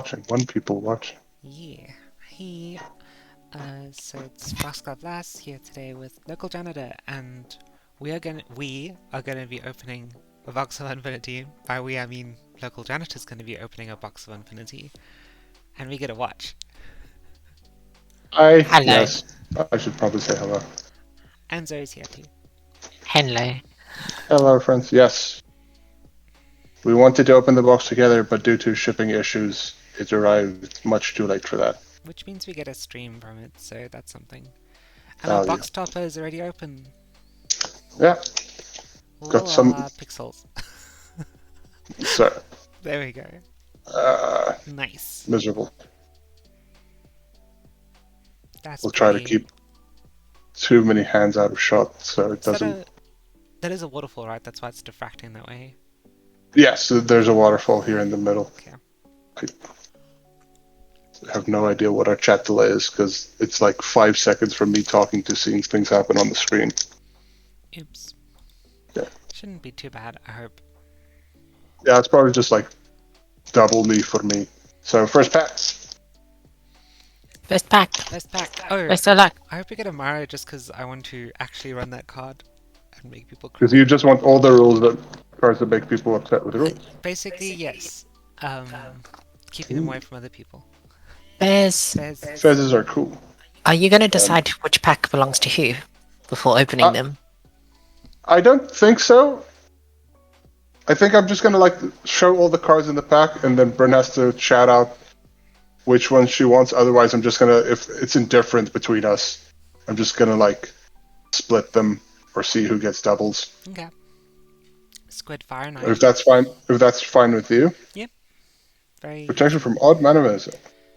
One people watching. Yeah. Hey. So it's Foxglovelass here today with LocalJanitor, and we are gonna be opening a box of Unfinity. By we I mean LocalJanitor's gonna be opening a box of Unfinity, and we get to watch. Hello. Yes, I should probably say hello. And Zoe's here too. Hello. Hello, friends. Yes, we wanted to open the box together, but due to shipping issues, it arrived much too late for that. Which means we get a stream from it, so that's something. And our Value. box topper is already open. Yeah, got some. Pixels. So, There we go. uh, Nice. miserable. That's We'll try to pretty. keep too many hands out of shot so it Is that doesn't. a that is a waterfall, right? That's why it's diffracting that way. Yes, there's a waterfall here in the middle. Okay. I have no idea what our chat delay is because it's like 5 seconds from me talking to seeing things happen on the screen. Oops. Yeah. Shouldn't be too bad, I hope. Yeah, it's probably just like double me for me. So first pack. First pack. First pack. Oh, Best of luck. I hope we get a Mario just because I want to actually run that card and make people Because cry. you just want all the rules that cards that make people upset with the rules. Basically, yes. Keeping them away from other people. Bez, There's Fezzes are cool. are you going to Um, decide which pack belongs to who before opening I, them? I don't think so. I think I'm just gonna like show all the cards in the pack, and then Bryn has to shout out which ones she wants. Otherwise, I'm just gonna, if it's indifferent between us, I'm just gonna like split them or see who gets doubles. okay. Squid Fire Knight. If that's fine, with you. Yep. Very. Protection from odd mana menace.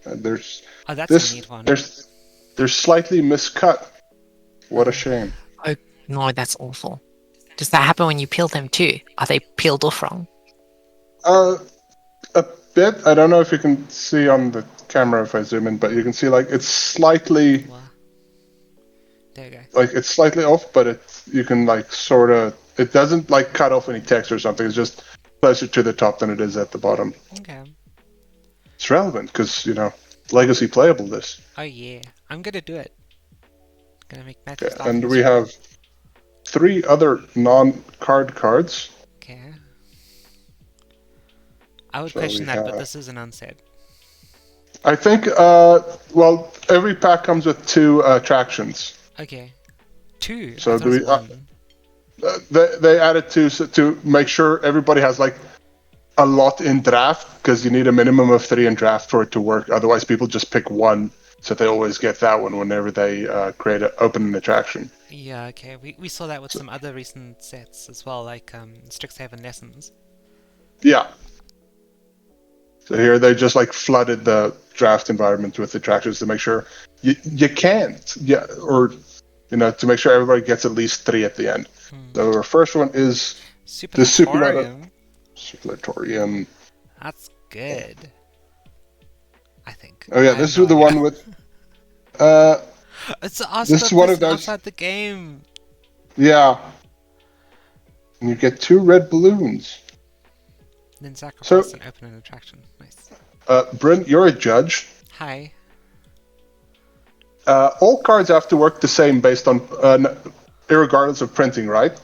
There's Oh, that's a this. neat one. They're slightly miscut. What a shame. Oh, no, that's awful. Does that happen when you peel them too? Are they peeled off wrong? Uh, a bit. I don't know if you can see on the camera if I zoom in, but you can see like it's slightly Well, there you go. it's slightly off, but you can like sort of. It doesn't like cut off any text or something. It's just closer to the top than it is at the bottom. Okay. It's relevant because legacy playable this. Oh yeah, I'm gonna do it. Gonna make Okay, matches. and we have 3 other non-card cards. Okay. I would So question we that, but have- this isn't unsaid. I think. Well, every pack comes with 2 attractions. Okay. Two. So I thought it was one. They added 2 to make sure everybody has like a lot in draft because you need a minimum of 3 in draft for it to work. Otherwise, people just pick one, so they always get that one whenever they open an attraction. Yeah, okay. We saw that with some other recent sets as well, like Strixhaven Lessons. Yeah. So here they just like flooded the draft environment with attractions to make sure you can't, or to make sure everybody gets at least 3 at the end. So our first one is the Supernatorium. Supernatorium. That's good. I think. Oh yeah, I have this no is the idea. one with. Uh, It's the This is one of those- outside the game. yeah. And you get 2 red balloons. Then sacrifice and open an attraction. Nice. Bryn, you're a judge. Hi. All cards have to work the same based on, irregardless of printing, right?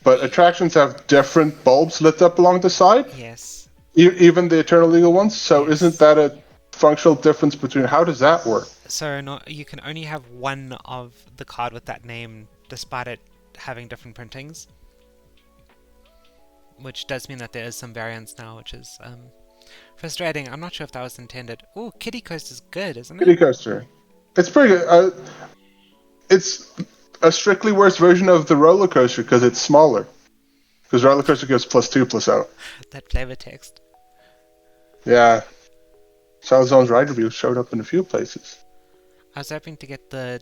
But attractions have different bulbs lit up along the side, Yes. even the Eternal Legal ones. So Yes. isn't that a functional difference between? How does that work? So you can only have one of the card with that name, despite it having different printings. Which does mean that there is some variance now, which is frustrating. I'm not sure if that was intended. Oh, Kitty Coast is good, isn't Kitty it? Coaster. It's pretty good. It's a strictly worse version of the roller coaster because it's smaller. Because roller coaster goes +2/+0. That flavor text. Yeah. Salzone's Ride Review showed up in a few places. I was hoping to get the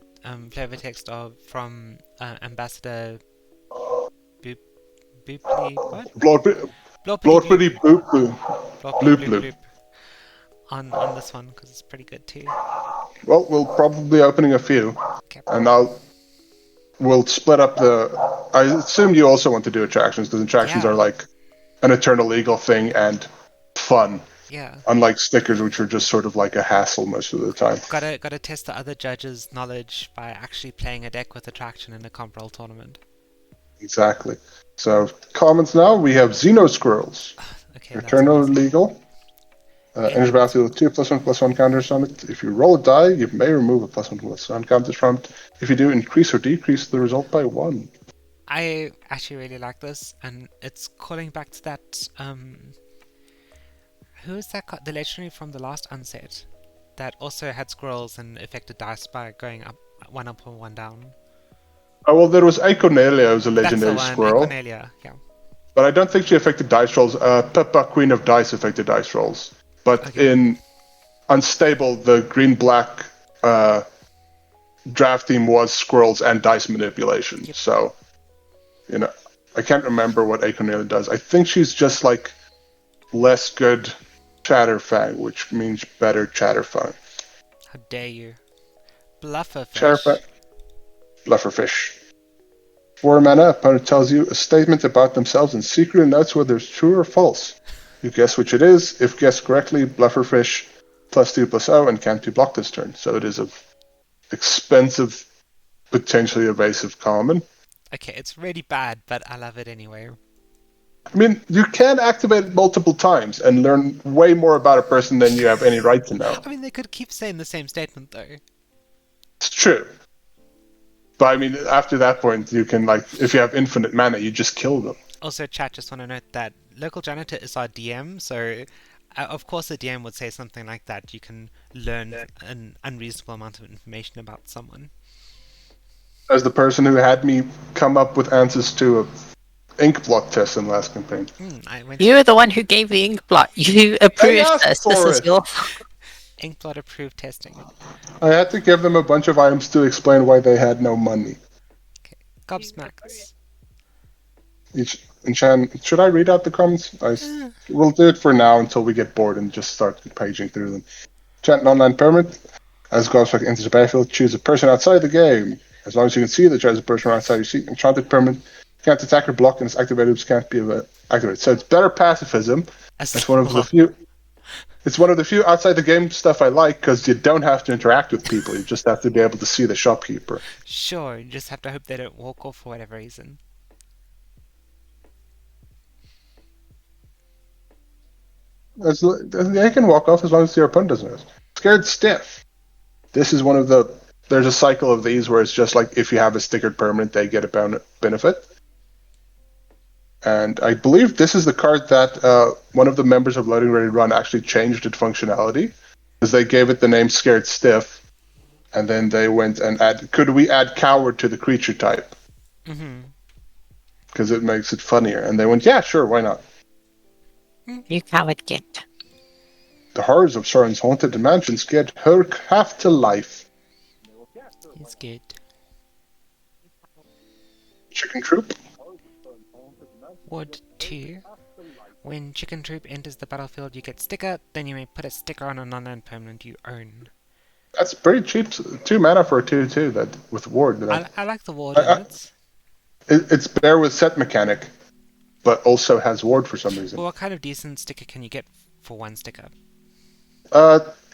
flavor text from Ambassador Booply what? Blorpity Boop Boop. Bloop Bloop Bloop. on this one because it's pretty good too. Well, we'll probably be opening a few, Okay. and we'll split up the. I assume you also want to do attractions because attractions Yeah. are like an Eternal Legal thing and fun. Yeah. Unlike stickers, which are just sort of like a hassle most of the time. Gotta test the other judges' knowledge by actually playing a deck with attraction in a comp roll tournament. Exactly. So, commons now, we have Xeno Squirrels. Okay, Return that's or amazing. legal. Enters battlefield with 2+1/+1 counters on it. If you roll a die, you may remove a +1/+1 counters from it. If you do, increase or decrease the result by 1. I actually really like this, and it's calling back to that. Who is that? The legendary from the last unset that also had squirrels and affected dice by going up or one down. Oh, well, there was Iconelia, who's a legendary That's the one, squirrel. Cornelia. Yeah. But I don't think she affected dice rolls. Pippa, Queen of Dice, affected dice rolls. But Okay. in Unstable, the green-black draft team was squirrels and dice manipulation. Yep. So, I can't remember what Iconelia does. I think she's just like less good Chatterfang, which means better Chatterfang. How dare you? Blufferfish. Chatterfang. Blufferfish. 4 mana, opponent tells you a statement about themselves and secretly notes whether it's true or false. You guess which it is. If guessed correctly, Blufferfish +2/+0 and can't be blocked this turn. So it is a expensive, potentially evasive common. Okay, it's really bad, but I love it anyway. I mean, you can activate it multiple times and learn way more about a person than you have any right to know. I mean, they could keep saying the same statement, though. It's true. But I mean, after that point, you can, if you have infinite mana, you just kill them. Also, chat, just want to note that LocalJanitor is our DM, so of course the DM would say something like that. You can learn an unreasonable amount of information about someone. As the person who had me come up with answers to a ink blot test in last campaign. You were the one who gave the ink blot. You approved this. This is your Inkblot approved testing. I had to give them a bunch of items to explain why they had no money. Okay, gobsmacked. Should I read out the comments? We'll do it for now until we get bored and just start paging through them. Enchant online permit. As gobsmacked enters the battlefield, choose a person outside the game. As long as you can see that there's a person outside your seat. Enchanted permit can't attack or block, and its activated can't be activated. So it's better pacifism. It's one of the few. It's one of the few outside the game stuff I like because you don't have to interact with people. You just have to be able to see the shopkeeper. Sure, you just have to hope they don't walk off for whatever reason. They can walk off as long as your opponent doesn't. Scared Stiff. This is one of the. There's a cycle of these where it's just like if you have a stickered permanent, they get a benefit. And I believe this is the card that one of the members of Loading Ready Run actually changed its functionality, because they gave it the name Scared Stiff, and then they went and could we add Coward to the creature type? Because it makes it funnier. And they went, yeah, sure, why not? You coward git. The horrors of Soren's haunted mansion scared her half to life. He's good. Chicken Troop. Ward 2. When Chicken Troop enters the battlefield, you get sticker, then you may put a sticker on a non-land permanent you own. That's pretty cheap. 2 mana for a 2/2 that with Ward. I like the Ward in it. It's bear with set mechanic, but also has Ward for some reason. Well, what kind of decent sticker can you get for 1 sticker?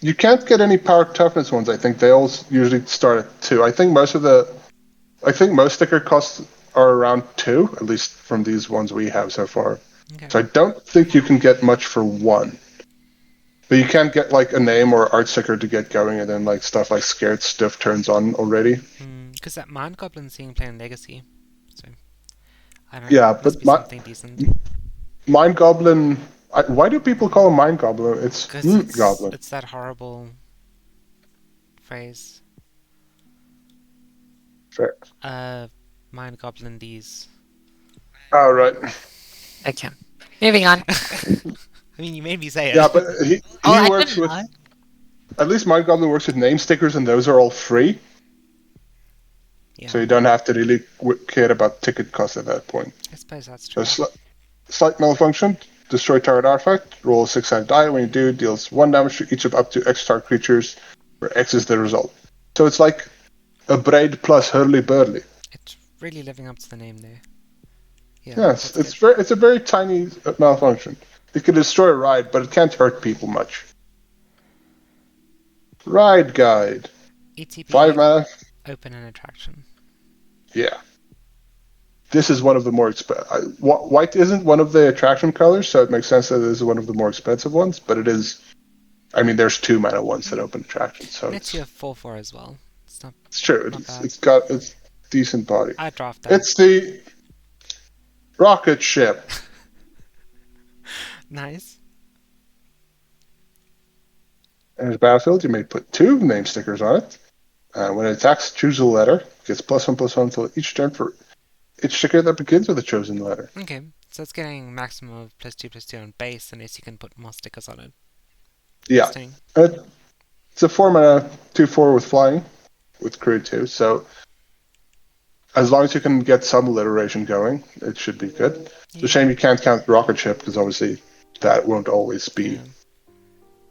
You can't get any power toughness ones. I think they all usually start at 2. I think most sticker costs are around 2, at least from these ones we have so far. Okay. So I don't think you can get much for 1. But you can get a name or art sticker to get going, and then stuff like Scared Stiff turns on already. Because that Mind Goblin's seeing play in Legacy. So I don't know. Yeah, but something decent. Mind Goblin. Why do people call him Mind Goblin? It's Goblin. It's that horrible phrase. Fair. Mind Goblin these. Oh, right. Okay. Moving on. I mean, you made me say it. Yeah, but he works with. At least Mind Goblin works with name stickers, and those are all free. Yeah. So you don't have to really care about ticket cost at that point. I suppose that's true. So slight malfunction. Destroy target artifact. Roll a 6-sided die. When you do, deals 1 damage to each of up to X target creatures, where X is the result. So it's like a Braid plus Hurly Burly. It's really living up to the name there. Yeah, yes, it's a very tiny malfunction. You can destroy a ride, but it can't hurt people much. Ride guide. ETB, 5 mana. open an attraction. Yeah. This is one of the more white isn't one of the attraction colors, so it makes sense that it is one of the more expensive ones, but it is. I mean, there's 2 mana ones that open attractions, so It's your 4/4 as well. it's true. not bad. It's got a decent body. I draft that. It's the rocket ship. Nice. In the battlefield, you may put 2 name stickers on it. When it attacks, choose a letter. Gets +1/+1 until each turn for each sticker that begins with a chosen letter. Okay, so it's getting maximum of +2/+2 on base, unless you can put more stickers on it. Yeah. Interesting. It's a 4 mana 2/4 with flying, with crew 2. So as long as you can get some alliteration going, it should be good. It's a shame you can't count rocket ship, because obviously that won't always be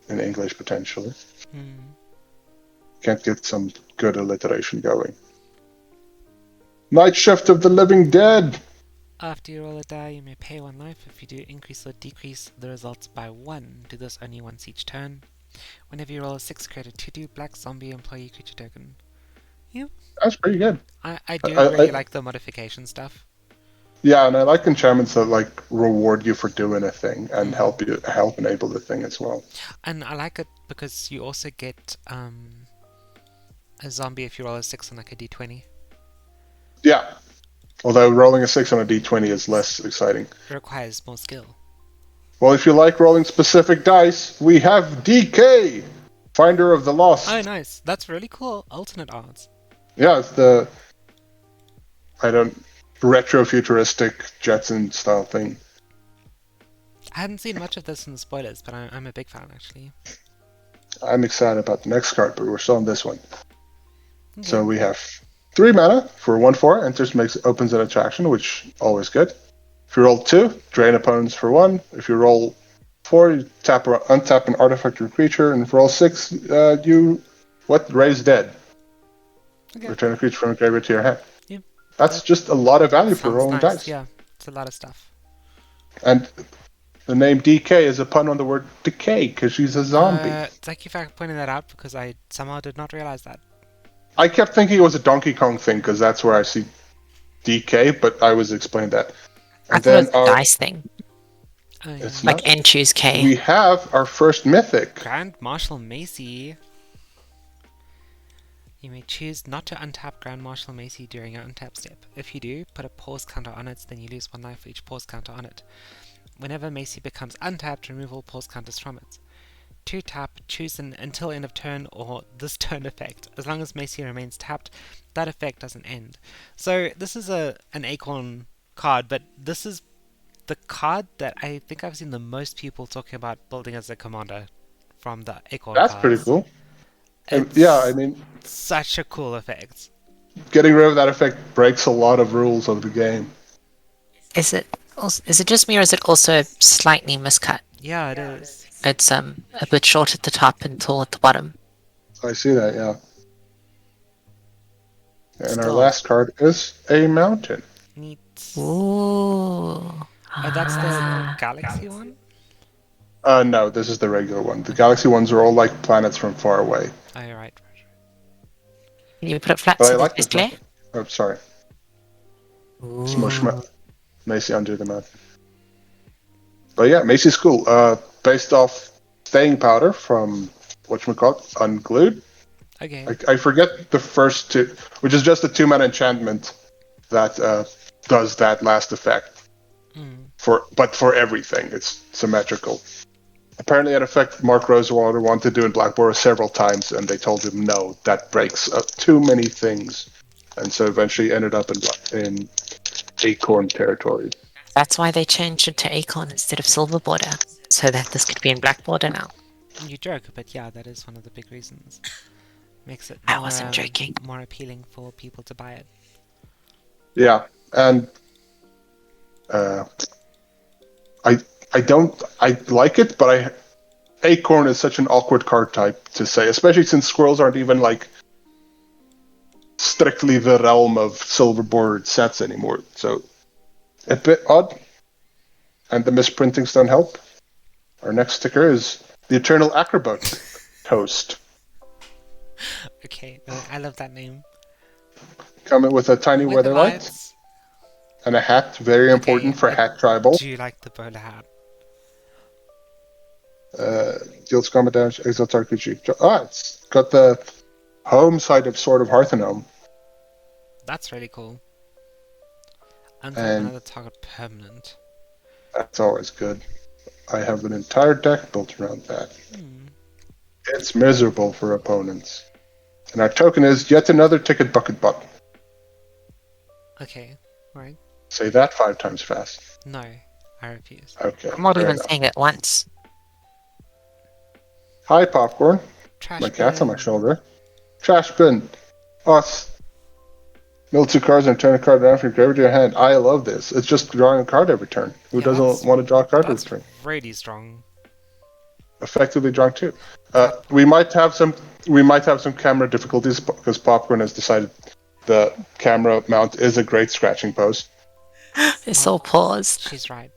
in English potentially. Can't get some good alliteration going. Night Shift of the Living Dead. After you roll a die, you may pay 1 life. If you do, increase or decrease the results by 1. Do this only once each turn. Whenever you roll a 6, create a 2/2 black zombie employee creature token. Yep. That's pretty good. I do really like the modification stuff. Yeah, and I like enchantments that like reward you for doing a thing and help enable the thing as well. And I like it because you also get a zombie if you roll a 6 on like a d20. Yeah. Although rolling a 6 on a d20 is less exciting. It requires more skill. Well, if you like rolling specific dice, we have DK, Finder of the Lost. Oh, nice. That's really cool. Alternate odds. Yeah, it's the retro-futuristic Jetson style thing. I hadn't seen much of this in the spoilers, but I'm a big fan, actually. I'm excited about the next card, but we're still on this one. Okay. So we have 3 mana for 1/4, enters, opens an attraction, which always good. If you roll 2, drain opponents for 1. If you roll 4, you untap an artifact or creature, and if you roll 6, raise dead. Okay. Return a creature from a graveyard to your hand. Yeah. That's just a lot of value for Sounds rolling nice. dice. Yeah, it's a lot of stuff. And the name DK is a pun on the word decay, because she's a zombie. Thank you for pointing that out, because I somehow did not realize that. I kept thinking it was a Donkey Kong thing, because that's where I see DK, but I was explained that. I thought it was a dice thing. Oh, yeah. It's Like not. N choose K. We have our first mythic. Grand Marshal Macy. You may choose not to untap Grand Marshal Macy during your untap step. If you do, put a pause counter on it, then you lose 1 life for each pause counter on it. Whenever Macy becomes untapped, remove all pause counters from it. 2 tap, choose an until end of turn or this turn effect. As long as Macy remains tapped, that effect doesn't end. So this is an Acorn card, but this is the card that I think I've seen the most people talking about building as a commander from the Acorn That's cards. pretty cool. It's Yeah, I mean, such a cool effect. getting rid of that effect breaks a lot of rules of the game. Is it just me, or is it also slightly miscut? Yeah, it is. It's a bit short at the top and tall at the bottom. I see that, yeah. And our Still. last card is a mountain. Neat. Ooh. Oh, that's the Galaxy one? No, this is the regular one. The galaxy ones are all like planets from far away. Oh, you're right. Can you put it flat But I so like there's this display? mountain. Oh, sorry. Smush Macy under the mountain. But yeah, Macy's cool. Based off staying powder from whatchamacallit, Unglued. Okay. I forget the first 2, which is just a 2 mana enchantment that does that last effect. But for everything, it's symmetrical. Apparently, an effect Mark Rosewater wanted to do in Black Border several times, and they told him no, that breaks up too many things, and so eventually ended up in Acorn territory. That's why they changed it to Acorn instead of Silver Border, so that this could be in Black Border now. You joke, but yeah, that is one of the big reasons. Makes it I wasn't joking. more appealing for people to buy it. Yeah, and I like it, but Acorn is such an awkward card type to say, especially since squirrels aren't even like strictly the realm of silver bordered sets anymore. So a bit odd, and the misprintings don't help. Our next sticker is the Eternal Acrobat Toast. Okay, I love that name. Coming with a tiny weather light lights. and a hat, very important for hat tribal. Do you like the bowler hat? Deals combat damage, exiles target creature. It's got the home side of Sword of Hearthenome. That's really cool. And another target permanent. That's always good. I have an entire deck built around that. It's miserable for opponents. And our token is yet another ticket bucket butt. Okay, right. Say that 5 times fast. No, I refuse. Okay. I'm not even enough. saying it once. Hi, Popcorn. Trash My cat's on my bin. shoulder. Trash bin. Us. Mill 2 cards and turn a card down from your graveyard to your hand. I love this. It's just drawing a card every turn. Who doesn't want to draw a card every turn? That's really strong. Effectively drawing 2. We might have some camera difficulties because Popcorn has decided the camera mount is a great scratching post. It's all paused. She's right.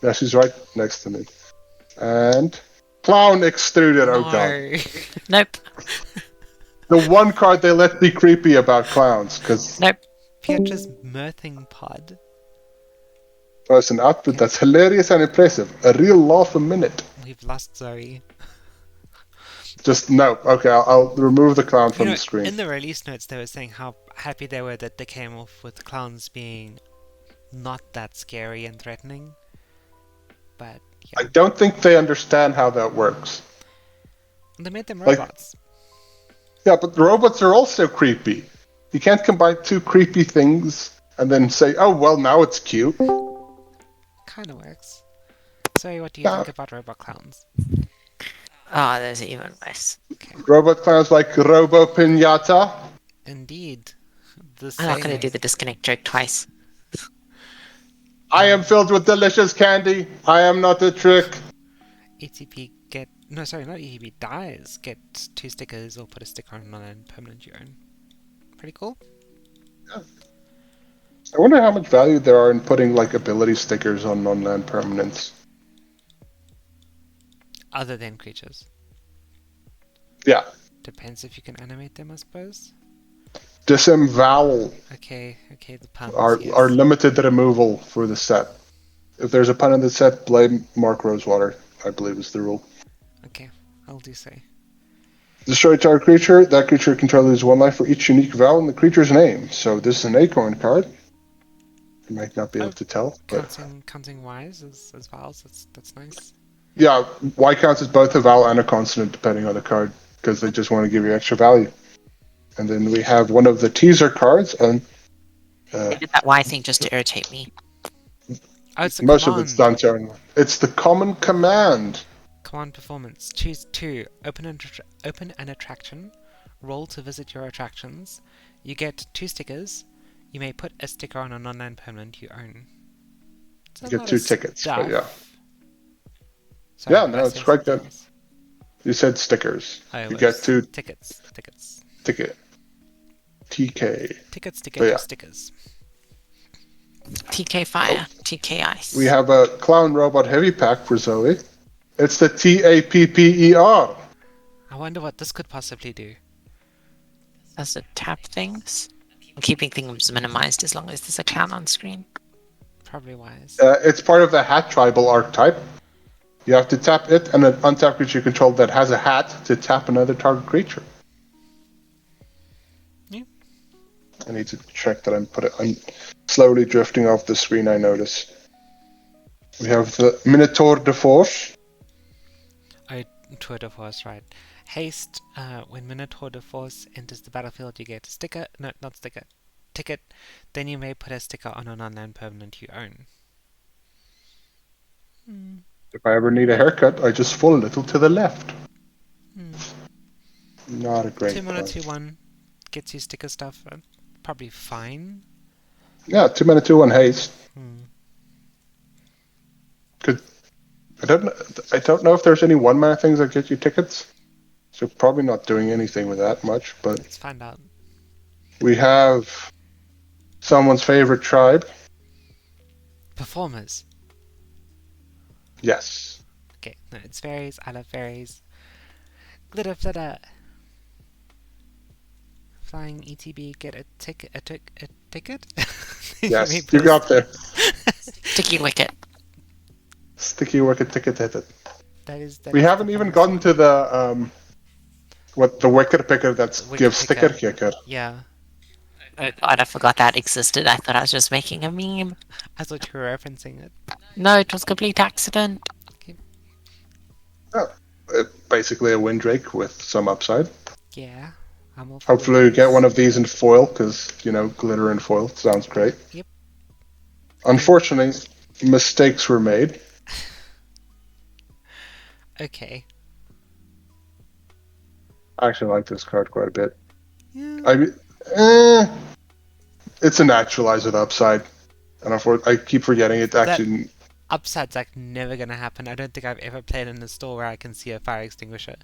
Yeah, she's right next to me. And Clown Extruded. No. Oh god. Nope. The one card they let be creepy about clowns, because Nope. Pietra's mirthing pod. it's an output that's hilarious and impressive. A real laugh a minute. We've lost Zoe. Just no. Okay, I'll remove the clown from the screen. In the release notes, they were saying how happy they were that they came off with clowns being not that scary and threatening. But yeah. I don't think they understand how that works. They made them robots. Yeah, but the robots are also creepy. You can't combine 2 creepy things and then say, oh, well, now it's cute. Kinda works. So, what do you think about robot clowns? Oh, there's even worse. Okay. Robot clowns like Robo Pinata. Indeed. I'm not going to do the disconnect joke twice. I am filled with delicious candy. I am not a trick. ETP get... No, sorry, not ETP. Dies get 2 stickers or put a sticker on non-land permanent you own. Pretty cool. Yeah. I wonder how much value there are in putting like ability stickers on non-land permanents. Other than creatures. Yeah. Depends if you can animate them, I suppose. Disembowel Okay, the puns. are limited removal for the set. If there's a pun in the set, blame Mark Rosewater, I believe is the rule. Okay, I'll do so. Destroy target creature. That creature controller loses 1 life for each unique vowel in the creature's name. So this is an acorn card. You might not be able to tell. But... Counting Y's as vowels, that's nice. Yeah, Y counts as both a vowel and a consonant depending on the card, because they just want to give you extra value. And then we have one of the teaser cards, and They did that Y thing just to irritate me. Oh, it's the most command. of it's done to. It's the common command. Command performance. Choose 2. Open an attraction. Roll to visit your attractions. You get 2 stickers. You may put a sticker on a non-land permanent you own. You get 2 tickets. But yeah. Sorry, yeah, no, it's quite good. You said stickers. You get 2 tickets. Ticket. TK. Stickers. TK Fire, TK Ice. We have a Clown Robot Heavy Pack for Zoe. It's the TAPPER. I wonder what this could possibly do. Does it tap things? I'm keeping things minimized as long as there's a clown on screen. Probably wise. It's part of the Hat Tribal archetype. You have to tap it and an untapped creature you control that has a hat to tap another target creature. Yeah. I need to check that I'm slowly drifting off the screen, I notice. We have the Minotaur de Force. Tour de Force, right. Haste, when Minotaur de Force enters the battlefield, you get a sticker. No, not sticker. Ticket. Then you may put a sticker on a non-land permanent you own. If I ever need a haircut, I just fall a little to the left. Not a great 2 mana, card. 2/1 gets you sticker stuff. Probably fine. Yeah, 2 mana, 2/1 haste. I don't know if there's any 1 mana things that get you tickets. So probably not doing anything with that much, but let's find out. We have someone's favorite tribe. Performers. Yes. Okay, no, it's fairies. I love fairies. Glitter flitter. Flying ETB, get a ticket. A ticket? Yes, you got there. Sticky wicket. Sticky wicket ticket hit it. That We is haven't the even funniest gotten one. to the the wicket picker that Wicket gives picker. sticker kicker. Yeah, Oh god, I forgot that existed. I thought I was just making a meme. I thought you were referencing it. No, it was a complete accident. Oh, basically a Windrake with some upside. Yeah, I'm all for Hopefully we get Windrakes. one of these in foil, because, glitter and foil sounds great. Yep. Unfortunately, mistakes were made. Okay. I actually like this card quite a bit. Yeah. It's a naturalize with upside. And I keep forgetting it actually. Upside's like never gonna happen. I don't think I've ever played in a store where I can see a fire extinguisher.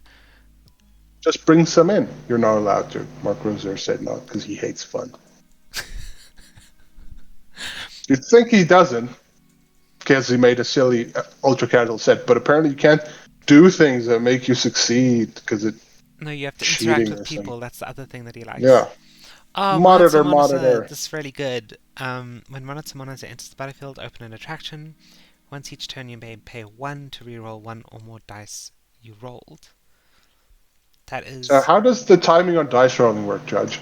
Just bring some in. You're not allowed to. Mark Rosier said not, because he hates fun. You'd think he doesn't, because he made a silly ultra casual set, but apparently you can't do things that make you succeed, because it's No, you have to cheating interact or with something. people. That's the other thing that he likes. Yeah. Oh, Monitor. This is really good. When Monitor enters the battlefield, open an attraction. Once each turn, you may pay 1 to reroll 1 or more dice you rolled. That is. So how does the timing on dice rolling work, Judge?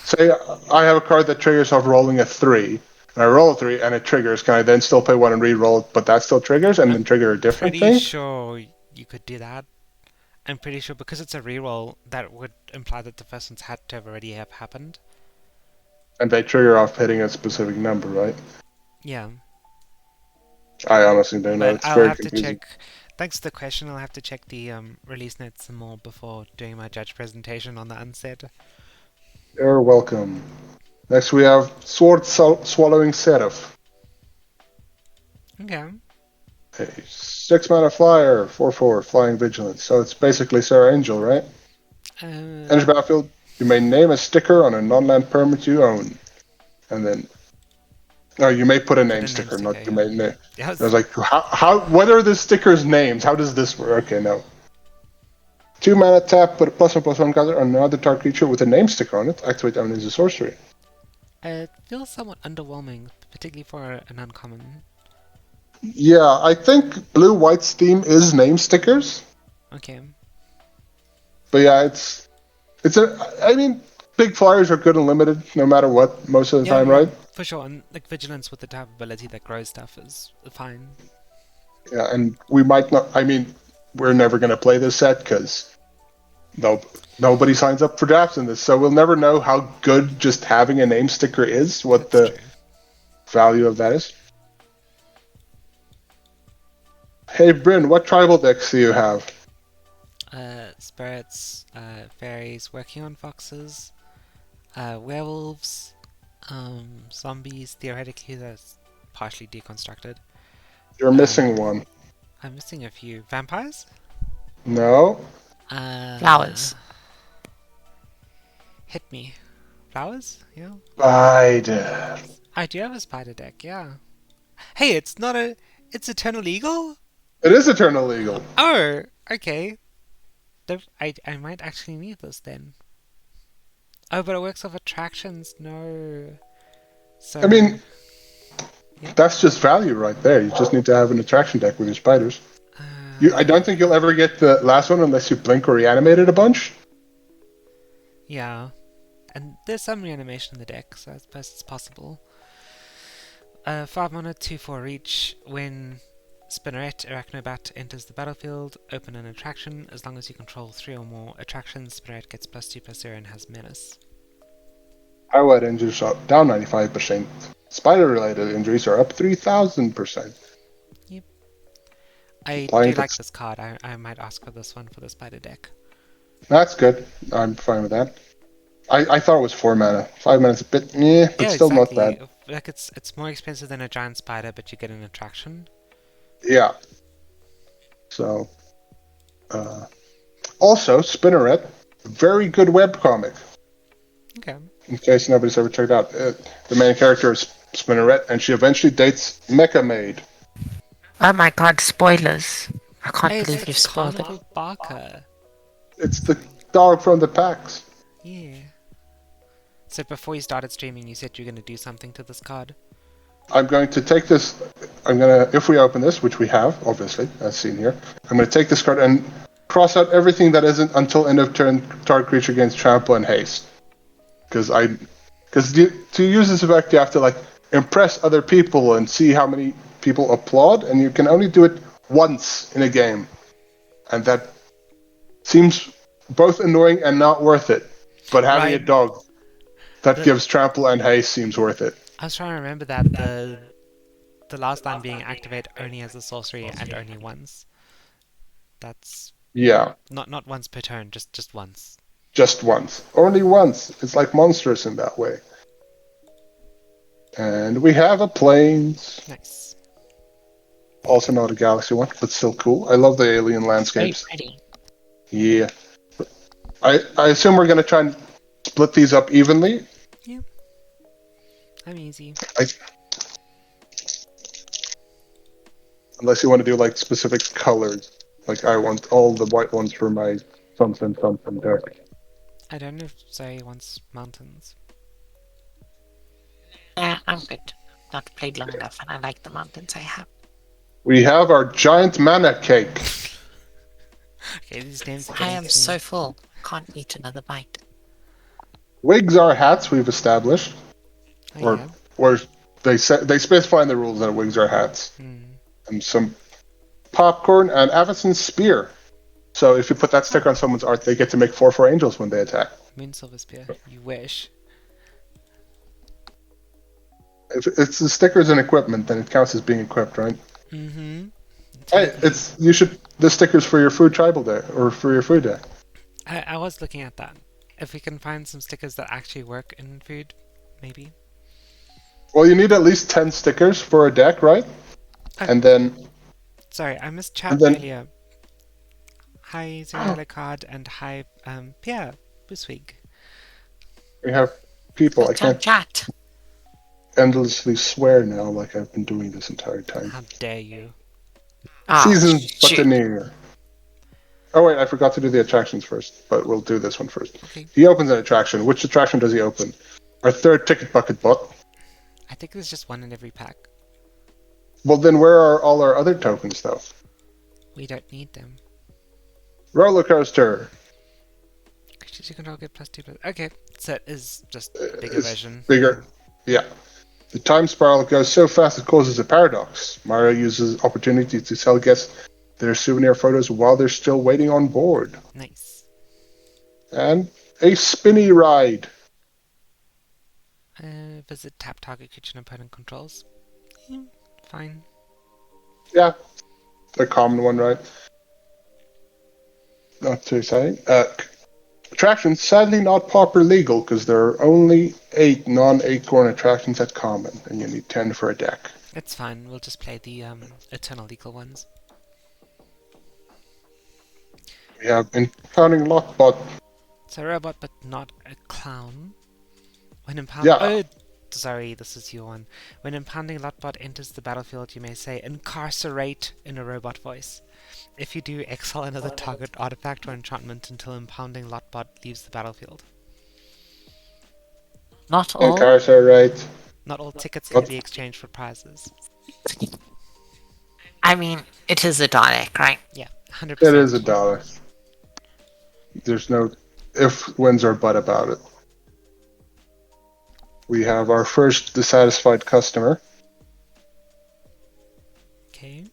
Say I have a card that triggers off rolling a 3, and I roll a 3, and it triggers. Can I then still pay 1 and re-roll it, but that still triggers, and then trigger a different Pretty thing? sure you could do that. I'm pretty sure because it's a reroll, that would imply that the first one's had to have already have happened. And they trigger off hitting a specific number, right? Yeah. I honestly don't know. But It's I'll very have confusing. to check. Thanks for the question. I'll have to check the release notes some more before doing my judge presentation on the unsaid. You're welcome. Next we have Sword Swallowing Seraph. Okay. A 6-mana flyer, 4/4, Flying Vigilance. So it's basically Sarah Angel, right? Enter battlefield. You may name a sticker on a non-land permit you own. And then... No, you may put a name sticker, not you may name. Yeah, I was like, what are the stickers' names? How does this work? Okay, no. 2-mana tap, put a +1/+1 counter on another target creature with a name sticker on it. Activate only as a sorcery. it feels somewhat underwhelming, particularly for an uncommon. Yeah, I think Blue-White's theme is name stickers. Okay. But yeah, I mean, big flyers are good and limited no matter what, most of the time, right? For sure, and like Vigilance with the type of ability that grows stuff is fine. Yeah, and we might not, I mean, we're never going to play this set because nobody signs up for drafts in this, so we'll never know how good just having a name sticker is, what That's the value of that is. Hey Bryn, what tribal decks do you have? Spirits, fairies, working on foxes, werewolves, zombies, theoretically that's partially deconstructed. You're missing one. I'm missing a few. Vampires? No. Flowers. Hit me. Flowers? Yeah. Spider. I do have a spider deck, yeah. Hey, it's not a... It's Eternal Eagle? It is Eternal Eagle. Oh, okay. I might actually need this then. Oh, but it works off attractions. No. So. I mean, yeah. That's just value right there. You just need to have an attraction deck with your spiders. I don't think you'll ever get the last one unless you blink or reanimate it a bunch. Yeah. And there's some reanimation in the deck, so I suppose it's possible. 5 mana, 2/4 each. When Spinneret Arachnobat enters the battlefield, open an attraction. As long as you control 3 or more attractions, Spinneret gets +2/+0 and has menace. Highlight injuries are down 95%. Spider-related injuries are up 3,000%. Yep. I Applying do like this card. I might ask for this one for the spider deck. That's good. I'm fine with that. I thought it was 4 mana. 5 mana's a bit, but still not bad. Like it's more expensive than a giant spider, but you get an attraction. Yeah. So, also Spinneret, very good webcomic. Okay. In case nobody's ever checked out, the main character is Spinneret, and she eventually dates Mecha Maid. Oh my god, spoilers. I can't Hey, believe it's you've spoiled it. Carnival Barker. It's the dog from the packs. Yeah. So before you started streaming, you said you were going to do something to this card. I'm going to take this. If we open this, which we have, obviously, as seen here, I'm going to take this card and cross out everything that isn't until end of turn target creature gains trample and haste. Because to use this effect, you have to like impress other people and see how many people applaud, and you can only do it once in a game, and that seems both annoying and not worth it. But having a dog that gives trample and haste seems worth it. I was trying to remember that the last line being activate only as a sorcery and only once. That's not once per turn, just once. Just once. Only once. It's like monstrous in that way. And we have a plains. Nice. Also not a galaxy one, but still cool. I love the alien landscapes. Very pretty. Yeah. I assume we're going to try and split these up evenly. Yeah. I'm easy. Unless you want to do like specific colors. Like I want all the white ones for my something dark. I don't know if Zoe wants mountains. I'm good. Not played long enough, and I like the mountains I have. We have our giant mana cake. Okay, these names are I getting am to so me. full. Can't eat another bite. Wigs are hats we've established. Oh, yeah. Or they specify in the rules that wigs are hats. And some popcorn and Avacyn's spear. So if you put that sticker on someone's art, they get to make 4/4 angels when they attack. Moon Silver Spear. You wish. If it's the stickers and equipment, then it counts as being equipped, right? Mm-hmm. Hey, the stickers for your food tribal day or for your food day. I was looking at that. If we can find some stickers that actually work in food, maybe. Well, you need at least 10 stickers for a deck, right? Oh. And then... Sorry, I missed chat earlier. Hi, ZoeAgxn, and hi, Pierre Buswig. We have people. I can't chat. endlessly swear now like I've been doing this entire time. How dare you? Season Buccaneer. Oh wait, I forgot to do the attractions first, but we'll do this one first. Okay. He opens an attraction. Which attraction does he open? Our third ticket bucket bot. I think there's just one in every pack. Well, then where are all our other tokens, though? We don't need them. Roller coaster. Creatures you control get +2. Okay, so it is just a bigger version. Bigger. Yeah. The time spiral goes so fast it causes a paradox. Mario uses opportunity to sell guests their souvenir photos while they're still waiting on board. Nice. And a spinny ride. Visit tap target creature and opponent controls. Yeah, fine. Yeah. The common one, right? Not too exciting. Attractions, sadly not pauper legal, because there are only 8 non-acorn attractions at common, and you need 10 for a deck. It's fine, we'll just play the eternal legal ones. We have Impounding Lockbot. It's a robot, but not a clown. When sorry, this is your one. When Impounding Lotbot enters the battlefield, you may say incarcerate in a robot voice. If you do, exile another target artifact or enchantment until Impounding Lotbot leaves the battlefield. Not all. Incarcerate. Not all tickets can be exchanged for prizes. I mean, it is a Dalek, right? Yeah, 100%. It is $1. There's no if, whens, or but about it. We have our first dissatisfied customer. Okay.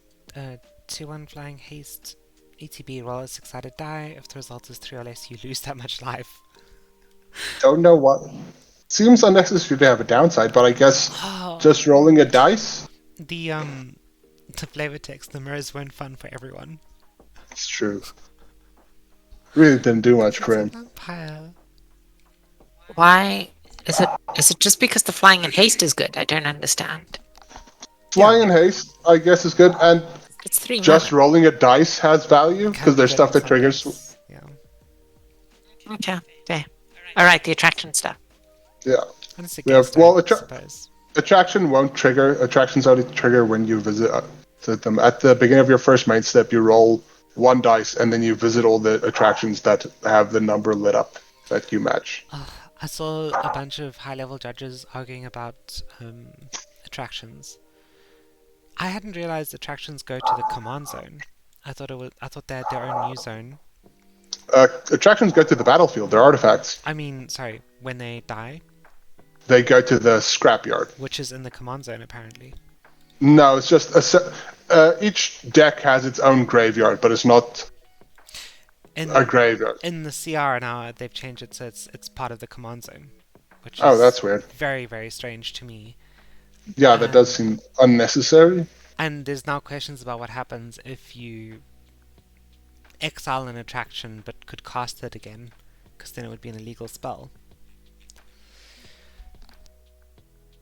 2-1 flying haste. ATB, roll a 6-sided die. If the result is 3 or less, you lose that much life. Don't know what. Seems unnecessary to have a downside, but I guess just rolling a dice? The flavor text, the mirrors weren't fun for everyone. It's true. Really didn't do much for him. Vampire. Why? Is it just because the flying and haste is good? I don't understand. Flying and haste, I guess, is good, and It's 3 just mana. rolling a dice has value, because there's stuff that triggers... Yeah. Okay, fair. Alright, the attraction stuff. Yeah. And it's a We have, guest, well, I suppose. attraction won't trigger. Attractions only trigger when you visit So at the beginning of your first main step, you roll 1 dice, and then you visit all the attractions that have the number lit up that you match. I saw a bunch of high-level judges arguing about attractions. I hadn't realized attractions go to the command zone. I thought they had their own new zone. Attractions go to the battlefield. They're artifacts. I mean, sorry, when they die, They go to the scrapyard. which is in the command zone apparently. No, it's just each deck has its own graveyard, but it's not a graveyard. In the CR now, they've changed it so it's part of the command zone, which is that's weird. very, very strange to me. Yeah, that does seem unnecessary. And there's now questions about what happens if you exile an attraction but could cast it again, because then it would be an illegal spell.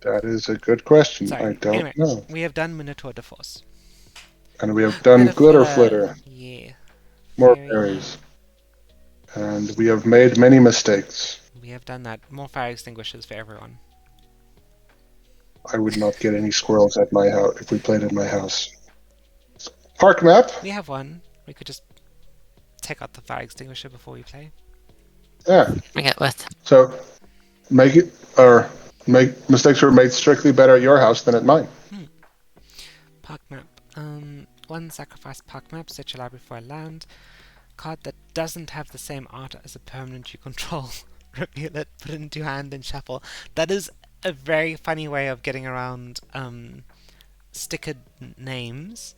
That is a good question. Sorry. I don't Anyway, know. we have done Minotaur de Force. And we have done Glitter Flitter. Yeah. More Very- fairies. And we have made many mistakes. We have done that. More fire extinguishers for everyone. I would not get any squirrels at my house if we played at my house. Park map? We have one. We could just take out the fire extinguisher before we play. Yeah. Bring it with. So make mistakes were made strictly better at your house than at mine. Park map. One sacrifice park map. Set your library for a land. Card that doesn't have the same art as a permanent you control. Reveal it, put it into your hand, and shuffle. That is a very funny way of getting around stickered names,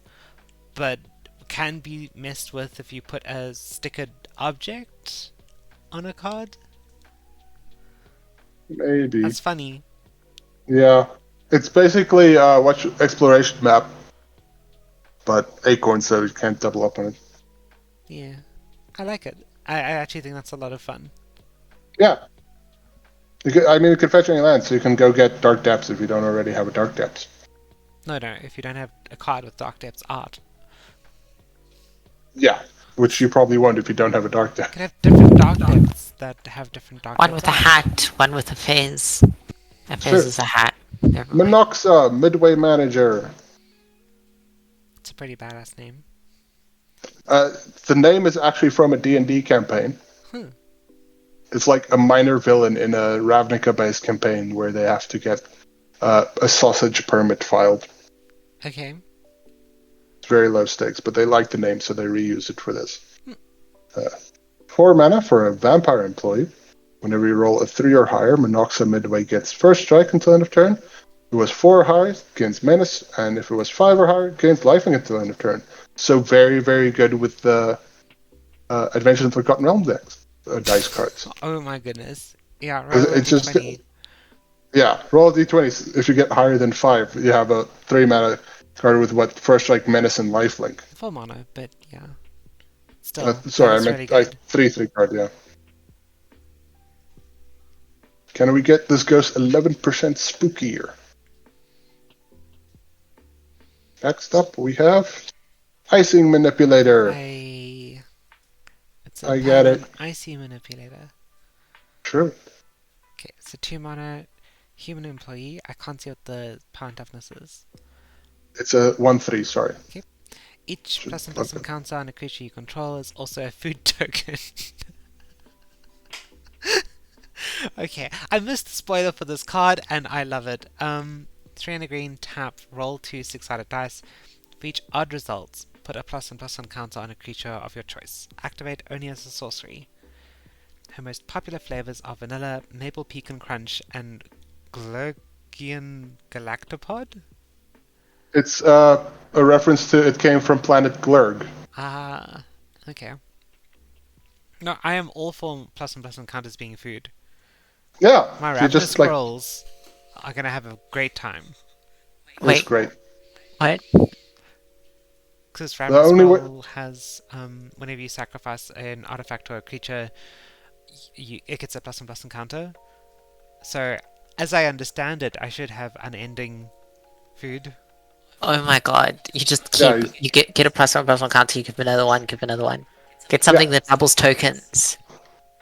but can be messed with if you put a stickered object on a card. Maybe. That's funny. Yeah. It's basically exploration map, but acorn, so you can't double up on it. Yeah, I like it. I actually think that's a lot of fun. Yeah. It can fetch any land, so you can go get Dark Depths if you don't already have a Dark Depths. No, if you don't have a card with Dark Depths art. Yeah, which you probably won't if you don't have a Dark You Depth. can have different Dark Depths that have different Dark One Depths with a art. hat, one with a fez. A fez Sure. is a hat. Never mind. Monoxa, Midway Manager. It's a pretty badass name. The name is actually from a D&D campaign. Hmm. It's like a minor villain in a Ravnica-based campaign where they have to get a sausage permit filed. Okay. It's very low stakes, but they like the name, so they reuse it for this. 4 mana for a vampire employee. Whenever you roll a 3 or higher, Monoxa Midway gets first strike until end of turn. If it was 4 or higher, gains menace, and if it was 5 or higher, gains lifelink until end of turn. So very, very good with the Adventures in the Forgotten Realms decks, dice cards. Oh my goodness. Yeah, roll a It's just d20. Yeah, roll a d20. If you get higher than 5, you have a 3 mana card with first strike, menace, and lifelink. Full mono, but yeah. Still, Sorry, I that's meant really good. 3 card, yeah. Can we get this ghost 11% spookier? Next up, we have Icing Manipulator. It's a I get it. Icy Manipulator. True. Okay, so 2 mana, human employee. I can't see what the power and toughness is. It's a 1/3. Sorry. Each Should plus and plug it. counter on a creature you control is also a food token. Okay, I missed the spoiler for this card and I love it. 3 and a green, tap, roll 2 6-sided dice. For each odd results, put a plus and counter on a creature of your choice. Activate only as a sorcery. Her most popular flavors are vanilla, maple pecan crunch, and Glurgian Galactopod. It's a reference to it came from planet Glurg. Ah, okay. No, I am all for plus and counters being food. Yeah, My you ravenous just like squirrels are gonna have a great time. it's Wait, great. what? Because ravenous only way- squirrel has, whenever you sacrifice an artifact or a creature, it gets a plus and counter. So, as I understand it, I should have unending food. Oh my god! You just keep Yeah, you get a plus one counter. You give another one. Give another one. Get something that doubles tokens.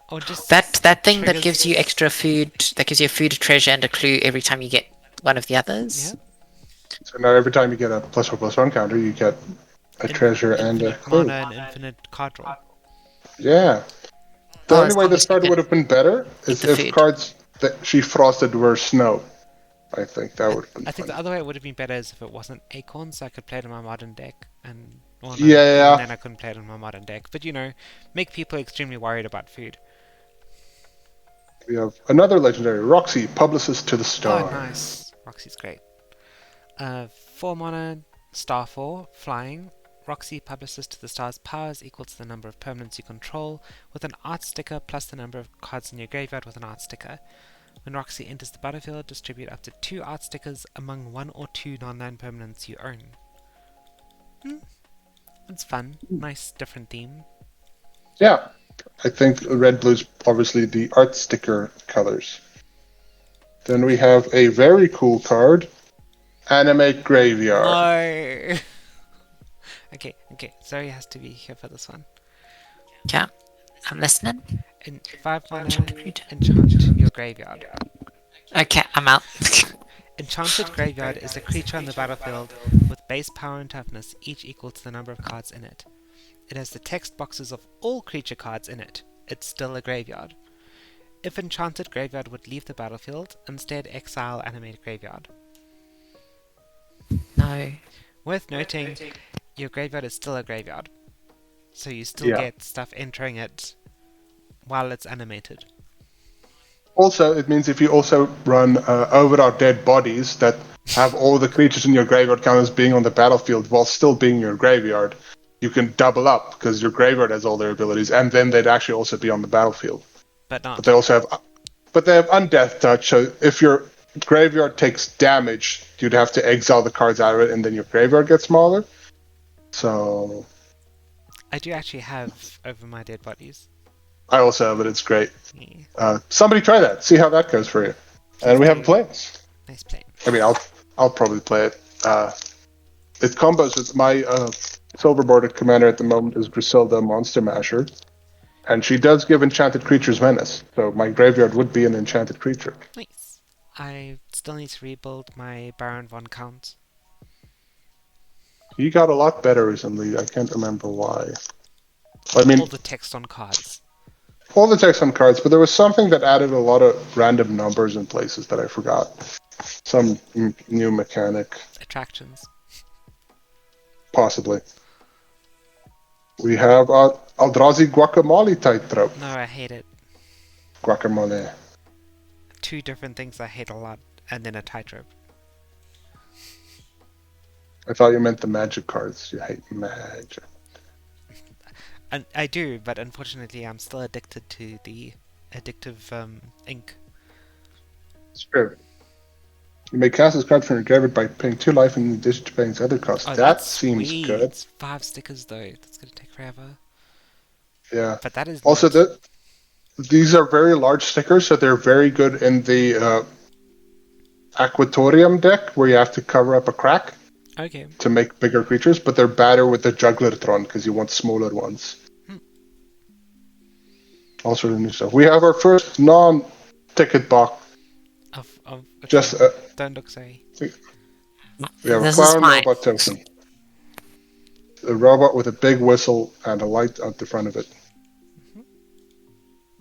Or just That thing that triggers- gives you extra food. That gives you a food, a treasure, and a clue every time you get one of the others. Yeah. So now every time you get a +4/+1 counter, you get a treasure and a infinite clue. mana and infinite card draw. Yeah. The Oh, only as way long this as you card can would have been better is the if food. cards that she frosted were snow. I think that would have been I think fun. the other way it would have been better is if it wasn't Acorn, so I could play it in my modern deck, and well, no, Yeah. even then I couldn't play it in my modern deck. But make people extremely worried about food. We have another legendary, Roxy, Publicist to the Stars. Oh, nice. Roxy's great. 4 mana, star 4, flying. Roxy, Publicist to the Stars, powers equal to the number of permanents you control, with an art sticker plus the number of cards in your graveyard with an art sticker. When Roxy enters the battlefield, distribute up to 2 art stickers among 1 or 2 non-land permanents you own. It's fun. Nice, different theme. Yeah. I think red, blue's obviously the art sticker colors. Then we have a very cool card, Animate Graveyard. No! Okay, Zoe has to be here for this one. Yeah, I'm listening. In 5 mana, Contribute. enchant your graveyard. Okay, I'm out. Enchanted Graveyard is a creature on the battlefield with base power and toughness, each equal to the number of cards in it. It has the text boxes of all creature cards in it. It's still a graveyard. If Enchanted Graveyard would leave the battlefield, instead exile Animate Graveyard. No. Worth noting, your graveyard is still a graveyard, so you still Yeah. get stuff entering it while it's animated. Also, it means if you also run Over Our Dead Bodies that have all the creatures in your graveyard count as being on the battlefield while still being your graveyard, you can double up because your graveyard has all their abilities, and then they'd actually also be on the battlefield. But not. But they also have, Undeath Touch. So if your graveyard takes damage, you'd have to exile the cards out of it, and then your graveyard gets smaller. So I do actually have Over My Dead Bodies. I also have it. It's great. Yeah. Somebody try that. See how that goes for you. And we have a play. Nice play. I mean, I'll probably play it. It combos with my silver bordered commander at the moment is Griselda Monster Masher, and she does give enchanted creatures menace. So my graveyard would be an enchanted creature. Nice. I still need to rebuild my Baron von Count. He got a lot better recently. I can't remember why. I mean, All the text on cards. all the text on cards, but there was something that added a lot of random numbers in places that I forgot. Some new mechanic, Attractions. possibly. We have Eldrazi Guacamole Tightrope. No, I hate it. Guacamole. 2 different things I hate a lot, and then a tightrope. I thought you meant the magic cards. You hate magic. And I do, but unfortunately I'm still addicted to the addictive ink. Sure. You may cast this card from your graveyard by paying 2 life in addition to paying its other costs. Oh, That that's seems sweet. good. It's 5 stickers though. That's gonna take forever. Yeah. But that is Also, neat. these are very large stickers, so they're very good in the Aquatorium deck, where you have to cover up a crack Okay. to make bigger creatures, but they're better with the Jugglertron, because you want smaller ones. All sort of new stuff. We have our first non-ticket box. Okay. Just don't look sorry. we have This a is clown fine. robot token. A robot with a big whistle and a light at the front of it.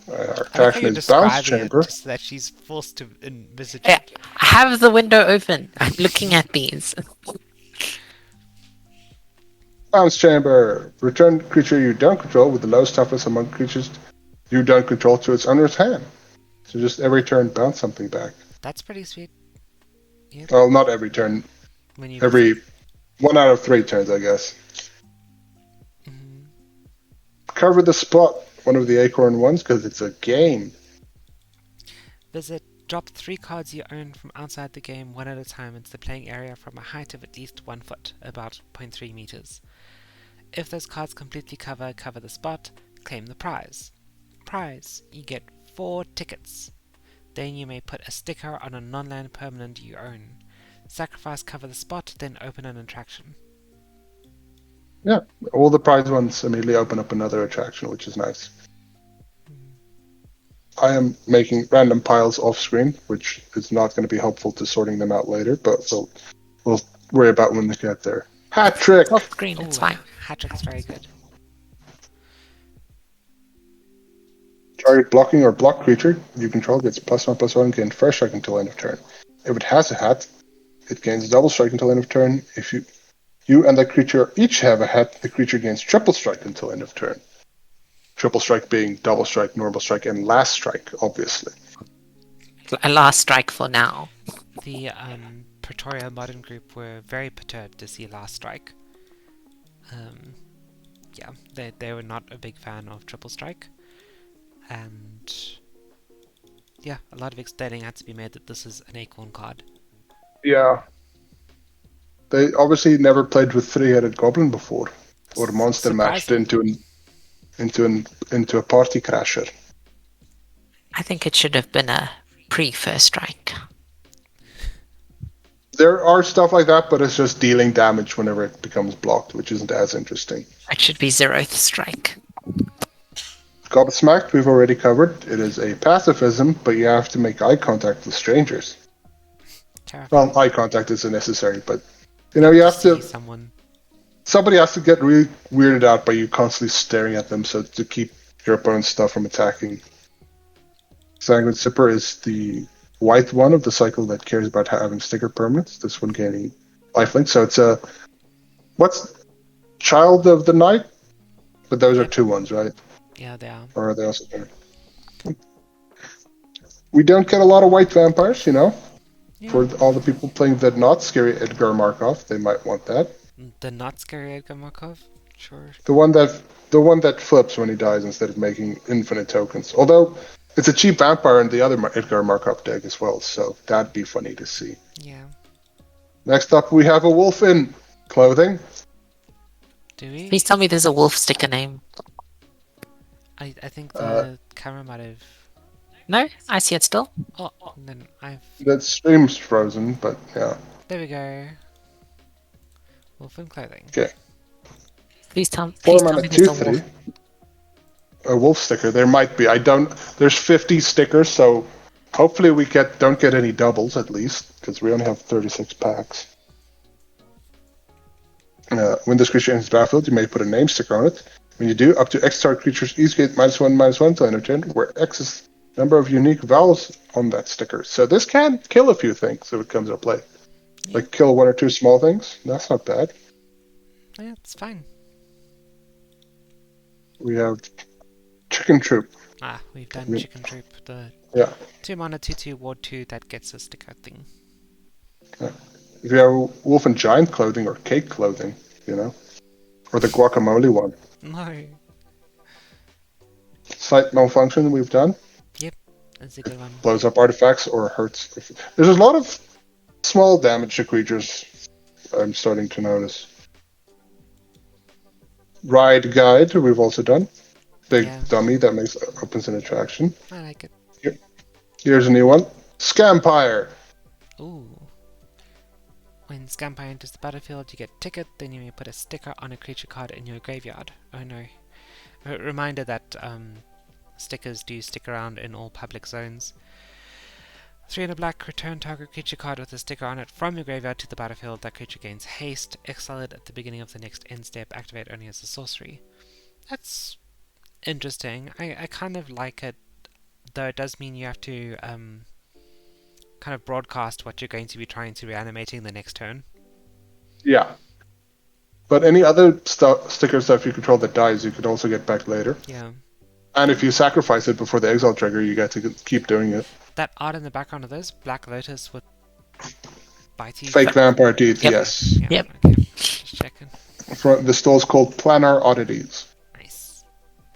Our I like how action you're is Bounce describing Chamber. it just so that she's forced to envisage Yeah, it. I have the window open. I'm looking at these. Bounce Chamber. Return creature you don't control with the lowest toughness among creatures you don't control to its owner's hand. So just every turn, bounce something back. That's pretty sweet. Yeah. Well, not every turn. When you Every 1 out of 3 turns, I guess. Mhm. Cover the spot. One of the acorn ones, because it's a game. Visit. Drop 3 cards you own from outside the game one at a time into the playing area from a height of at least 1 foot, about 0.3 meters. If those cards completely cover the spot, claim the prize. Prize. You get 4 tickets. Then you may put a sticker on a non-land permanent you own. Sacrifice cover the spot, then open an attraction. Yeah, all the prize ones immediately open up another attraction, which is nice. I am making random piles off screen, which is not going to be helpful to sorting them out later, but we'll worry about when they get there. Hat trick! 12 green, Oh, it's fine. Hat-trick's very good. Target blocking or block creature you control gets +1/+1 gain first strike until end of turn. If it has a hat, it gains double strike until end of turn. If you and that creature each have a hat, the creature gains triple strike until end of turn. Triple strike being double strike, normal strike, and last strike, obviously. A last strike for now. The Pretoria Modern group were very perturbed to see Last Strike. Yeah, they were not a big fan of Triple Strike. And yeah, a lot of explaining had to be made that this is an Acorn card. Yeah. They obviously never played with three-headed goblin before, or monster matched Surprising. into a party crasher. I think it should have been a pre-first strike. There are stuff like that, but it's just dealing damage whenever it becomes blocked, which isn't as interesting. It should be 0th strike. Gobsmacked, we've already covered. It is a pacifism, but you have to make eye contact with strangers. Terrifying. Well, eye contact isn't necessary, but you have see to. someone. Somebody has to get really weirded out by you constantly staring at them, so to keep your opponent's stuff from attacking. Sanguine Sipper is the white one of the cycle that cares about having sticker permanents. This one gaining lifelink, so it's a what's Child of the Night? But those are 2-1s, right? Yeah, they are. Or are they also there? We don't get a lot of white vampires, Yeah. For all the people playing the not scary Edgar Markov, they might want that. The not scary Edgar Markov? Sure. The one that flips when he dies instead of making infinite tokens. Although it's a cheap vampire in the other Edgar Markov deck as well, so that'd be funny to see. Yeah. Next up, we have a wolf in clothing. Do we? Please tell me there's a wolf sticker name. I think the camera might have. No, I see it still. Oh, then I've. That stream's frozen, but yeah. There we go. Wolf in clothing. Okay. Please tell 4 me mana there's a 2/3. wolf. A wolf sticker. There might be. There's 50 stickers, so hopefully we don't get any doubles at least, because we only have 36 packs. When this creature enters the battlefield, you may put a name sticker on it. When you do, up to X target creatures each get -1/-1 till end of turn, where X is the number of unique vowels on that sticker. So this can kill a few things if it comes into play. Yeah. Like kill 1 or 2 small things. That's not bad. Yeah, it's fine. We have Chicken Troop. Ah, we've done Yeah. Chicken Troop, the Yeah. 2 mana 2/2 Ward 2 that gets a sticker thing. If you have wolf and giant clothing or cake clothing, or the guacamole one. No, Slight malfunction we've done. that's a good one. Blows up artifacts or hurts. There's a lot of small damage to creatures I'm starting to notice. Ride Guide we've also done. Big Yeah. dummy that opens an attraction. I like it. Here's a new one. Scampire. Ooh. When Scampire enters the battlefield, you get a ticket, then you may put a sticker on a creature card in your graveyard. Oh no. A reminder that stickers do stick around in all public zones. 3 and a black, return target creature card with a sticker on it from your graveyard to the battlefield. That creature gains haste, exile it at the beginning of the next end step, activate only as a sorcery. That's interesting. I kind of like it, though it does mean you have to kind of broadcast what you're going to be trying to reanimating the next turn. Yeah. But any other sticker stuff you control that dies, you could also get back later. Yeah. And if you sacrifice it before the exile trigger, you get to keep doing it. That art in the background of those, Black Lotus with bitey. Fake vampire teeth, Yep. yes. Yeah, Yep. Okay. Just checking. The store's called Planar Oddities. Nice.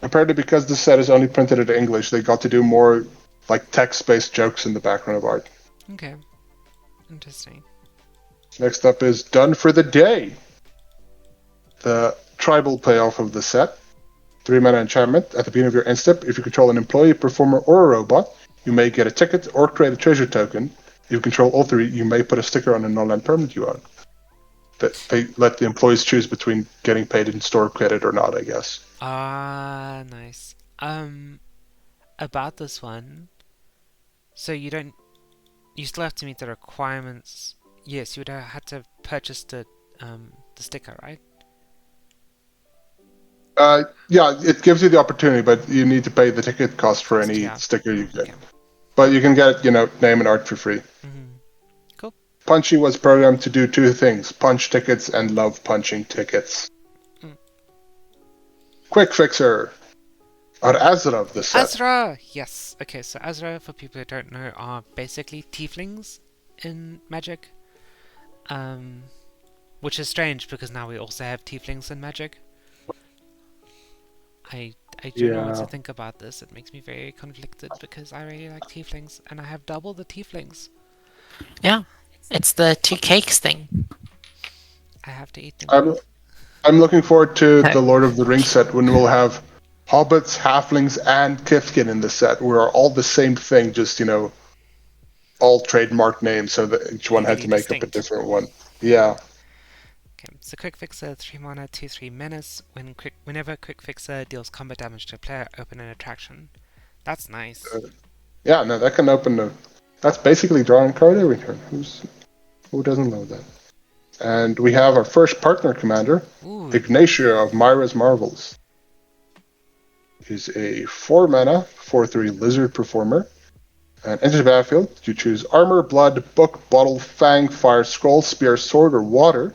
Apparently, because this set is only printed in English, they got to do more like text-based jokes in the background of art. Okay. Interesting. Next up is Done for the Day. The tribal payoff of the set. 3 mana enchantment. At the beginning of your end step, if you control an employee, performer, or a robot, you may get a ticket or create a treasure token. If you control all 3, you may put a sticker on a non-land permanent you own. They let the employees choose between getting paid in store credit or not, I guess. Ah, nice. About this one, so you still have to meet the requirements. Yes, you would have had to purchase the sticker, right? Yeah, it gives you the opportunity, but you need to pay the ticket cost for any Yeah. sticker you get. Okay. But you can get, name and art for free. Mm-hmm. Cool. Punchy was programmed to do two things: punch tickets and love punching tickets. Mm. Quick Fixer. Or Azra of the set. Azra! Yes. Okay, so Azra, for people who don't know, are basically tieflings in Magic. Which is strange because now we also have tieflings in Magic. I don't know what to think about this. It makes me very conflicted because I really like tieflings and I have double the tieflings. Yeah, it's the two cakes thing. I have to eat them I'm, both. I'm looking forward to the Lord of the Rings set when we'll have hobbits, halflings, and Kithkin in the set. We're all the same thing, just, all trademark names, so that each one had Really to make up a distinct. different one. Yeah. Okay, so Quick Fixer, 3 mana, 2/3 menace. Whenever Quick Fixer deals combat damage to a player, open an attraction. That's nice. Yeah, no, that can open the... That's basically drawing a card every turn. Who doesn't know that? And we have our first partner commander, Ooh, Ignatia of Myra's Marvels. He's a 4 mana, 4/3 lizard performer. And enters the battlefield. You choose armor, blood, book, bottle, fang, fire, scroll, spear, sword, or water.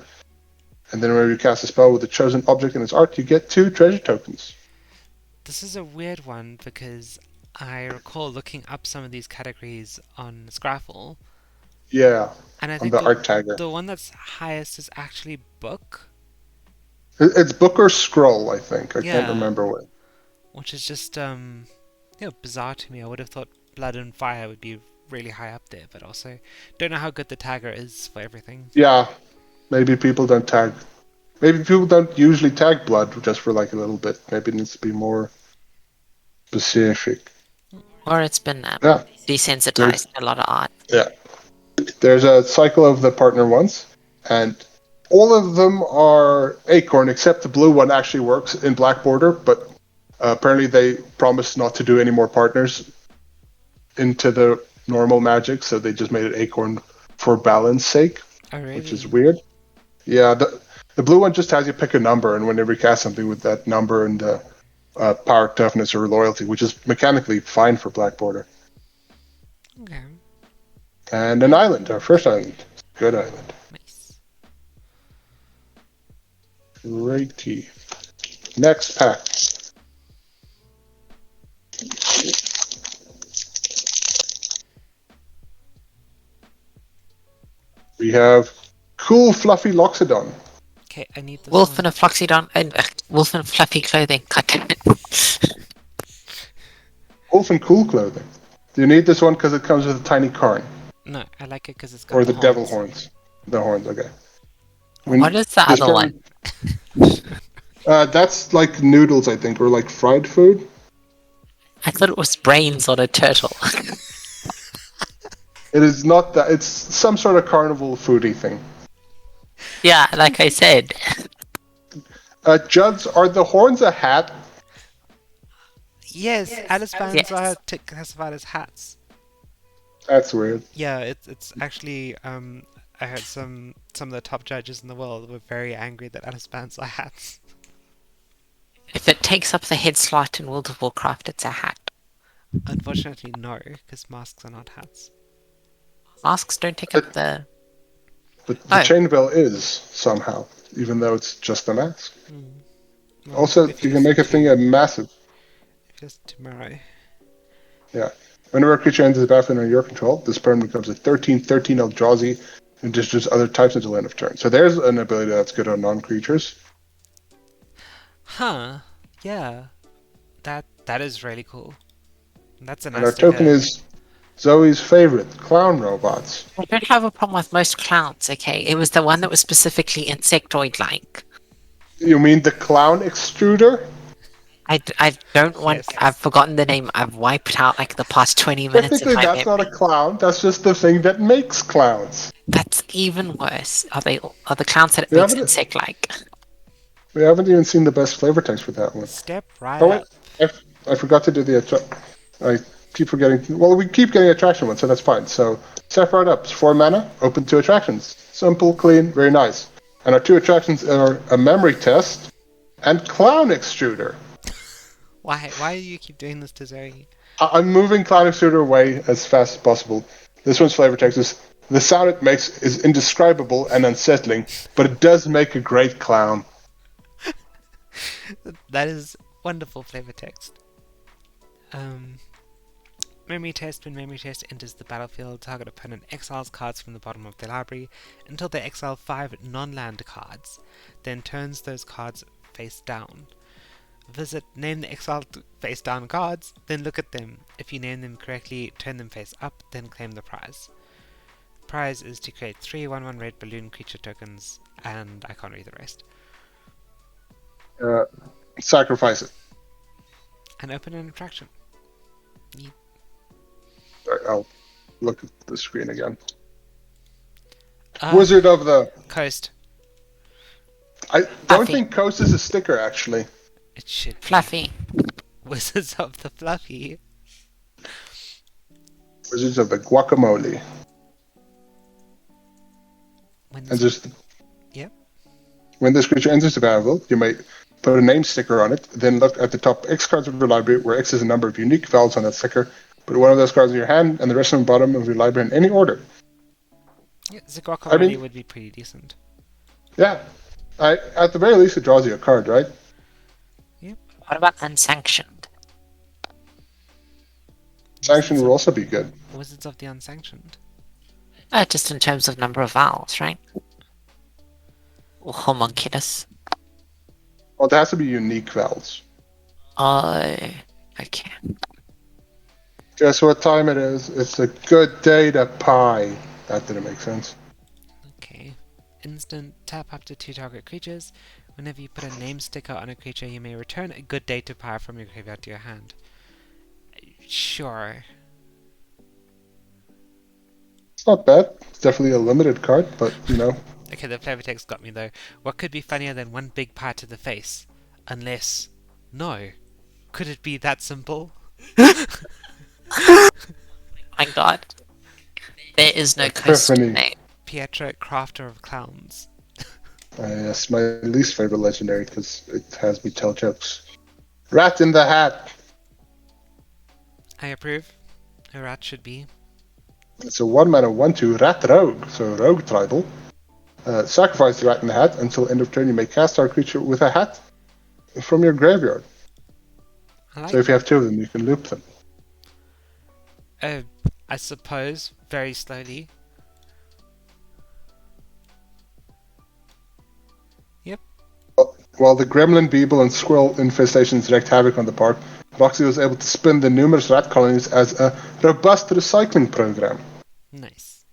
And then whenever you cast a spell with a chosen object in its art, you get 2 treasure tokens. this is a weird one because I recall looking up some of these categories on Scraffle. Yeah, And I on think the art tagger. the one that's highest is actually book. It's book or scroll, I think. I can't Yeah. remember what. Which is just bizarre to me. I would have thought blood and fire would be really high up there, but also don't know how good the tagger is for everything. Yeah, maybe people don't tag. Maybe people don't usually tag blood just for like a little bit. Maybe it needs to be more specific. Or it's been Yeah, desensitized to a lot of art. yeah. There's a cycle of the partner ones, and all of them are acorn, except the blue one actually works in black border, but apparently they promised not to do any more partners into the normal magic, so they just made it acorn for balance sake, Oh, really? which is weird. Yeah, the blue one just has you pick a number, and whenever you cast something with that number and power, toughness, or loyalty, which is mechanically fine for black border. Okay. And an island, our first island. Good island. Nice. Righty. Next pack. We have Cool Fluffy Loxodon. Okay, I need this Wolf one. in a floxydon and wolf in fluffy clothing. Wolf in cool clothing. Do you need this one because it comes with a tiny carn? No, I like it because it's got Or the the devil horns. horns? The horns, okay. What is the this other one? That's like noodles, I think, or like fried food. I thought it was brains on a turtle. It is not that. It's some sort of carnival foodie thing. Yeah, like I said. Juds, are the horns a hat? Yes, Alice bands Yes. are classified as hats. That's weird. Yeah, it's actually I heard some of the top judges in the world were very angry that Alice bands are hats. If it takes up the head slot in World of Warcraft, it's a hat. Unfortunately, no, because masks are not hats. Masks don't take up the... But the chainmail is somehow, even though it's just a mask. Well, Also, if you can make a thing a massive. If it's tomorrow. Yeah. Whenever a creature enters the battlefield under your control, this permanent becomes a 13/13 Eldrazi and destroys other types until end of turn. So there's an ability that's good on non-creatures. Huh. Yeah. That is really cool. That's a And nice our token is Zoe's favorite, clown robots. I don't have a problem with most clowns, okay? It was the one that was specifically insectoid-like. You mean the clown extruder? I don't want... Yes. I've forgotten the name. I've wiped out like the past 20 minutes Technically, of my that's not memory. a clown. That's just the thing that makes clowns. That's even worse. Are the clowns that it Yeah, makes but insect-like? We haven't even seen the best flavor text for that one. Step right Oh wait, up. I forgot to do the. I keep forgetting. Well, we keep getting attraction one, so that's fine. So Sapphire Ups, 4 mana, open 2 attractions. Simple, clean, very nice. And our 2 attractions are a memory test and Clown Extruder. Why do you keep doing this to Zoe? I'm moving Clown Extruder away as fast as possible. This one's flavor text is, the sound it makes is indescribable and unsettling, but it does make a great clown. That is wonderful flavor text. Memory test. When memory test enters the battlefield, target opponent exiles cards from the bottom of their library until they exile 5 non-land cards, then turns those cards face down. Name the exiled face down cards, then look at them. If you name them correctly, turn them face up, then claim the prize. Prize is to create 3 1/1 red balloon creature tokens, and I can't read the rest. Sacrifice it. And open an attraction. Sorry, I'll look at the screen again. Uh, Wizard of the... Coast. I don't Fluffy. think Coast is a sticker, actually. It should be. Fluffy. Wizards of the Fluffy. Wizards of the Guacamole. And just... Yep. When this creature enters the battlefield, you may put a name sticker on it, then look at the top X cards of your library, where X is a number of unique vowels on that sticker. Put one of those cards in your hand, and the rest on the bottom of your library in any order. Yeah, the guacamole would be pretty decent. Yeah. At the very least, it draws you a card, right? What about unsanctioned? Sanction will also be good. Wizards of the Unsanctioned. Just in terms of number of vowels, right? Or homunculus. Well, it has to be unique vowels. Oh, okay. Guess what time it is? It's a good day to pie. That didn't make sense. Okay. Instant, tap up to 2 target creatures. Whenever you put a name sticker on a creature, you may return a good day to pie from your graveyard to your hand. Sure. It's not bad. It's definitely a limited card, but, you know. Okay, the flavor text got me though. What could be funnier than one big pie to the face? Unless... No. Could it be that simple? My god. There is no coast Epiphany. name. Pietro, Crafter of Clowns. Yes, my least favorite legendary, because it has me tell jokes. Rat in the Hat. I approve. A rat should be. It's a 1-mana 1/2 Rat Rogue, so Rogue Tribal. Sacrifice the Rat in the Hat. Until end of turn, you may cast our creature with a hat from your graveyard. I like So if you have 2 of them, you can loop them. I suppose, very slowly. Yep. While the Gremlin, Beeble, and Squirrel infestations wreaked havoc on the park, Roxy was able to spin the numerous rat colonies as a robust recycling program. Nice.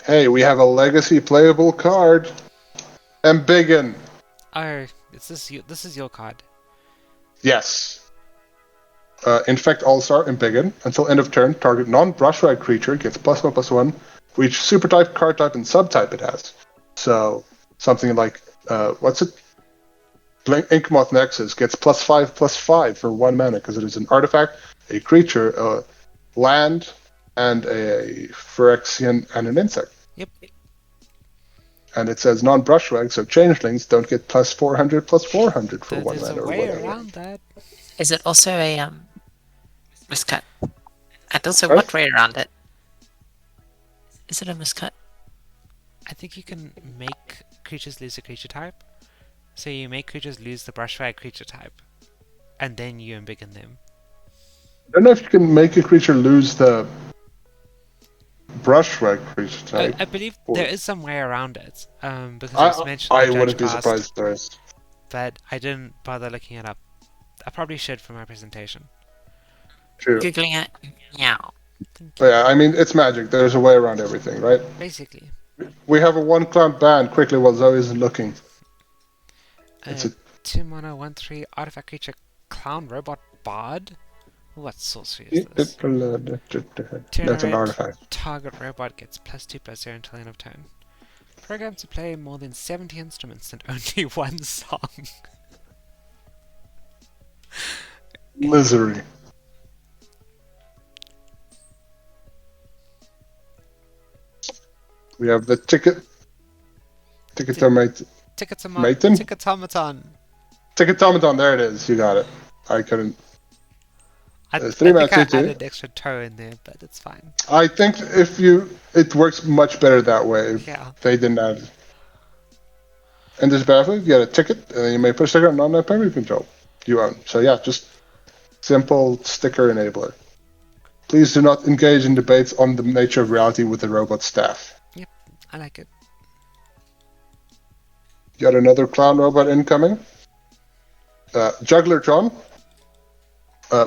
Hey, we have a legacy playable card. Embiggen. Oh, this is your card. Yes. Infect All-Star Embiggen. Until end of turn, target non-brushwag creature gets +1/+1 for each super type, card type, and subtype it has. So, something like, what's it? Inkmoth Nexus gets +5/+5 for 1 mana, because it is an artifact, a creature, a land, and a Phyrexian, and an insect. Yep. And it says non-brushwag, so changelings don't get +400/+400 for 1 There's mana a or way whatever. around that. Is it also a miscut? And also, Sorry? what way around it? Is it a miscut? I think you can make creatures lose a creature type. So you make creatures lose the brushfire creature type. And then you embiggen them. I don't know if you can make a creature lose the brushwag creature type. I believe there is some way around it. Because it's mentioned I in the wouldn't be Judge Cast, surprised if there is. but I didn't bother looking it up. I probably should for my presentation. True. Googling it. Yeah. But yeah, I mean, it's Magic. There's a way around everything, right? Basically. We have a 1-clown ban quickly while Zoe isn't looking. It's a 2 mana 1/3 artifact creature clown robot bard? What sorcery is this? That's an artifact. Target robot gets +2/+0 until end of turn. Programmed to play more than 70 instruments and only 1 song. Misery. We have the Ticketomaton. Ticketomaton. Ticketomaton, there it is. You got it. I couldn't. I 3 mana think I 2/2. added an extra toe in there, but it's fine. I think it works much better that way. Yeah. They didn't add it. In this battlefield, you get a ticket, and then you may put a sticker on non-permanent you control you own. So yeah, just simple sticker enabler. Please do not engage in debates on the nature of reality with the robot staff. Yep, I like it. Got another clown robot incoming. Jugglertron.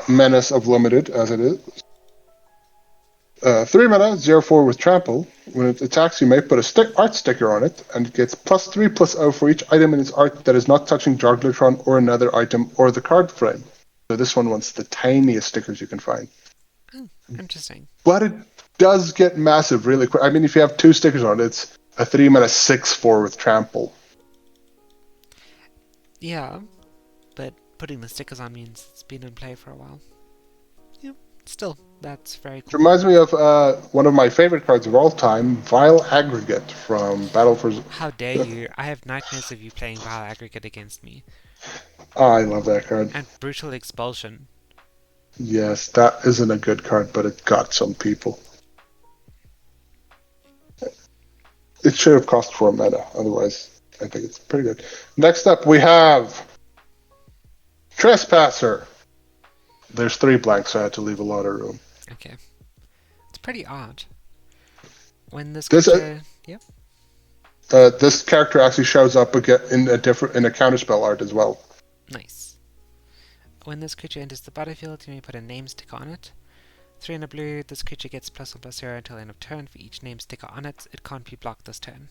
Menace of Limited, as it is. 3 mana, 0/4 with trample. When it attacks, you may put a art sticker on it, and it gets +3/+0 for each item in its art that is not touching Jugglertron or another item or the card frame. So this one wants the tiniest stickers you can find. Oh, interesting. But it does get massive really quick. I mean, if you have 2 stickers on it, it's a 3 mana 6/4 with trample. Yeah, but putting the stickers on means it's been in play for a while. Yeah, still, that's very It cool. reminds me of one of my favorite cards of all time, Vile Aggregate from Battle for... How dare you? I have nightmares of you playing Vile Aggregate against me. Oh, I love that card. And Brutal Expulsion. Yes, that isn't a good card, but it got some people. It should have cost 4 mana, otherwise I think it's pretty good. Next up, we have Trespasser. There's 3 blanks, so I had to leave a lot of room. Okay. It's pretty odd. When this This, creature... Yep. This character actually shows up again in a counterspell art as well. Nice. When this creature enters the battlefield, you may put a name sticker on it. 3 and a blue, this creature gets +1/+0 until the end of turn for each name sticker on it. It can't be blocked this turn.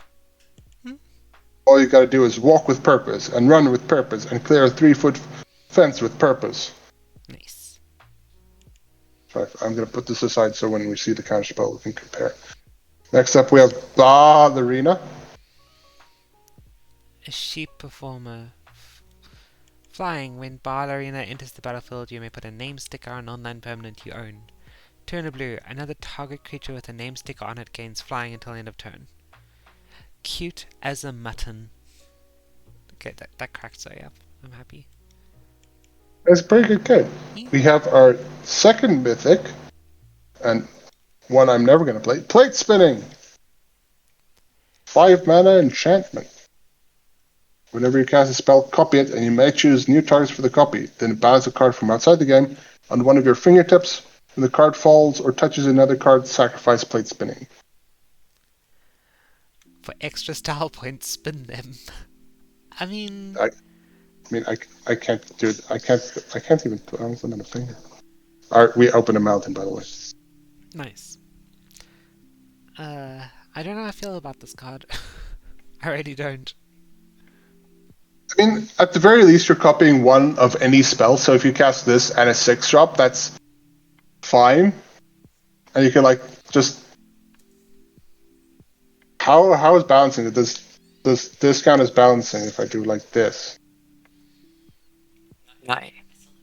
All you gotta do is walk with purpose, and run with purpose, and clear a 3-foot fence with purpose. Nice. So I'm gonna put this aside so when we see the counterspell we can compare. Next up we have Ballerina. A sheep performer. Flying. When Ballerina enters the battlefield, you may put a name sticker on online permanent you own. 2 and a blue. Another target creature with a name sticker on it gains flying until the end of turn. Cute as a mutton. Okay, that cracked so up. I'm happy. That's a pretty good card. We have our second mythic, and one I'm never gonna play. Plate Spinning. 5 mana enchantment. Whenever you cast a spell, copy it, and you may choose new targets for the copy. Then bounce a card from outside the game on one of your fingertips. When the card falls or touches another card, sacrifice Plate Spinning. For extra style points, spin them. I mean... I can't do it. I can't even bounce them on a finger. Alright, we open a mountain, by the way. Nice. I don't know how I feel about this card. I really don't. I mean, at the very least, you're copying one of any spell. So if you cast this and a 6-drop, that's fine. And you can just. How is balancing it? Does this count as balancing if I do like this? No,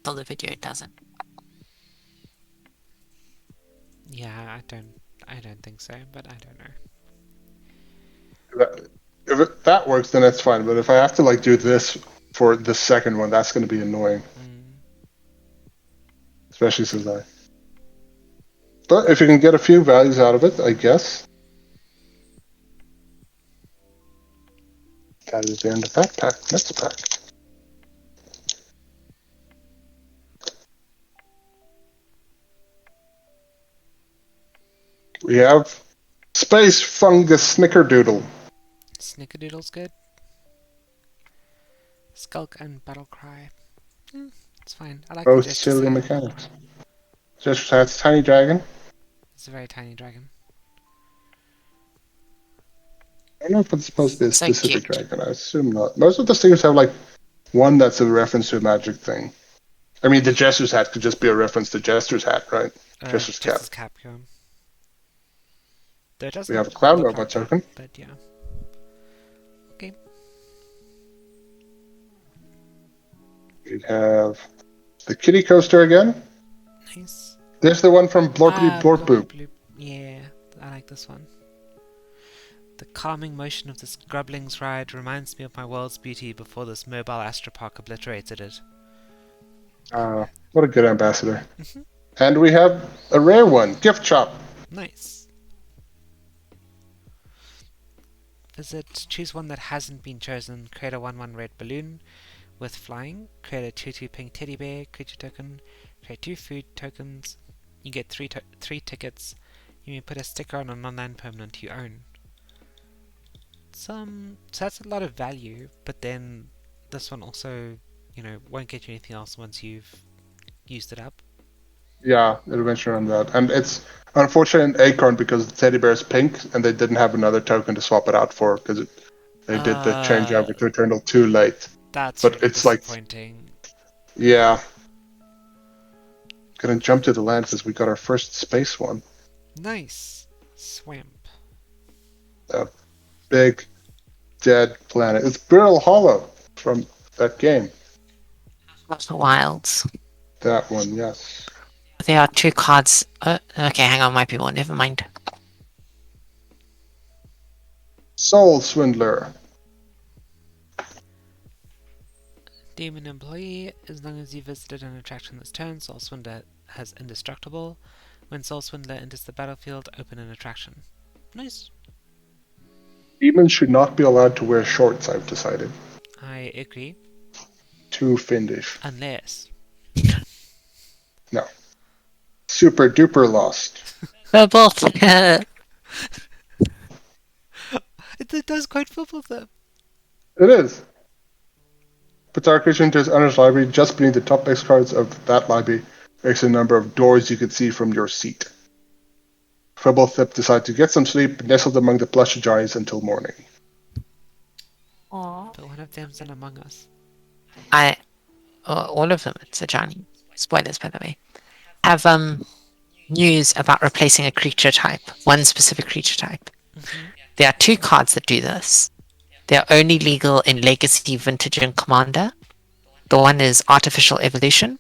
on the video it doesn't. Yeah, I don't think so, but I don't know. If that works, then that's fine. But if I have to do this for the second one, that's going to be annoying. Especially since But if you can get a few values out of it, I guess. That is the end of that pack. Next pack. We have Space Fungus Snickerdoodle. Snickerdoodle's good. Skulk and Battlecry. It's fine. I like Both the silly mechanics. Just has Tiny Dragon. It's a very tiny dragon. I don't know if it's supposed to be a So specific cute. dragon. I assume not. Most of the stickers have one that's a reference to a magic thing. I mean, the Jester's hat could just be a reference to Jester's hat, right? Jester's cap. Jester's cap, yeah. Though it doesn't We have a clown look robot like token. that, but yeah. Okay. We have the kitty coaster again. Nice. There's the one from Blorpity Blorp Bloop, Boop. bloop. Yeah, I like this one. The calming motion of this Grubling's ride reminds me of my world's beauty before this mobile astropark obliterated it. What a good ambassador. Mhm. And we have a rare one, Gift Shop. Nice. Visit, choose one that hasn't been chosen, create a 1/1 red balloon with flying, create a 2/2 pink teddy bear creature token, create 2 food tokens, you get 3 tickets, you may put a sticker on a non-land permanent you own. So that's a lot of value, but then this one also, won't get you anything else once you've used it up. Yeah, it'll mention on that. And it's unfortunate in Acorn because the teddy bear is pink and they didn't have another token to swap it out for because they did the changeover to Eternal too late. That's But really it's like, disappointing. yeah. Gonna jump to the land because we got our first space one. Nice. Swamp. A big dead planet. It's Burial Hollow from that game. Outer Wilds. That one, yes. There are 2 cards. Okay, hang on, might be more. Never mind. Soul Swindler. Demon employee, as long as you visited an attraction this turn, Soul Swindler has indestructible. When Soul Swindler enters the battlefield, open an attraction. Nice. Demons should not be allowed to wear shorts, I've decided. I agree. Too Finnish. Unless. No. Super duper lost. Purple. It does quite football though. It is. Puts our creature into his owner's library just beneath the top X cards of that library. Makes a number of doors you can see from your seat. Fibblethip decides to get some sleep, nestled among the plush giants until morning. Aww. But one of them's an Among Us. All of them, it's a Johnny. Spoilers, by the way. Have news about replacing a creature type, one specific creature type. Mm-hmm. There are 2 cards that do this. They're only legal in Legacy, Vintage, and Commander. The one is Artificial Evolution.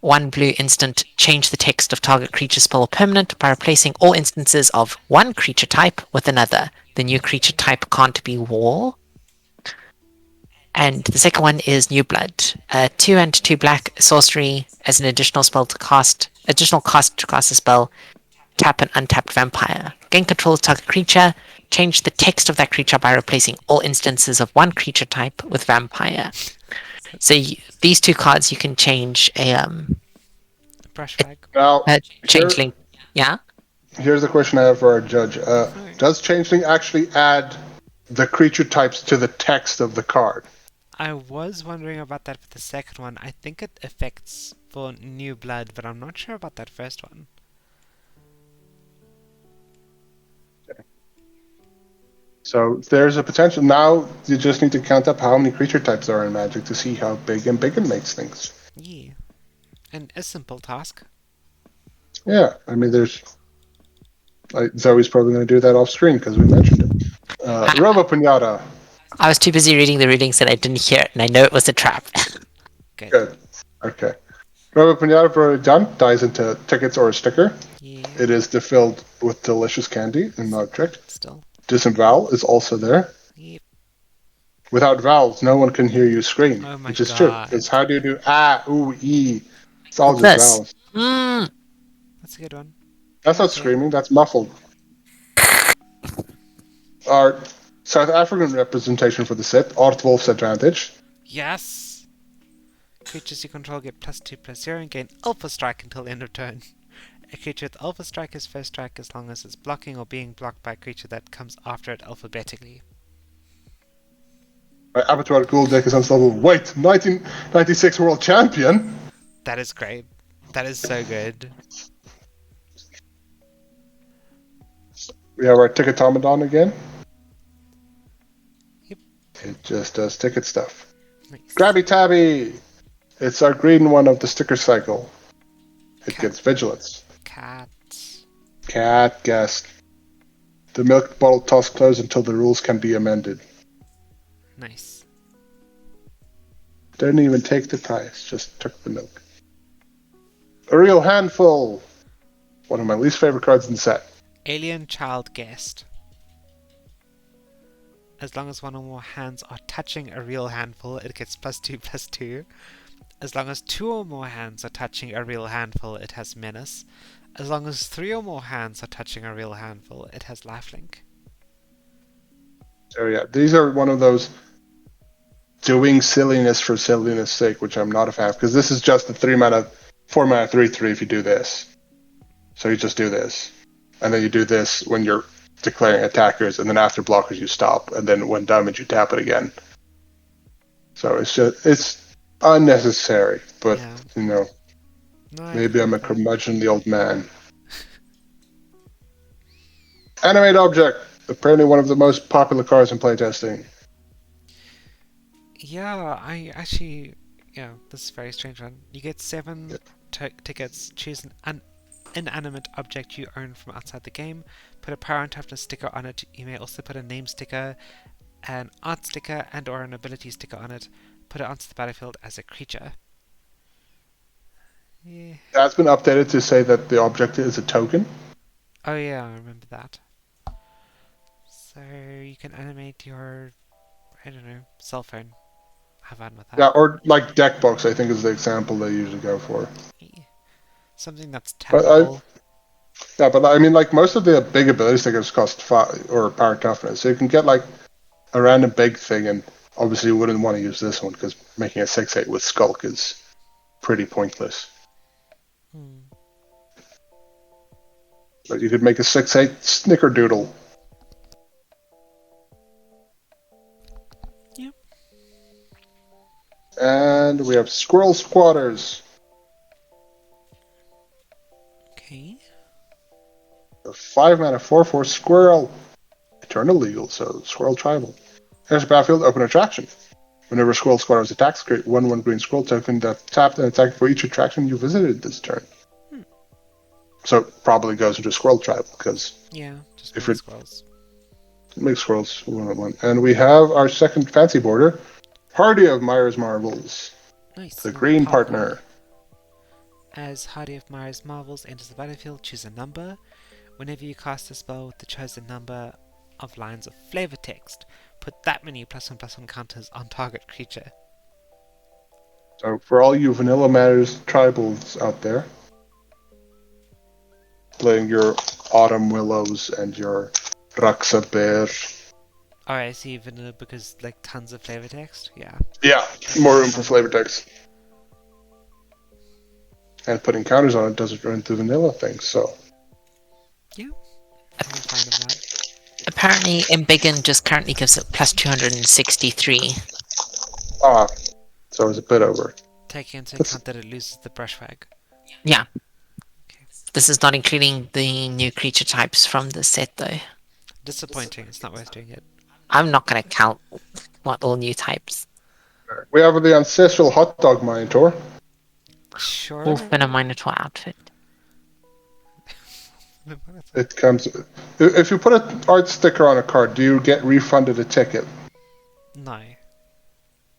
1 blue instant, change the text of target creature spell or permanent by replacing all instances of one creature type with another. The new creature type can't be war. And the second one is New Blood. 2 and 2 black sorcery as an additional cost to cast a spell. Tap an untapped vampire. Gain control of target creature. Change the text of that creature by replacing all instances of one creature type with vampire. So these 2 cards you can change a Brush flag. Now, changeling. Yeah. Here's the question I have for our judge. Does changeling actually add the creature types to the text of the card? I was wondering about that for the second one. I think it affects for New Blood, but I'm not sure about that first one. So there's a potential. Now you just need to count up how many creature types there are in Magic to see how big and big it makes things. Yeah. And a simple task. Yeah, I mean, Zoe's probably going to do that off screen because we mentioned it. Robo Pinata. I was too busy reading the readings that I didn't hear it, and I know it was a trap. Good. Okay. Robo Pinata for done dies into tickets or a sticker. Yeah. It is filled with delicious candy and not tricked. Still. Disembowel is also there. Yep. Without vowels, no one can hear you scream, Oh my which is true. God. Because how do you do ooh, e? It's all just This. vowels. That's a good one. That's not screaming, that's muffled. Our South African representation for the set, Aardwolf's Advantage. Yes! Creatures you control get +2/+0 and gain Alpha Strike until end of turn. A creature with Alpha Strike is first strike as long as it's blocking or being blocked by a creature that comes after it alphabetically. My Abattoir Ghoul deck is unstoppable. Wait, 1996 World Champion? That is great. That is so good. We have our Ticketomadon again. Yep. It just does ticket stuff. Nice. Grabby Tabby! It's our green one of the sticker cycle. It gets Vigilance. Cat. Cat guest. The milk bottle toss closed until the rules can be amended. Nice. Didn't even take the price, just took the milk. A real handful! One of my least favorite cards in the set. Alien Child Guest. As long as one or more hands are touching a real handful, it gets +2/+2. As long as 2 or more hands are touching a real handful, it has Menace. As long as 3 or more hands are touching a real handful, it has Lifelink. So yeah, these are one of those doing silliness for silliness sake, which I'm not a fan of, because this is just a 4 mana 3/3 if you do this. So you just do this. And then you do this when you're declaring attackers, and then after blockers you stop, and then when damage you tap it again. So it's unnecessary, but Yeah. No, maybe I'm a curmudgeonly old man. Animate object, apparently one of the most popular cards in playtesting. Yeah, I actually, this is a very strange one. You get 7 tickets, choose an inanimate object you own from outside the game, put a power and toughness sticker on it. You may also put a name sticker, an art sticker, and or an ability sticker on it. Put it onto the battlefield as a creature. Yeah. That's been updated to say that the object is a token. Oh yeah, I remember that. So you can animate your, I don't know, cell phone. Have fun with that. Yeah, or like deck box, I think is the example they usually go for. Yeah. Something that's tappable. But I mean, like most of the big ability stickers cost 5 or power toughness, so you can get like a random big thing, and obviously you wouldn't want to use this one because making a 6/8 with Skulk is pretty pointless. But you could make a 6/8 Snickerdoodle. Yep. And we have Squirrel Squatters. Okay. A 5 mana 4/4 Squirrel. Eternal legal, so Squirrel Tribal. Here's a battlefield, open attraction. Whenever Squirrel Squatters attacks, create 1/1 green Squirrel token that tapped and attacked for each attraction you visited this turn. So it probably goes into Squirrel Tribal, because just if make squirrels. Make squirrels 1/1. And we have our second fancy border, Hardy of Myers Marvels. Nice. The green partner. As Hardy of Myers Marvels enters the battlefield, choose a number. Whenever you cast a spell with the chosen number of lines of flavor text, put that many +1/+1 counters on target creature. So for all you Vanilla Matters tribals out there, playing your Autumn Willows and your Raxa Bear. Oh, I see vanilla because like tons of flavor text. Yeah. Yeah, more room for flavor text. And putting counters on it doesn't run through vanilla things, so. Yeah, I'm fine with that. Apparently, Embiggen just currently gives it +263. Ah, so it's a bit over. Taking into account that it loses the brushwag. Yeah. Okay. This is not including the new creature types from the set, though. Disappointing. It's not worth doing it. I'm not going to count what all new types. We have the Ancestral Hot Dog Minotaur. Sure. Wolf in a Minotaur outfit. It comes. If you put an art sticker on a card, do you get refunded a ticket? No.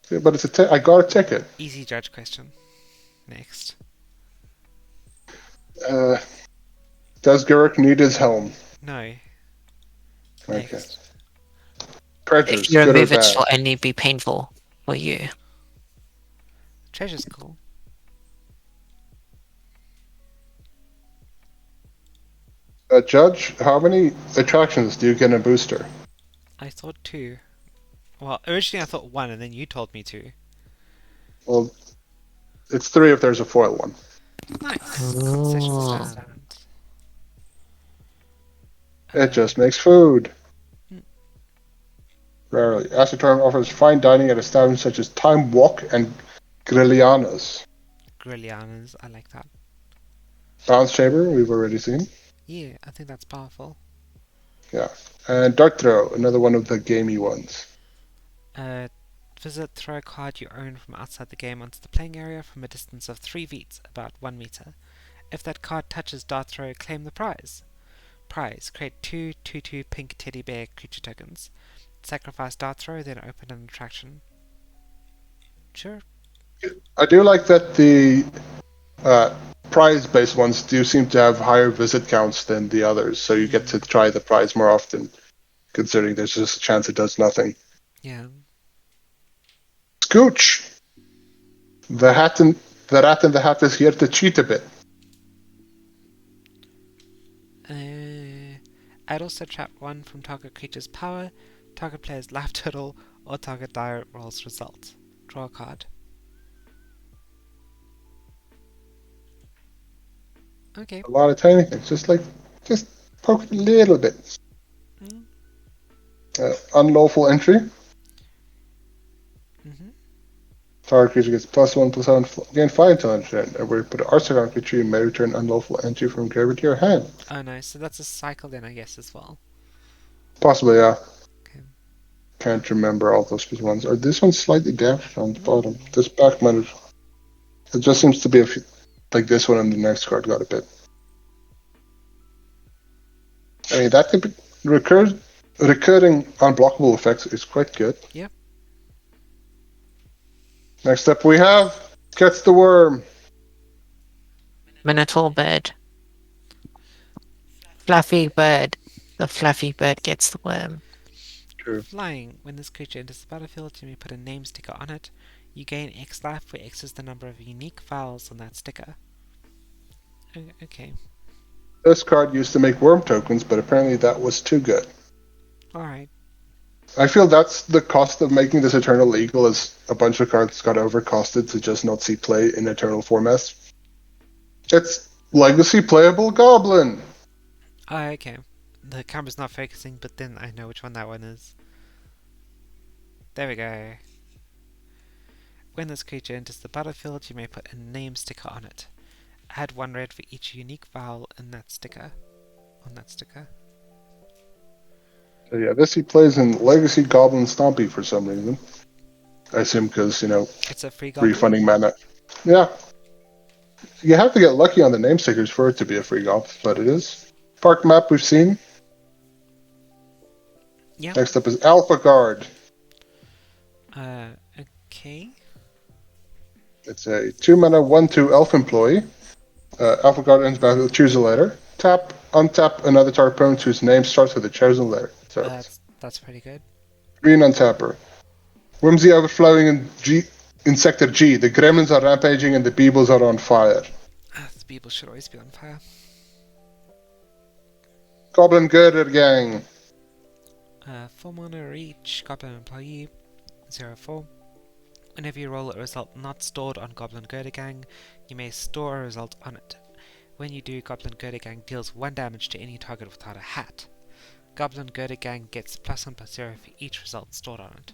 Yeah, but it's I got a ticket. Easy judge question. Next. Does Garrick need his helm? No. Okay. Next. Treasures, If you good or remove it, bad? it'll only be painful for you. Treasure's cool. Judge, how many attractions do you get in a booster? I thought 2. Well, originally I thought 1, and then you told me 2. Well, it's 3 if there's a foil one. Nice. Ooh. Concession stand. It just makes food. Rarely. Astroturn offers fine dining at establishments such as Time Walk and Grilliana's. Grillianas, I like that. Bounce Chamber, we've already seen. Yeah, I think that's powerful. Yeah. And Dart Throw, another one of the gamey ones. Visit, throw a card you own from outside the game onto the playing area from a distance of 3 feet, about 1 meter. If that card touches Dart Throw, claim the prize. Prize, create 2 2/2 pink teddy bear creature tokens. Sacrifice Dart Throw, then open an attraction. Sure. I do like that the prize-based ones do seem to have higher visit counts than the others, so you get to try the prize more often. considering there's just a chance it does nothing. Yeah. Scooch! The rat in the hat is here to cheat a bit. Add also trap 1 from target creature's power, target player's life total, or target die rolls result. Draw a card. Okay. A lot of tiny things, just poke it a little bit. Mm. Unlawful entry. Mm-hmm. Target creature gets +1/+7, gain 5 intelligence, and where you put an artifact on creature, you may return unlawful entry from graveyard to your hand. Oh, nice. So that's a cycle then, I guess, as well. Possibly, yeah. Okay. Can't remember all those specific ones. Or this one's slightly damaged on the bottom. This back matters. It just seems to be like this one and the next card got a bit. I mean, that could be recurring unblockable effects is quite good. Yep. Next up we have Gets the Worm. Minotaur bird. Fluffy bird. The fluffy bird gets the worm. True. Flying. When this creature enters the battlefield, you may put a name sticker on it. You gain X life, where X is the number of unique vowels on that sticker. Okay. This card used to make worm tokens, but apparently that was too good. Alright. I feel that's the cost of making this Eternal legal, is a bunch of cards got overcosted to just not see play in Eternal formats. It's Legacy Playable Goblin. Oh, okay. The camera's not focusing, but then I know which one that one is. There we go. When this creature enters the battlefield, you may put a name sticker on it. Add 1 red for each unique vowel in that sticker. On that sticker. So yeah, this he plays in Legacy Goblin Stompy for some reason. I assume because, It's a free goblin. refunding mana. Yeah. You have to get lucky on the name stickers for it to be a free goblin, but it is. Park map we've seen. Yeah. Next up is Alpha Guard. Okay. It's a 2-mana 1/2 elf employee. Alpha Guard ends battle, choose a letter. Tap, untap another target opponent whose name starts with a chosen letter. So That's pretty good. green untapper. Whimsy overflowing in Sector G. The gremlins are rampaging and the beebles are on fire. The people should always be on fire. Goblin Girder Gang. 4 mana each, Goblin Employee, 0/4. Whenever you roll a result not stored on Goblin Girder Gang, you may store a result on it. When you do, Goblin Girder Gang deals 1 damage to any target without a hat. Goblin Girder Gang gets +1/+0 for each result stored on it.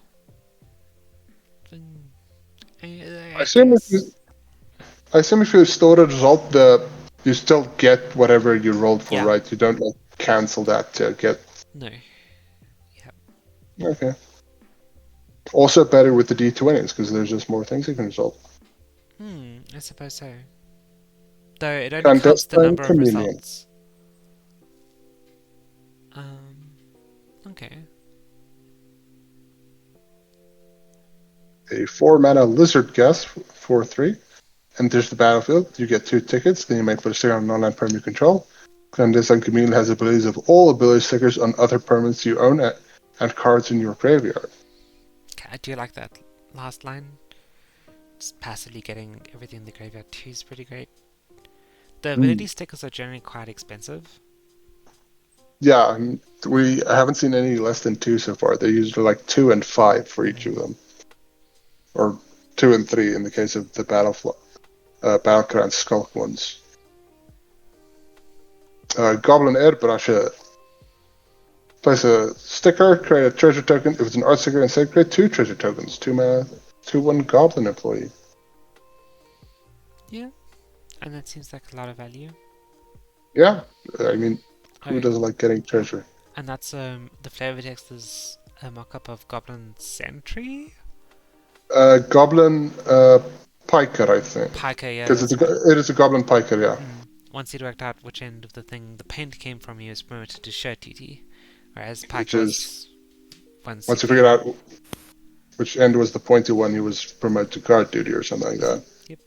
I assume if you store a result, you still get whatever you rolled for, Yeah. right? You don't cancel that to get. No. Okay. Also better with the D20s because there's just more things you can result. I suppose so. Though it only Can counts the this number of convenient? results. Okay. A 4-mana Lizard Guest, 4/3. Enters the battlefield. You get 2 tickets. Then you may put a sticker on an online permanent you control. Clandestine Chameleon has abilities of all ability stickers on other permanents you own and cards in your graveyard. Okay, I do like that last line. Just passively getting everything in the graveyard too is pretty great. The ability stickers are generally quite expensive. Yeah, I haven't seen any less than 2 so far. They're usually like 2 and 5 for each of them. Or 2 and 3 in the case of the Battlecry Skulk ones. Goblin Airbrusher. Place a sticker, create a treasure token. If it's an art sticker, instead create 2 treasure tokens. 2-mana, 2/1 Goblin Employee. Yeah. And that seems like a lot of value. Yeah, I mean, who doesn't like getting treasure? And that's the flavor text is a mock-up of Goblin Sentry? Goblin Piker, I think. Piker, yeah. Because it is a Goblin Piker, yeah. Once you'd worked out which end of the thing the paint came from, he was promoted to Shirt TT. Whereas Which Piker is, was... once you figured out which end was the pointy one, he was promoted to guard duty or something like that. Yep.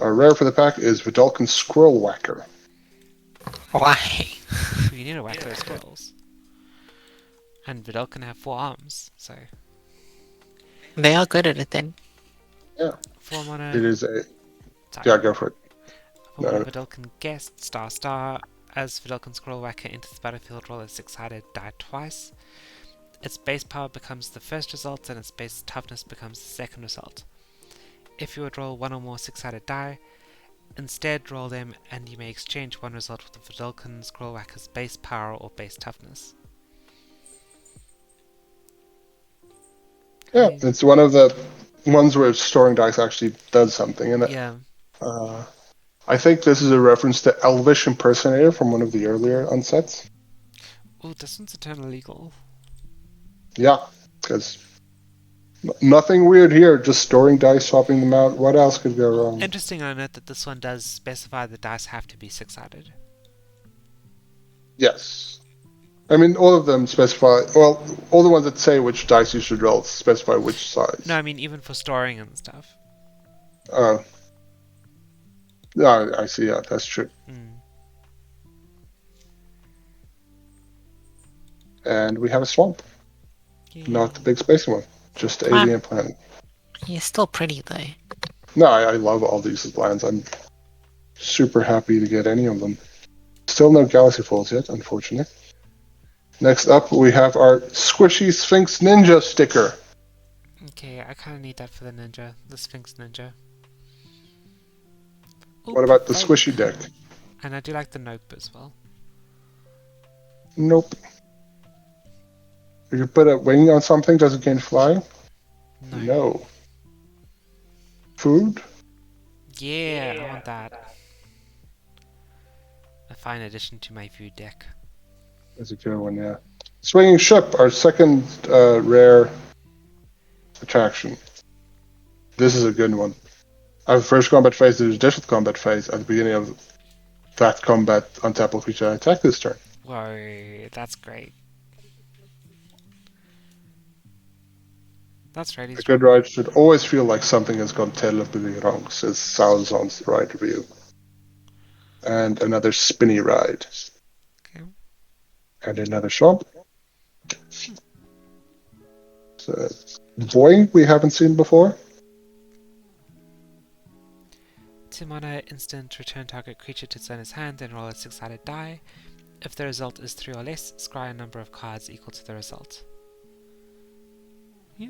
Our rare for the pack is Vidalcan Squirrel Whacker. Why? You need to whack those squirrels. And Vidal can have 4 arms, so They are good at it then. Yeah. 4 mana. It is a. Sorry. Yeah, go for it. 4 mana No. Vidal can guest star. As Vidal can scroll whacker into the battlefield, roll a 6-sided die twice. Its base power becomes the first result, and its base toughness becomes the second result. If you would roll 1 or more 6-sided die, instead roll them, and you may exchange one result with the Vidalcan Scrollwhacker's base power or base toughness. Yeah, it's one of the ones where storing dice actually does something. And Yeah. I think this is a reference to Elvish Impersonator from one of the earlier unsets. Oh, this one's Eternal Legal. Yeah, because nothing weird here, just storing dice, swapping them out. What else could go wrong? Interesting I note that this one does specify the dice have to be 6-sided. Yes. I mean, all of them specify, well, all the ones that say which dice you should roll specify which size. No, I mean even for storing and stuff. Yeah, I see, yeah, that's true. And we have a swamp. Yeah. Not the big space one, just alien planet. He's still pretty though. No, I love all these lands. I'm super happy to get any of them. Still no Galaxy Falls yet, unfortunately. Next up, we have our Squishy Sphinx Ninja sticker. Okay, I kind of need that for the ninja, the Sphinx Ninja. Ooh, What about the provoke. Squishy deck? And I do like the Nope as well. Nope. If you put a wing on something, does it gain flying? No. Food? Yeah, I want that. A fine addition to my food deck. That's a good one, yeah. Swinging Ship, our second rare attraction. This is a good one. Our first combat phase, there's a different combat phase at the beginning of that combat. Untap all creature attack this turn. Whoa, that's great. That's really A strong. good ride should always feel like something has gone terribly wrong, says Salazon's ride review. And another spinny ride. Okay. And another swamp. So, Boing we haven't seen before. 2 mana, instant, return target creature to its owner's hand, then roll a 6-sided die. If the result is 3 or less, scry a number of cards equal to the result. Yeah.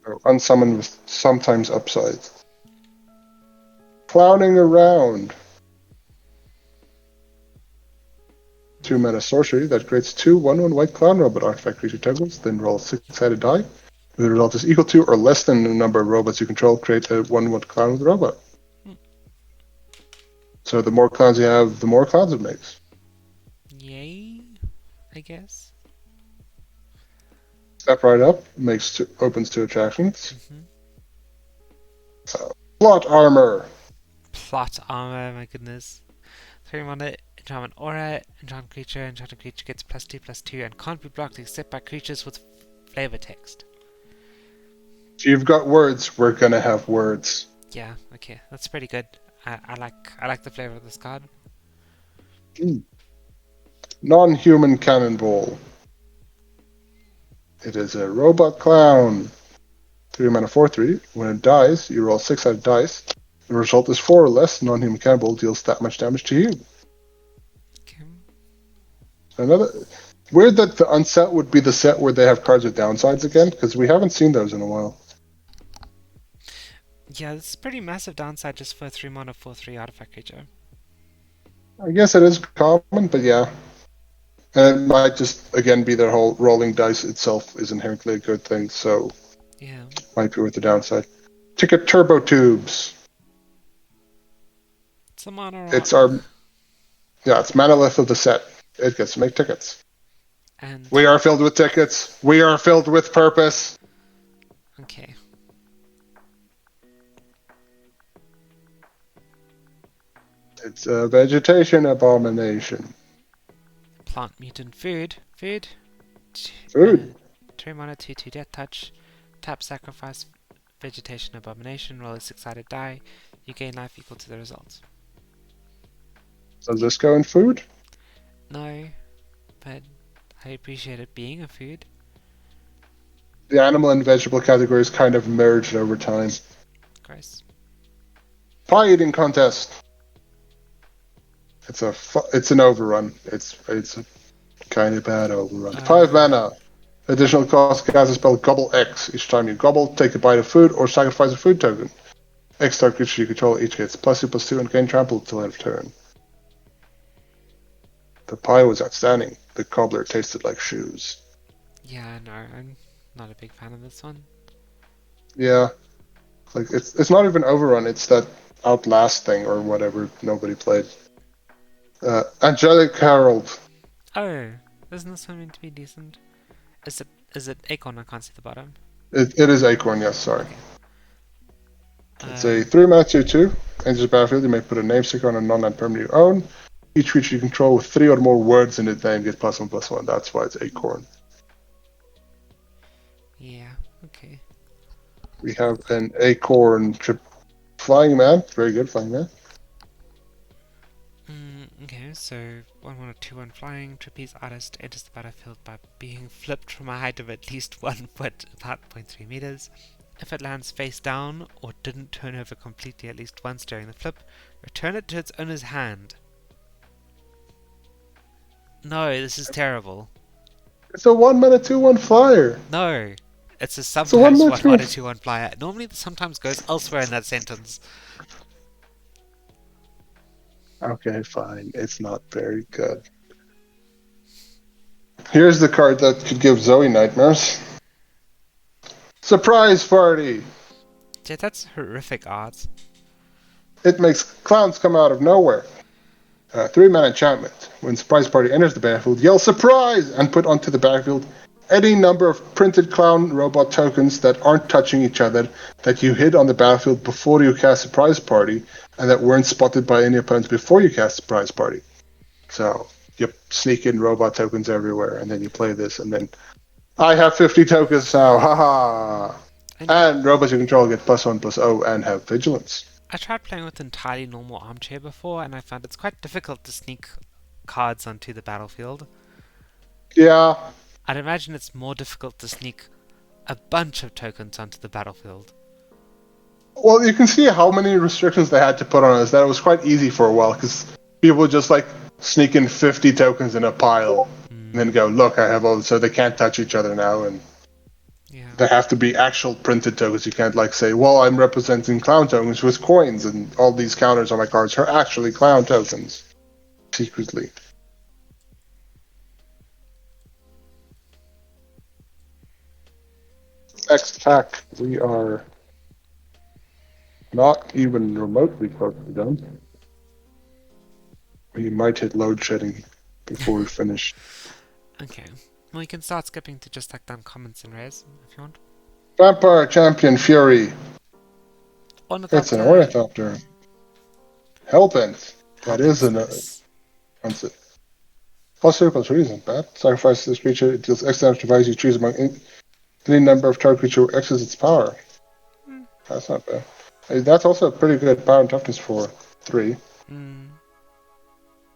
So, unsummoned with sometimes upside. Clowning around. 2 mana sorcery that creates 2 1/1 white clown robot artifact creature tokens, then roll a 6-sided die. If the result is equal to or less than the number of robots you control, create a 1/1 clown with a robot. So the more clowns you have, the more clowns it makes. Yay, I guess. Step right up, opens 2 attractions. Mm-hmm. Plot armor. Plot armor, my goodness. 3 mana, enchantment aura, enchanted creature gets +2/+2 and can't be blocked except by creatures with flavor text. If you've got words, we're gonna have words. Yeah, okay, that's pretty good. I like the flavor of this card. Non-human cannonball. It is a robot clown. 3 mana 4/3. When it dies, you roll 6-sided dice. The result is 4 or less. Non-human cannonball deals that much damage to you. Okay. Another weird that the unset would be the set where they have cards with downsides again, because we haven't seen those in a while. Yeah, this is pretty massive downside just for a 3 mana 4/3 artifact creature. I guess it is common, but yeah. And it might just, again, be their whole rolling dice itself is inherently a good thing, so Yeah. might be worth the downside. Ticket turbo tubes. It's a mana It's Manolith of the set. It gets to make tickets. and We are filled with tickets. We are filled with purpose. okay. It's a vegetation abomination. Plant mutant food. Food. Food. 3 mana 2/2 death touch. Tap sacrifice vegetation abomination. Roll a 6-sided die. You gain life equal to the result. Does this go in food? No, but I appreciate it being a food. The animal and vegetable categories kind of merged over time. Gross. Pie eating contest. It's an overrun. It's a kind of bad overrun. 5 mana. Additional cost cast a spell Gobble X. Each time you gobble, take a bite of food or sacrifice a food token. X target creature you control each gets +2/+2 and gain trample until end of turn. The pie was outstanding. The cobbler tasted like shoes. Yeah, no, I'm not a big fan of this one. Yeah. Like it's not even overrun, it's that Outlast thing or whatever nobody played. Angelic Harold. Oh, isn't this one meant to be decent? Is it Acorn? I can't see the bottom. It is Acorn, yes, sorry. Okay. It's a 3-mana 2/2. Enters the battlefield, you may put a namesake on a non-land permanent you own. Each creature you control with 3 or more words in its name gets +1/+1. That's why it's Acorn. Yeah, okay. We have an Acorn Flying Man. Very good, Flying Man. Okay, so 1/1 2/1 flying. Trapeze artist enters the battlefield by being flipped from a height of at least 1 foot, about 0.3 meters. If it lands face down or didn't turn over completely at least once during the flip, return it to its owner's hand. No, this is terrible. It's a 1-mana 2/1 flyer. No, it's a sometimes 1/1 1/1 2/1 flyer. Normally, the sometimes goes elsewhere in that sentence. Okay, fine. It's not very good. Here's the card that could give Zoe nightmares. Surprise Party! Yeah, that's horrific art. It makes clowns come out of nowhere. 3-mana enchantment. When Surprise Party enters the battlefield, yell surprise and put onto the battlefield any number of printed clown robot tokens that aren't touching each other that you hid on the battlefield before you cast Surprise Party and that weren't spotted by any opponents before you cast Surprise Party. So you sneak in robot tokens everywhere and then you play this and then I have 50 tokens now, haha! And robots you control get +1/+0 and have vigilance. I tried playing with entirely normal armchair before, and I found it's quite difficult to sneak cards onto the battlefield. Yeah. I'd imagine it's more difficult to sneak a bunch of tokens onto the battlefield. Well, you can see how many restrictions they had to put on us. That it was quite easy for a while, because people would just, sneak in 50 tokens in a pile, and then go, look, I have all this, so they can't touch each other now, and Yeah. they have to be actual printed tokens. You can't, say, well, I'm representing clown tokens with coins, and all these counters on my cards are actually clown tokens. Secretly. Next attack, we are not even remotely close to done. We might hit load shedding before we finish. Okay. Well, you can start skipping to just done comments and rares if you want. Vampire Champion Fury. It's an Ornithopter. Hellbent. That is an concept. +2/+3 isn't bad. Sacrifice this creature, it deals X damage to values you choose among any number of target creature who X's its power. That's not bad. That's also pretty good power and toughness for 3.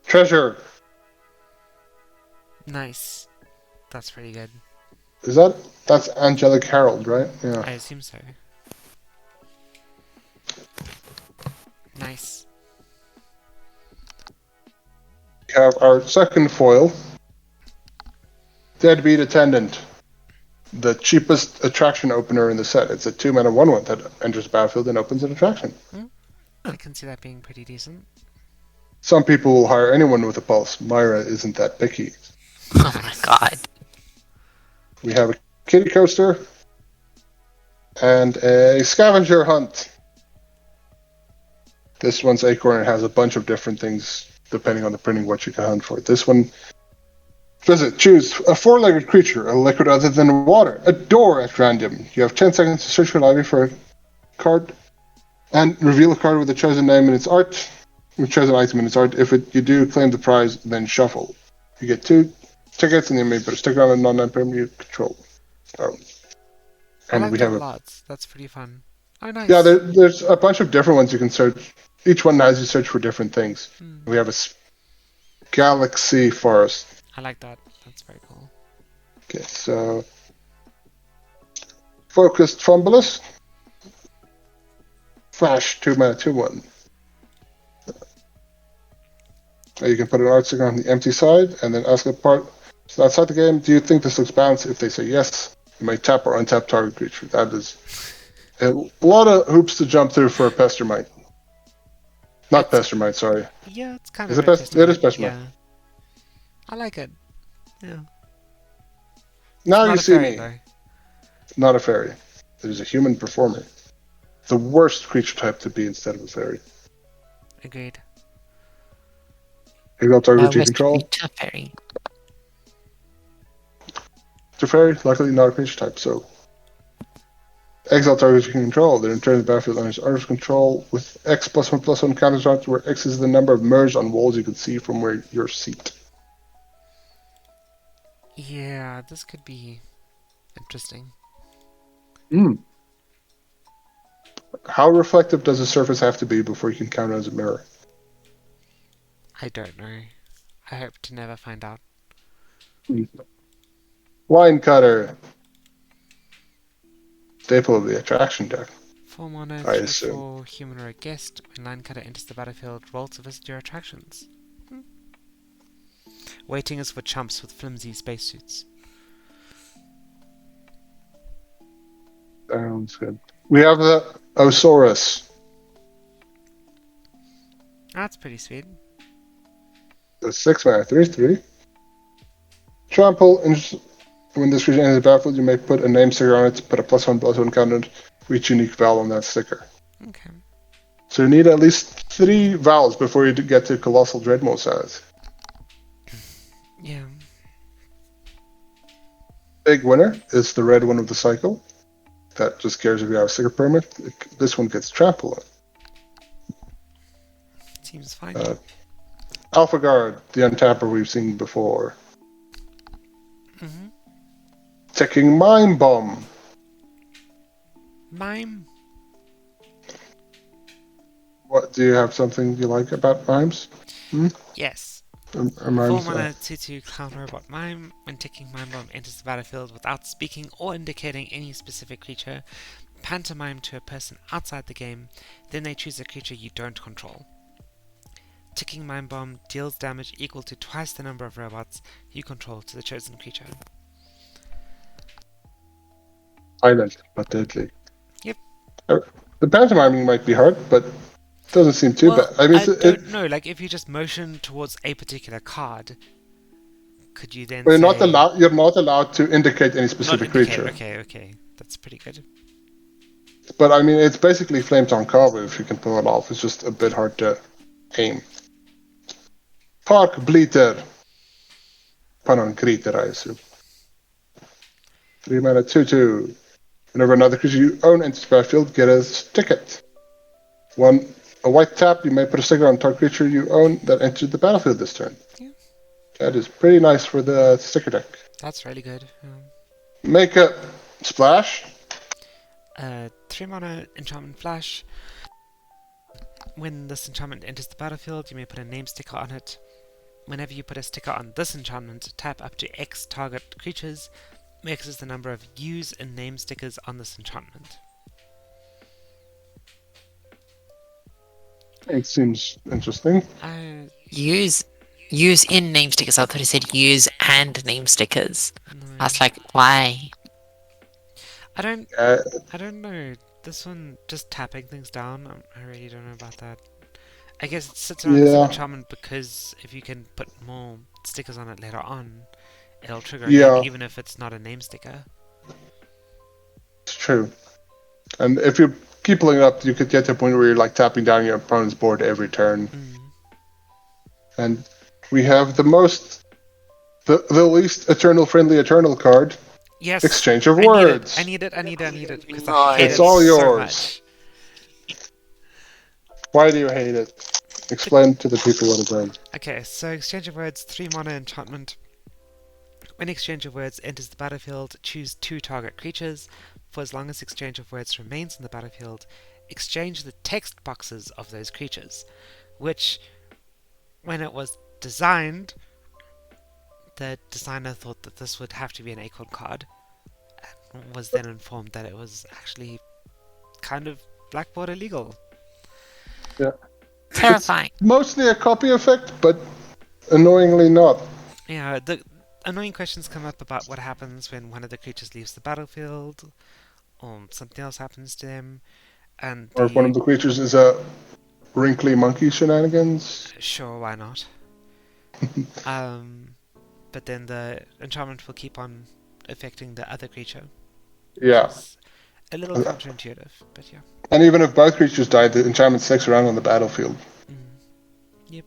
Treasure. Nice. That's pretty good. That's Angelic Harold, right? Yeah. I assume so. Nice. We have our second foil, Deadbeat Attendant. The cheapest attraction opener in the set. It's a 2-mana 1/1 that enters the battlefield and opens an attraction. I can see that being pretty decent. Some people will hire anyone with a pulse. Myra isn't that picky. Oh my god. We have a kitty coaster and a scavenger hunt. This one's Acorn. It has a bunch of different things depending on the printing what you can hunt for. This one, visit, choose a 4-legged creature, a liquid other than water, a door at random. You have 10 seconds to search for library for a card and reveal a card with the chosen name in its art, with chosen item in its art. If you do claim the prize, then shuffle. You get 2 tickets and you may put a sticker on a non-land permanent you control. I like that a lot. That's pretty fun. Oh, nice. Yeah, there's a bunch of different ones you can search. Each one has you search for different things. We have a galaxy forest. I like that. That's very cool. Okay, so focused Fumbalus. Flash 2-mana 2/1. You can put an art sticker on the empty side and then ask a part outside the game, do you think this looks balanced? If they say yes, you may tap or untap target creature. That is a lot of hoops to jump through for a Pestermite. Not Pestermite, sorry. Yeah, it's kind Is of it Pestermite? It is Pestermite. Yeah. I like it. Yeah. Now Not you a see fairy, me. though. Not a fairy. It is a human performer. The worst creature type to be instead of a fairy. Agreed. Exile target you West control. Creature Fairy. It's a fairy, luckily not a creature type, so. Exile target you can control. Then return to the battlefield under owner's control with X +1/+1 counters, where X is the number of merged on walls you can see from where your seat. Yeah, this could be interesting. How reflective does a surface have to be before you can count it as a mirror? I don't know. I hope to never find out. Line cutter. Staple of the attraction deck. 4 mana, I 3/4 human or a guest. When Line Cutter enters the battlefield, roll to visit your attractions. Waiting is for chumps with flimsy spacesuits. Sounds good. We have the Osaurus. That's pretty sweet. The 6-mana 3/3. Trample. When this creature enters the battlefield, you may put a name sticker on it, put a +1/+1 counter for each unique vowel on that sticker. Okay. So you need at least 3 vowels before you get to Colossal Dreadmaw size. Yeah. Big winner is the red one of the cycle. That just cares if you have a sticker permit. This one gets trample on. Seems fine. Alpha Guard, the untapper we've seen before. Mm-hmm. Ticking Mime Bomb. Mime? What, do you have something you like about mimes? Yes. Mimes, 4 mana 2/2 clown robot mime. When ticking mime bomb enters the battlefield without speaking or indicating any specific creature, pantomime to a person outside the game, then they choose a creature you don't control. Ticking mime bomb deals damage equal to twice the number of robots you control to the chosen creature. Silent, but deadly. Yep. The pantomiming might be hard, but it doesn't seem too bad. I mean, I don't know. Like, if you just motion towards a particular card, could you then you're say... not allowed to indicate any specific creature. Okay. That's pretty good. But I mean, it's basically Flame Tongue Carver if you can pull it off. It's just a bit hard to aim. Park Bleater. Pun on Creator, I assume. 3 mana 2/2. Whenever another creature you own enters the battlefield, get a ticket. A white tap, you may put a sticker on target creature you own that entered the battlefield this turn. Yeah. That is pretty nice for the sticker deck. That's really good. Make a splash. 3 mana enchantment flash. When this enchantment enters the battlefield, you may put a name sticker on it. Whenever you put a sticker on this enchantment, tap up to X target creatures. X is the number of use and name stickers on this enchantment. It seems interesting. Use in name stickers. I thought it said use and name stickers. No. I was like, why? I don't know. This one, just tapping things down, I really don't know about that. I guess it sits around as an enchantment because if you can put more stickers on it later on, it'll trigger again, even if it's not a name sticker. It's true. And if you keep pulling it up, you could get to a point where you're like tapping down your opponent's board every turn. And we have the least friendly eternal card. Yes. Exchange of words. I need it. Because I hate it's all so yours. much. Why do you hate it? Explain to the people what it does. Okay, so Exchange of Words, 3 mana enchantment. When Exchange of Words enters the battlefield, choose 2 target creatures. For as long as Exchange of Words remains in the battlefield, exchange the text boxes of those creatures, which, when it was designed, the designer thought that this would have to be an Acorn card, and was then informed that it was actually kind of blackboard illegal. Yeah. Terrifying. It's mostly a copy effect, but annoyingly not. Yeah, the annoying questions come up about what happens when one of the creatures leaves the battlefield, or something else happens to them, and Or if one of the creatures is a wrinkly monkey shenanigans. Sure, why not? But then the enchantment will keep on affecting the other creature. Yeah. It's a little counterintuitive, but yeah. And even if both creatures die, the enchantment sticks around on the battlefield. Yep.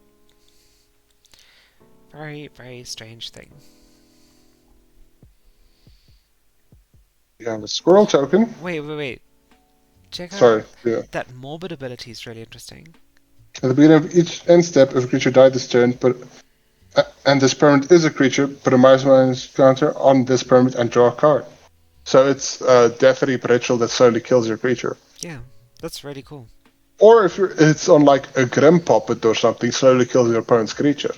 Very, very strange thing. You have a squirrel token. Wait. Check out Sorry. Yeah. that morbid ability is really interesting. At the beginning of each end step, if a creature died this turn, and this permanent is a creature, put a minus counter on this permanent and draw a card. So it's Deathly Ritual that slowly kills your creature. Yeah, that's really cool. Or if it's on like a Grim Puppet or something, slowly kills your opponent's creature.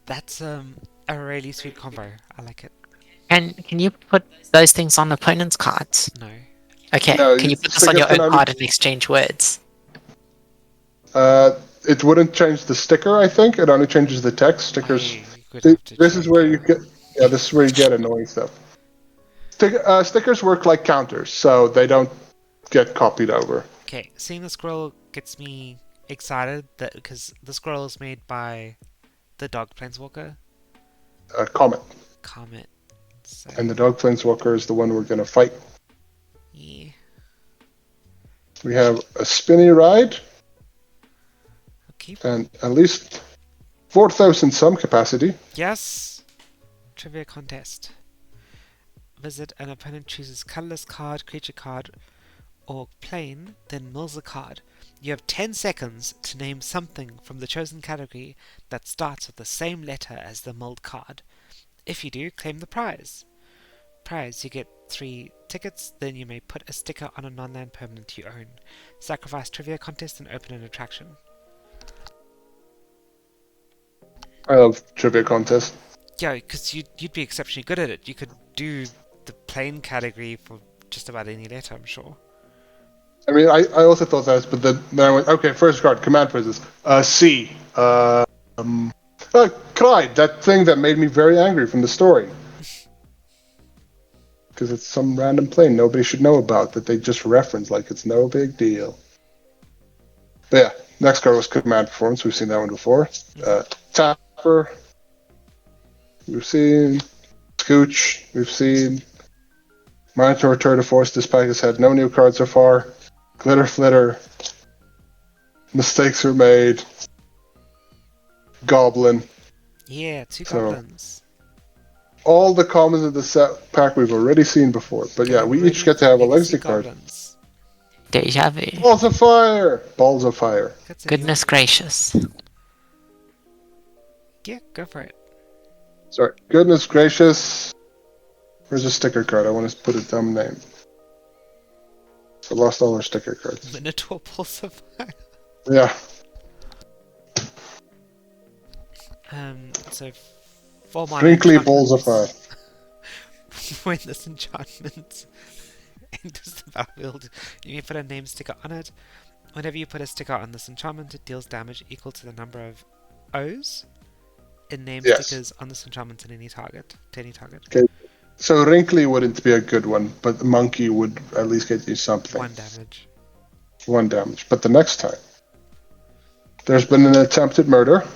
That's a really sweet combo. I like it. And can you put those things on opponent's cards? No. Okay, No, can you put this on your own card and exchange words? It wouldn't change the sticker, I think. It only changes the text. Stickers. This is where you get. Yeah, this is where you get annoying stuff. Stickers work like counters, so they don't get copied over. Okay, seeing the scroll gets me excited because the scroll is made by the dog planeswalker. Comet. So, And the dog planeswalker is the one we're gonna fight. yeah. We have a spinny ride. Okay. And at least 4,000 some capacity. Yes. Trivia contest. Visit an opponent chooses colorless card, creature card, or plane, then mills a card. You have 10 seconds to name something from the chosen category that starts with the same letter as the milled card. If you do, claim the prize. You get 3 tickets, then you may put a sticker on a non-land permanent you own. Sacrifice trivia contest and open an attraction. I love trivia contests. Yeah, because you'd be exceptionally good at it. You could do the plane category for just about any letter, I'm sure. I mean, I also thought that, but then I went, okay, first card, command phrases. C. Clyde, that thing that made me very angry from the story. Because it's some random plane nobody should know about that they just reference like it's no big deal. But yeah, next card was command performance. We've seen that one before. Tapper. We've seen Scooch. We've seen Minotaur Tour de Force. This pack has had no new cards so far. Glitter Flitter. Mistakes were made. Goblin. Yeah, 2 goblins. All the commons of the set pack we've already seen before. But yeah, we each get to have a legacy card. Goblins. Deja vu. Balls of Fire! Balls of Fire. Goodness gracious. Yeah, go for it. Sorry. Goodness gracious. Where's a sticker card? I want to put a dumb name. I lost all our sticker cards. Minotaur Pulse of Fire. Yeah. So 4 mana Wrinkly Balls of Fire. When this enchantment enters the battlefield, you may put a name sticker on it. Whenever you put a sticker on this enchantment, it deals damage equal to the number of O's in name stickers on this enchantment to any target. Okay. So Wrinkly wouldn't be a good one, but the monkey would at least get you something. 1 damage. 1 damage. But the next time, there's been an attempted murder.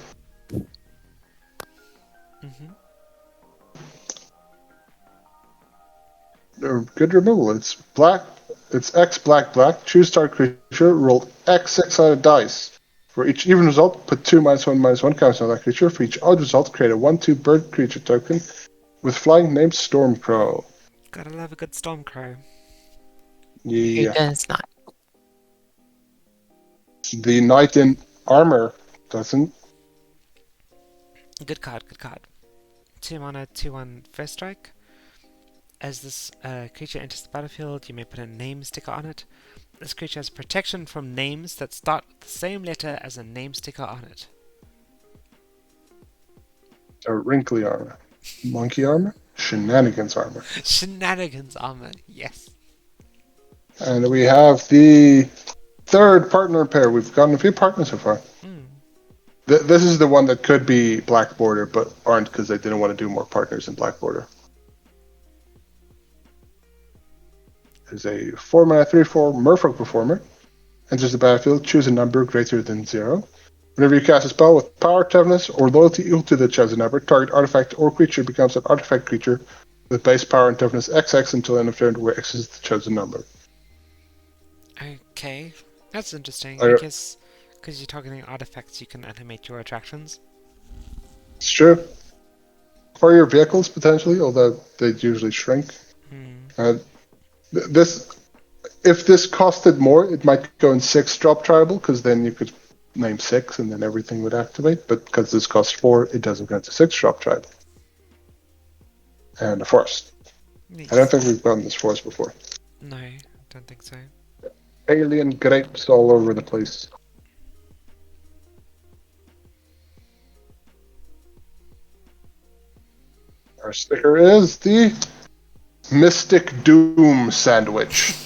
Good removal. It's black. It's X black black. Choose target creature. Roll X six-sided dice. For each even result, put 2 -1/-1 counters on that creature. For each odd result, create a 1/2 bird creature token with flying named Stormcrow. Gotta love a good Stormcrow. Yeah. Who does not? The knight in armor doesn't. Good card. 2 mana, 2/1 first strike. As this creature enters the battlefield, you may put a name sticker on it. This creature has protection from names that start with the same letter as a name sticker on it. Wrinkly armor. Monkey armor? Shenanigans armor. Shenanigans armor, yes. And we have the third partner pair. We've gotten a few partners so far. This is the one that could be Black Border, but aren't because they didn't want to do more partners in Black Border. There's a 4-mana 3/4 Merfolk Performer. Enters the battlefield, choose a number greater than 0. Whenever you cast a spell with power, toughness, or loyalty equal to the chosen number, target artifact or creature becomes an artifact creature with base power and toughness XX until end of turn, where X is the chosen number. Okay, that's interesting. I I guess because you're targeting artifacts, you can animate your attractions. It's true. Or your vehicles, potentially, although they usually shrink. If this costed more, it might go in 6-drop tribal, because then you could name 6 and then everything would activate. But because this costs 4, it doesn't go into 6-drop tribal. And a forest. Neat. I don't think we've gotten this forest before. No, I don't think so. Alien grapes all over the place. Our sticker is the Mystic Doom Sandwich.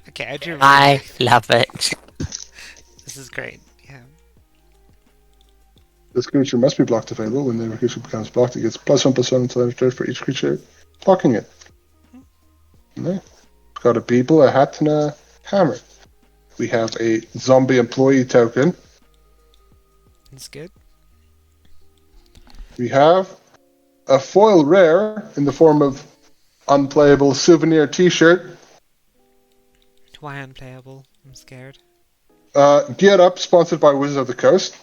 Okay, I do remember. I love it. This is great. Yeah. This creature must be blocked available. When the creature becomes blocked, it gets +1/+1 until end of turn for each creature blocking it. No. It's got a Beeble, a hat, and a hammer. We have a zombie employee token. That's good. We have a foil rare in the form of unplayable souvenir t-shirt. Why unplayable? I'm scared. Gear Up, sponsored by Wizards of the Coast.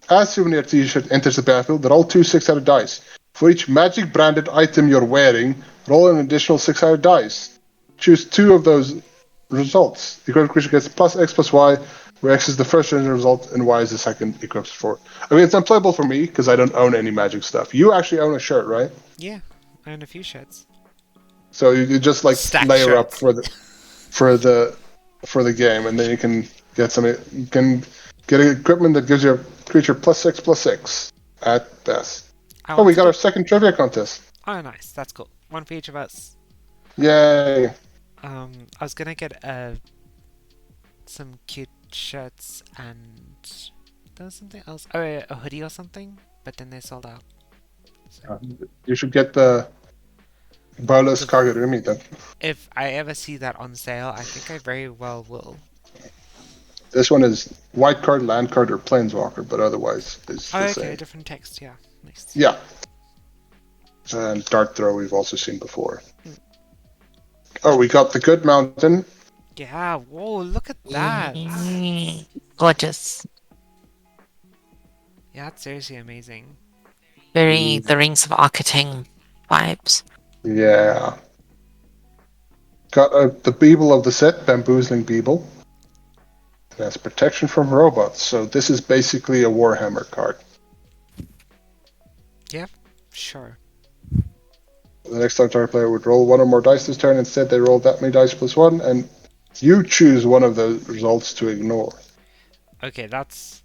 As souvenir t-shirt enters the battlefield, roll 2 6-sided dice. For each magic branded item you're wearing, roll an additional 6-sided dice. Choose 2 of those results. The equipped creature gets +X+Y, where X is the first result and Y is the second equipped for. I mean, it's unplayable for me because I don't own any magic stuff. You actually own a shirt, right? Yeah, I own a few shirts. So you just like Stack layer shirts. up for the game, and then you can get equipment that gives your creature +6/+6 at best. I Oh, we want got to our second trivia contest. Oh, nice. That's cool. One for each of us. Yay! I was gonna get some cute shirts and there was something else. Oh, a hoodie or something, but then they sold out. So You should get the Bolas Kagurumi then. if I ever see that on sale, I think I very well will. This one is white card, land card, or planeswalker, but otherwise it's Oh, the okay, same. different text. Yeah, nice. Yeah. And Dart Throw we've also seen before. Oh, we got the Good Mountain. Yeah. Whoa, look at that. Gorgeous. Yeah, that's seriously amazing. Very the Rings of Architing vibes. Yeah. Got the Beeble of the set, Bamboozling Beeble. It has protection from robots, so this is basically a Warhammer card. Yeah, sure. The next time target player would roll 1 or more dice this turn. Instead, they roll that many dice +1, and you choose one of the results to ignore. Okay, that's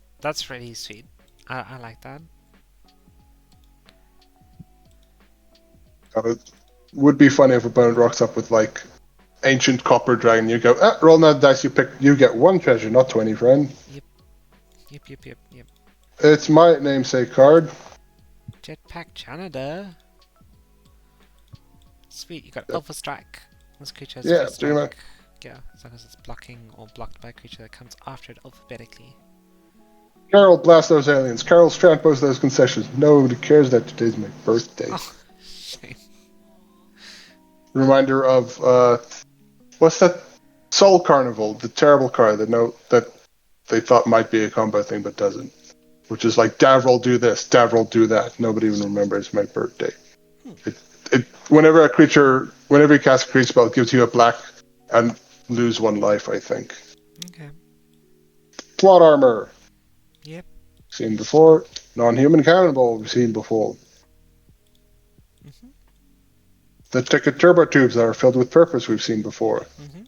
really sweet. I like that. It would be funny if a opponent rocks up with like Ancient Copper Dragon. You go, roll another dice. You get 1 treasure, not 20, friend. Yep. It's my namesake card. Jetpack Janitor. Sweet, you got Alpha Strike. This creature has Yeah, first pretty strike. much. Yeah, as long as it's blocking or blocked by a creature that comes after it alphabetically. Carol, blast those aliens. Carol, transpose those concessions. Nobody cares that today's my birthday. Oh, shame. Reminder of what's that? Soul Carnival, the terrible card that they thought might be a combo thing but doesn't. Which is like Davril do this, Davril do that. Nobody even remembers my birthday. Whenever you cast a creature spell, it gives you a black and lose 1 life, I think. Okay. Plot armor. Yep. Seen before. Non-human cannonball, we've seen before. Mm-hmm. The ticket turbo tubes that are filled with purpose, we've seen before. Mm-hmm.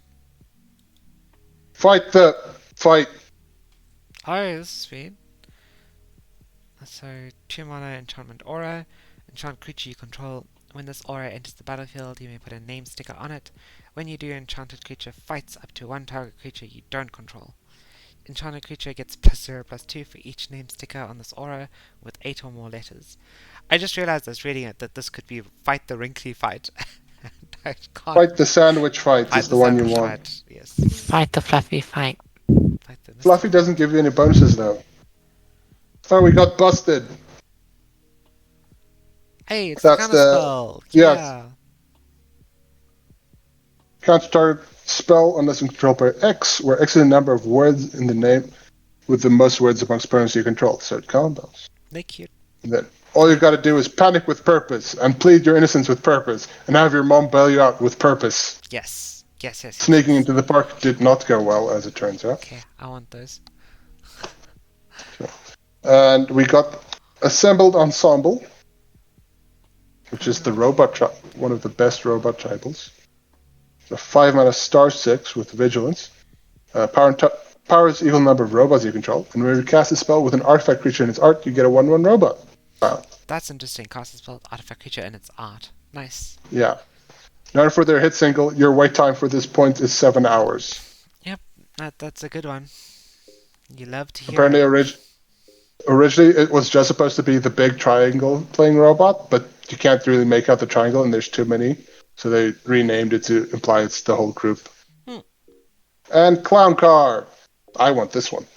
Fight! Oh, this is sweet. So 2 mana enchantment aura. Enchant creature you control. When this aura enters the battlefield, you may put a name sticker on it. When you do, enchanted creature fights up to one target creature you don't control. Enchanted creature gets +0/+2 for each name sticker on this aura with 8 or more letters. I just realized as reading it that this could be fight the wrinkly fight. And I can't Fight the sandwich fight fight is the the one you sandwich want. fight. Yes. Fight the fluffy fight. Fight the Mr. Fluffy doesn't give you any bonuses though. Oh, we got busted. Hey, it's the That's counter spell. yes. Yeah. Counter target spell unless controlled by X, where X is the number of words in the name with the most words amongst opponents you control. So it combos. They're cute. And then all you've got to do is panic with purpose and plead your innocence with purpose and have your mom bail you out with purpose. Yes. Yes. Sneaking into the park did not go well, as it turns out. Okay, I want those. And we got Assembled Ensemble, which is the robot one of the best robot tribals. A 5-mana star 6 with vigilance. Powers equal number of robots you control. And when you cast a spell with an artifact creature in its art, you get a 1/1 robot. Wow. That's interesting. Cast a spell with artifact creature in its art. Nice. Yeah. Now for their hit single, your wait time for this point is 7 hours. Yep, that's a good one. You love to hear Apparently, it. originally it was just supposed to be the big triangle playing robot, but you can't really make out the triangle, and there's too many, so they renamed it to imply it's the whole group. And Clown Car. I want this one.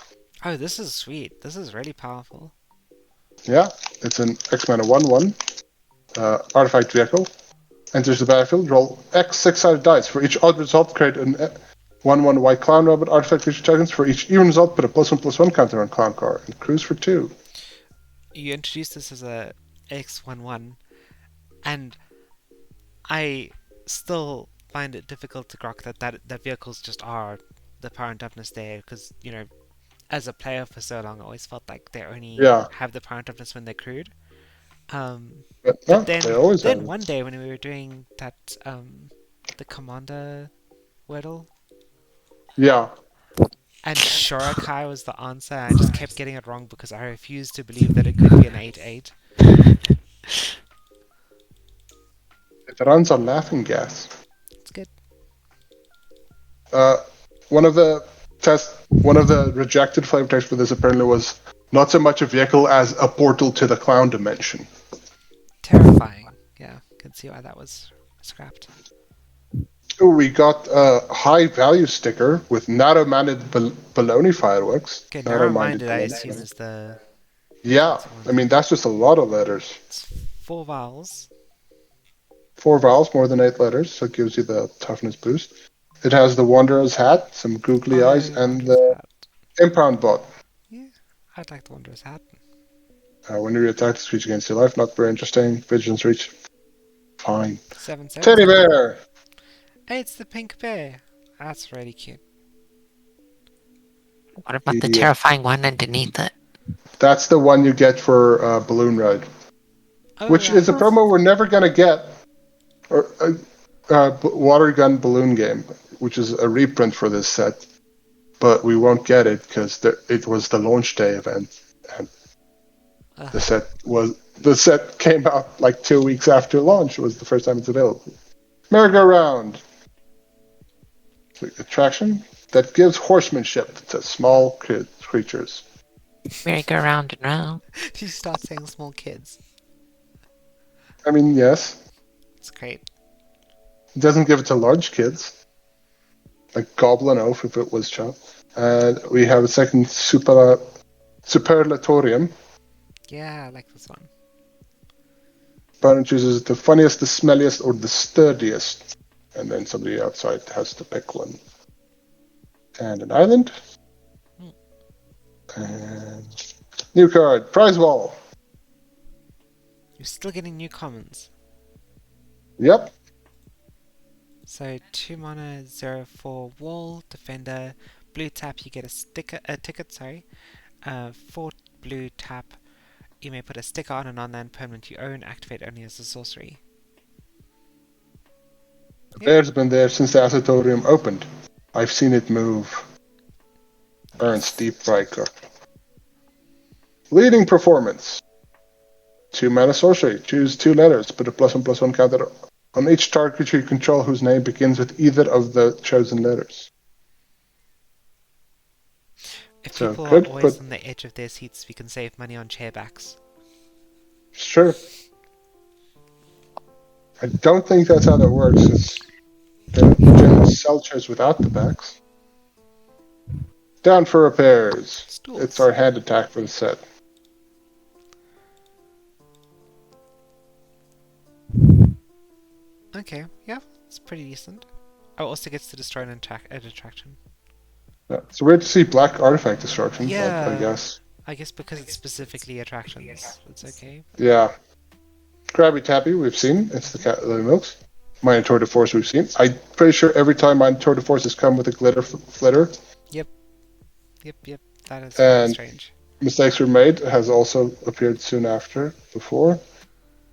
Oh, this is sweet. This is really powerful. Yeah, it's an X-mana 1/1 artifact vehicle. Enters the battlefield, roll X 6-sided dice. For each odd result, create an 1/1 white clown robot artifact creature tokens. For each even result, put a +1/+1 counter on Clown Car and cruise for 2. You introduced this as a X11, and I still find it difficult to grok that vehicles just are the power and toughness there, because, you know, as a player for so long, I always felt like they only have the power and toughness when they're crewed. But then, they always have one day when we were doing that, the Commander Wordle, yeah, and Shorakai was the answer, I just kept getting it wrong because I refused to believe that it could be an 8/8. it runs on laughing gas. It's good. One of the rejected flavor text for this apparently was not so much a vehicle as a portal to the clown dimension. Terrifying. Yeah, could see why that was scrapped. We got a high value sticker with narrow-minded baloney fireworks. Okay, narrow-minded I assume is the... Yeah, I mean, that's just a lot of letters. It's 4 vowels. 4 vowels, more than 8 letters, so it gives you the toughness boost. It has the Wanderer's hat, some googly eyes, and the impound bot. Yeah, I'd like the Wanderer's hat. When you attack this creature against your life, not very interesting. Vigilance reach, fine. 7/7. Teddy bear! Hey, it's the pink bear. That's really cute. What about the terrifying one underneath it? That's the one you get for Balloon Ride. Which is a promo we're never going to get. Or Water Gun Balloon Game, which is a reprint for this set. But we won't get it because it was the launch day event. And the set came out like 2 weeks after launch. It was the first time it's available. Merry-go-round. Attraction that gives horsemanship to small creatures. Merry-go-round and round. Did you start saying small kids? I mean, yes. It's great. It doesn't give it to large kids. Like Goblin Oath if it was child. And we have a second Superlatorium. Yeah, I like this one. Opponent chooses the funniest, the smelliest, or the sturdiest. And then somebody outside has to pick one. And an island. And new card, prize wall. You're still getting new commons. Yep. So 2 mana, 0/4 wall, defender, blue tap, you get a ticket, 4 blue tap, you may put a sticker on an online permanent you own, activate only as a sorcery. The bear's been there since the Assatorium opened. I've seen it move. Ernst Deep Riker. Leading performance. 2 mana sorcery. Choose 2 letters. Put a +1/+1 counter on each target creature you control whose name begins with either of the chosen letters. If So, people are good, always but on the edge of their seats, we can save money on chairbacks. sure. I don't think that's how that works. It's generally sell chairs without the backs. Down for repairs. Stools. It's our hand attack for the set. Okay, yeah, it's pretty decent. Oh, also gets to destroy an attraction. Yeah, it's weird to see black artifact destruction, Yeah. I guess. I guess because it's specifically attractions, it's okay. Yeah. Krabby Tappy, we've seen. It's the cat the milks. Minotaur de Force, we've seen. I'm pretty sure every time Minotaur de Force has come with a glitter flitter, Yep. That is very strange. Mistakes Were Made has also appeared soon after, before.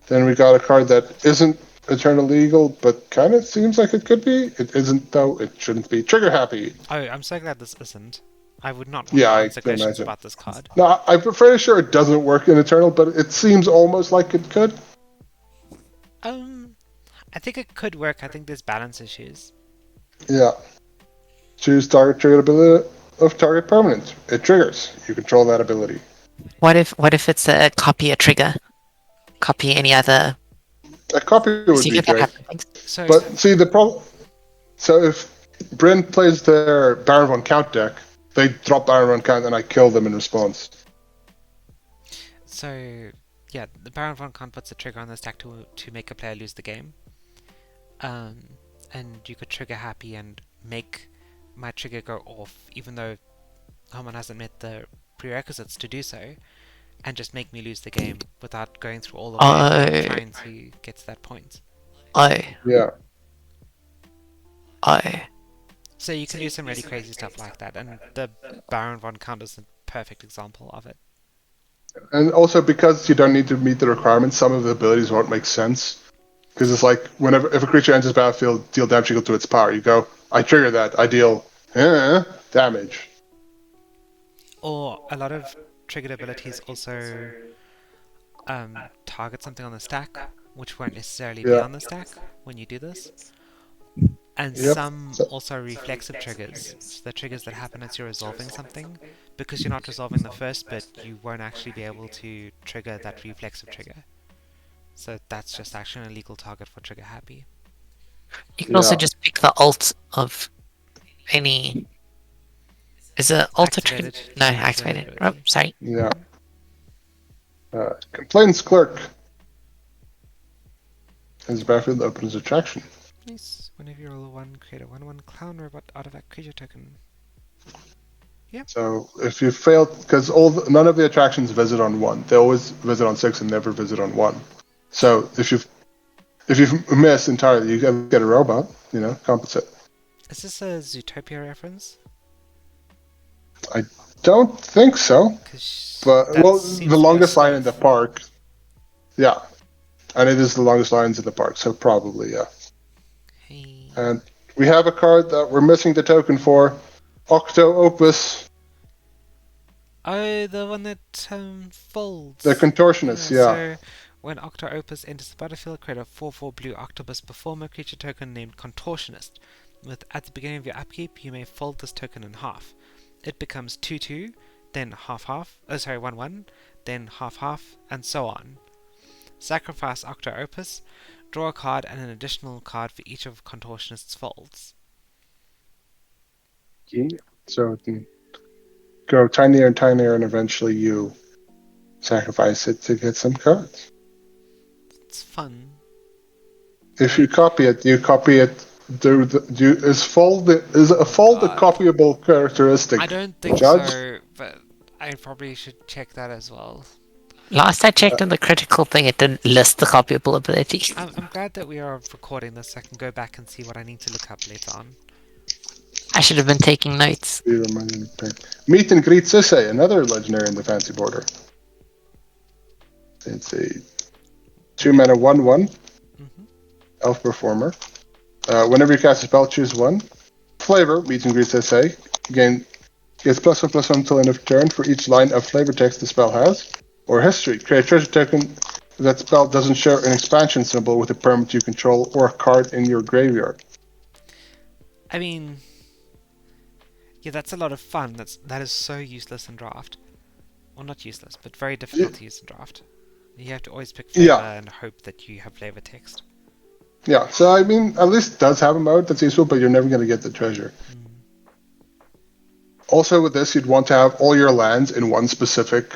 Then we got a card that isn't Eternal Legal, but kind of seems like it could be. It isn't, though. It shouldn't be. Trigger Happy. Oh, I'm so glad this isn't. I would not want to I answer can questions imagine. about this card. No, I'm pretty sure it doesn't work in Eternal, but it seems almost like it could. I think it could work. I think there's balance issues. Yeah. Choose target trigger ability of target permanent. It triggers. You control that ability. What if it's a copy a trigger? Copy any other. A copy would So you be get that great. happening. So, But see, the problem. So if Bryn plays their Baron von Count deck, they drop Baron von Count and I kill them in response. So yeah, the Baron von Count puts a trigger on the stack to make a player lose the game. And you could trigger Happy and make my trigger go off, even though Harmon hasn't met the prerequisites to do so, and just make me lose the game without going through all of the trying to get to that point. Yeah. So you can do some really crazy stuff like that, and the Baron von Count is a perfect example of it. And also because you don't need to meet the requirements, some of the abilities won't make sense. Because it's like, if a creature enters the battlefield, deal damage equal to its power. You go, I trigger that, I deal damage. Or a lot of triggered abilities also target something on the stack, which won't necessarily be on the stack when you do this. And some also reflexive triggers, so the triggers that happen as you're resolving something. Because you're not resolving the first bit, you won't actually be able to trigger that reflexive trigger. So that's just actually an illegal target for Trigger Happy. You can also just pick the alt of any. Is it alt trigger? No, activated. Oh, sorry. Yeah. Complaints Clerk. As battlefield opens attraction. Nice. Whenever you roll a 1, create a 1/1 clown robot artifact creature token. Yeah. So if you fail, because none of the attractions visit on 1, they always visit on 6 and never visit on 1. So if you miss entirely, you get a robot. Compensate. Is this a Zootopia reference? I don't think so. But the longest line in the park. Yeah, and it is the longest lines in the park, so probably yeah. Hey. And we have a card that we're missing the token for, Octo Opus. Oh, the one that folds. The Contortionist, yeah. So when Octo Opus enters the battlefield, create a 4/4 blue octopus performer creature token named Contortionist. At the beginning of your upkeep, you may fold this token in half. It becomes 2/2, then 1/1, then 1/2, and so on. Sacrifice Octo Opus, draw a card and an additional card for each of Contortionist's folds. Yeah. So it can grow tinier and tinier, and eventually you sacrifice it to get some cards. It's fun. If you copy it, is a fold a copyable characteristic? I don't think Judge? so, but I probably should check that as well. Last I checked on the critical thing, it didn't list the copyable ability. I'm glad that we are recording this so I can go back and see what I need to look up later on. I should have been taking notes. Meet and Greet Sisei, another legendary in the fancy border. It's a 2-mana 1/1 elf performer. Whenever you cast a spell, choose one. Flavor, Meet and Greet Sisei. Gain Gets +1/+1 until end of turn for each line of flavor text the spell has. Or history. Create a treasure token that spell doesn't show an expansion symbol with a permanent you control or a card in your graveyard. I mean, yeah, that's a lot of fun. That is so useless in draft. Well, not useless, but very difficult to use in draft. You have to always pick flavor and hope that you have flavor text. Yeah, so I mean, at least it does have a mode that's useful, but you're never going to get the treasure. Also, with this, you'd want to have all your lands in one specific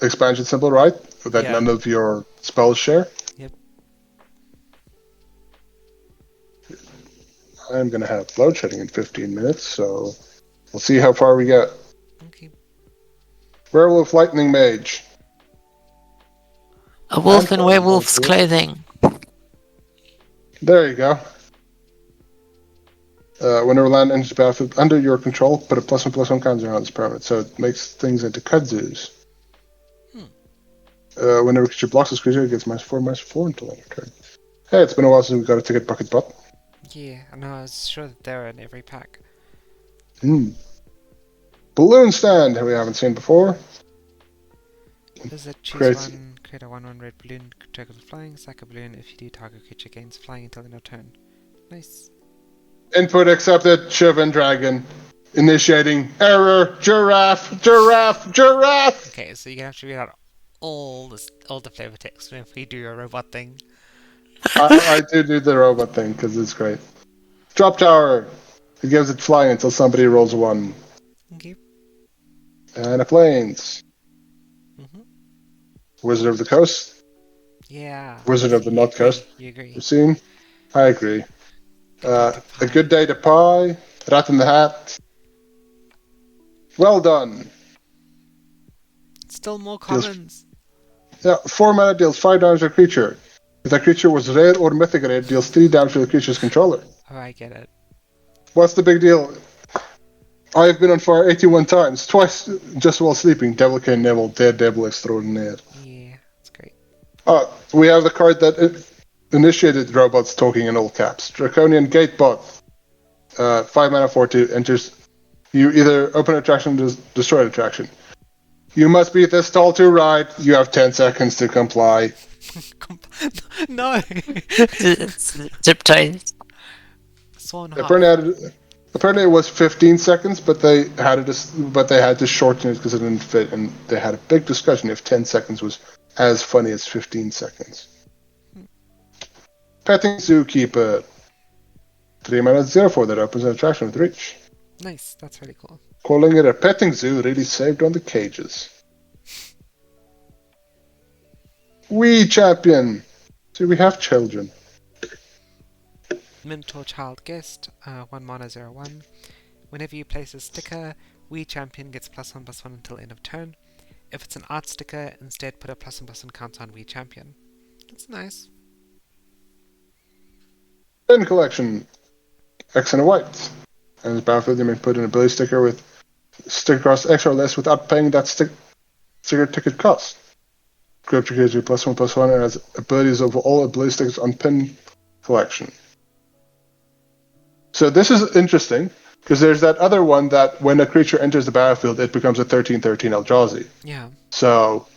expansion symbol, right? That none of your spells share. Yep. I'm going to have load shedding in 15 minutes, so we'll see how far we get. Okay. Werewolf Lightning Mage. A wolf in werewolf's clothing. There you go. Whenever land enters the battlefield under your control, put a +1/+1 counter on this permanent, so it makes things into kudzus. Whenever a creature blocks this creature, it gets -4/-4 until end of turn. Hey, it's been a while since we got a ticket bucket bot. Yeah, I know, I was sure that they were in every pack. Balloon Stand, we haven't seen before. Visit, choose one, create a 1/1 red balloon, target with flying, sack a balloon. If you do, target creature gains flying until end of turn. Nice. Input accepted, Shivan Dragon. Initiating error, giraffe. Okay, so you're gonna have to read out all the flavor text if we do a robot thing. I do the robot thing because it's great. Drop tower. It gives it flying until somebody rolls 1. Okay. And a plains. Wizard of the Coast. Yeah. Wizard of the North Coast. You agree? You seen? I agree. A good day to pie. Rat in the Hat. Well done. Still more commons. 4 mana deals 5 damage to a creature. If that creature was rare or mythic rare, deals 3 damage to the creature's controller. Oh, I get it. What's the big deal? I've been on fire 81 times, twice just while sleeping. Devil King Neville, Daredevil Extraordinaire. Yeah, that's great. We have the card that initiated robots talking in all caps. Draconian Gatebot. 5 mana 4/2 enters. You either open attraction or destroy attraction. You must be this tall to ride. You have 10 seconds to comply. No! Zip ties. Swan Apparently it was 15 seconds, but they had to shorten it because it didn't fit, and they had a big discussion if 10 seconds was as funny as 15 seconds. Petting Zookeeper. 3 mana 0/4 that opens an attraction with reach. Nice, that's really cool. Calling it a petting zoo really saved on the cages. We champion. See, we have children. Mentor Child Guest, 1 mana 0/1. Whenever you place a sticker, we champion gets +1/+1 until end of turn. If it's an art sticker, instead put a +1/+1 counter on we champion. That's nice. Bin collection. X and a white. And as battlefield, you may put an ability sticker with sticker cost X or less without paying that sticker ticket cost. Scripture gives you +1/+1 and has abilities over all ability stickers on pin collection. So this is interesting, because there's that other one that when a creature enters the battlefield, it becomes a 13/13 Eldrazi. Yeah. So,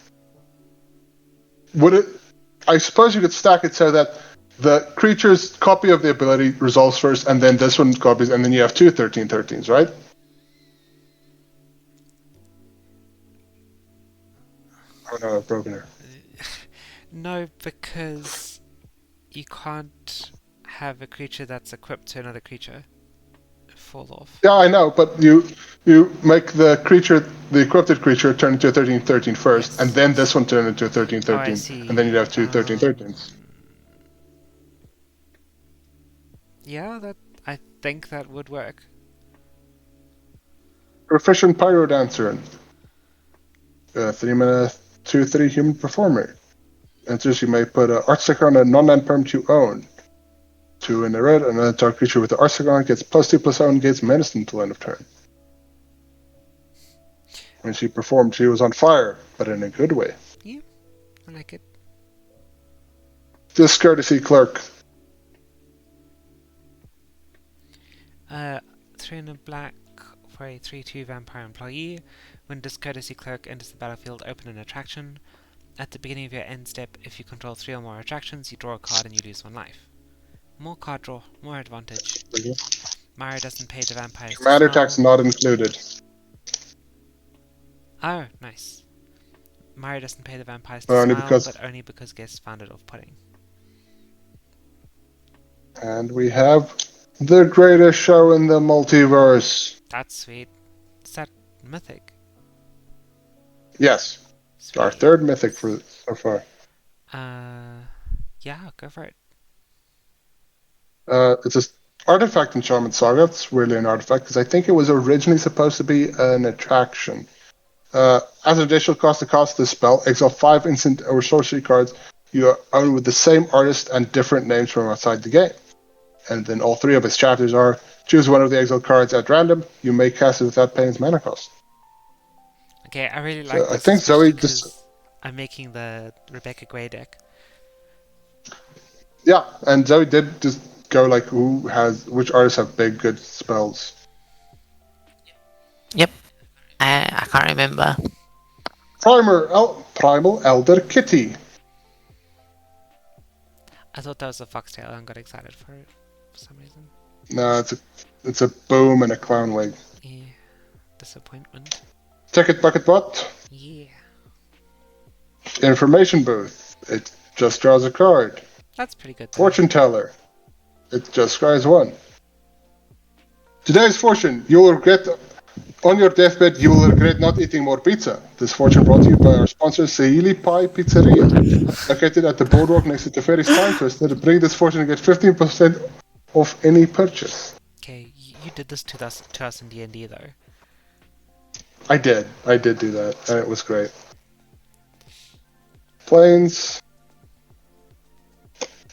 I suppose you could stack it so that the creature's copy of the ability resolves first, and then this one copies, and then you have 2 13/13s, right? Oh no, I've broken her. No, because you can't have a creature that's equipped to another creature fall off. Yeah, I know, but you make the equipped creature turn into a 13/13 first, and then this one turn into a 13/13, and then you'd have 2 13/13s. Yeah, I think that would work. Proficient Pyro Dancer. 3 mana 2/3 human performer. Enters, you may put an art sticker on a non-land permanent you own. 2 in the red, another target creature with the art sticker on it gets +2/+7 gains menace until end of turn. When she performed, she was on fire, but in a good way. Yeah, I like it. Discourtesy Clerk. 3 in a black for a 3/2 vampire employee. When Discourtesy Clerk enters the battlefield, open an attraction. At the beginning of your end step, if you control 3 or more attractions, you draw a card and you lose 1 life. More card draw, more advantage. Mara doesn't pay the vampires to Commander smell. tax not included. Oh, nice. Mara doesn't pay the vampires to Only smile, because- but only because guests found it off-putting. And we have the greatest show in the multiverse. That's sweet. Is that mythic? Yes, Sweet. our third mythic for so far. Yeah, go for it. It's an artifact enchantment saga. It's really an artifact because I think it was originally supposed to be an attraction. As an additional cost to cast this spell, exile 5 instant or sorcery cards you own with the same artist and different names from outside the game. And then all 3 of its chapters are: choose one of the exiled cards at random. You may cast it without paying its mana cost. Okay, I really So like this. I think especially Zoe just- 'cause I'm making the Rebecca Gray deck. Yeah, and Zoe did just go like, which artists have big good spells. Yep. I can't remember. Primal Elder Kitty. I thought that was a foxtail and got excited for it for some reason. No, it's a boom and a clown wig. Yeah. Disappointment. Ticket bucket bot. Yeah. Information booth. It just draws a card. That's pretty good. Though. Fortune teller. It just scries 1. Today's fortune. You will regret on your deathbed. You will regret not eating more pizza. This fortune brought to you by our sponsor, Seili Pie Pizzeria, located at the boardwalk next to the Ferry Stein Twister. To bring this fortune and get 15% off any purchase. Okay, you did this to us in D&D though. I did do that, and it was great. Planes.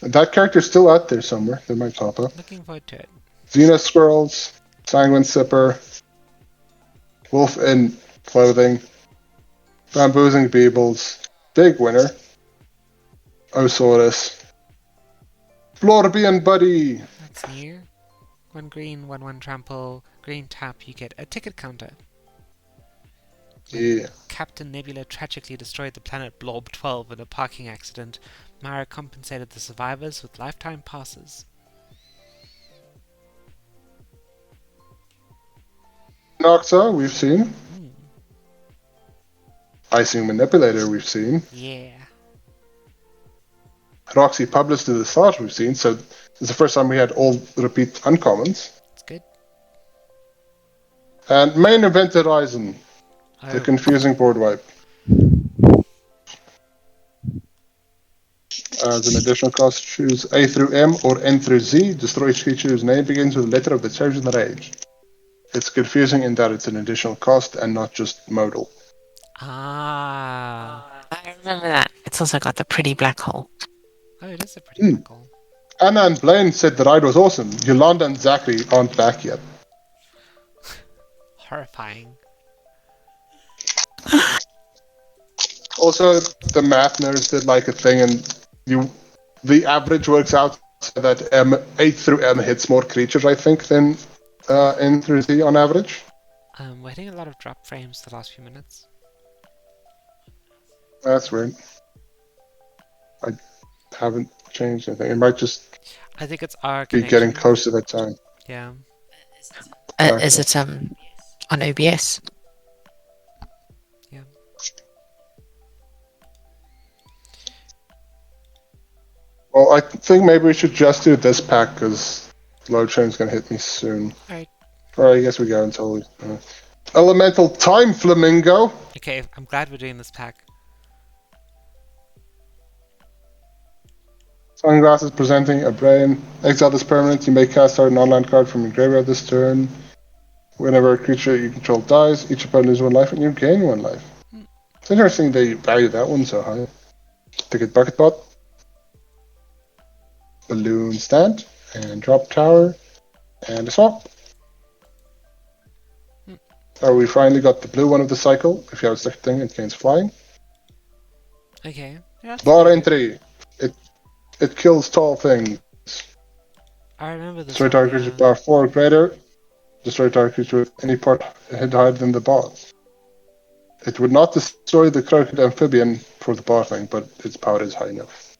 That character's still out there somewhere. They might pop up. Looking forward to it. Xena Squirrels, Sanguine Sipper, Wolf in Clothing, Bamboozing Beebles, Big Winner, Osaurus, Florbian Buddy. That's new. 1 green, 1/1 trample, green tap, you get a ticket counter. Yeah. Captain Nebula tragically destroyed the planet Blob 12 in a parking accident. Mara compensated the survivors with lifetime passes. Noxa, we've seen. Hmm. Icing Manipulator, we've seen. Yeah. Roxy Published to the Stars, we've seen. So it's the first time we had all repeat uncommons. It's good. And main event Horizon, the Oh, confusing board wipe. As an additional cost, choose A through M or N through Z. Destroy each creature whose name begins with a letter of the chosen rage. It's confusing in that it's an additional cost and not just modal. ah. I remember that. It's also got the pretty black hole. Oh, it is a pretty black hole. Anna and Blaine said the ride was awesome. Yolanda and Zachary aren't back yet. Horrifying. Also, the math nerds did like a thing, and the average works out so that A through M hits more creatures, I think, than N through Z on average. We're hitting a lot of drop frames the last few minutes. That's weird. I haven't changed anything. It might just I think it's our be connection. getting close to that time. Yeah. Is it on OBS? Yeah. Well, I think maybe we should just do this pack because load train's gonna hit me soon. Alright. Or I guess we go until Elemental Time Flamingo. Okay, I'm glad we're doing this pack. Sunglasses presenting a brain. Exile this permanent. You may cast out an online card from your graveyard this turn. Whenever a creature you control dies, each opponent loses 1 life and you gain 1 life. It's interesting they value that one so high. Ticket Bucket Bot. Balloon Stand. And Drop Tower. And a swap. Oh, we finally got the blue one of the cycle. If you have a second thing, it gains flying. Okay. Yeah, Bar entry. It kills tall things. I remember this. Destroy one, target yeah. creature power 4 or greater. Destroy target creature with any part head higher than the bar. It would not destroy the crooked amphibian for the bar thing, but its power is high enough.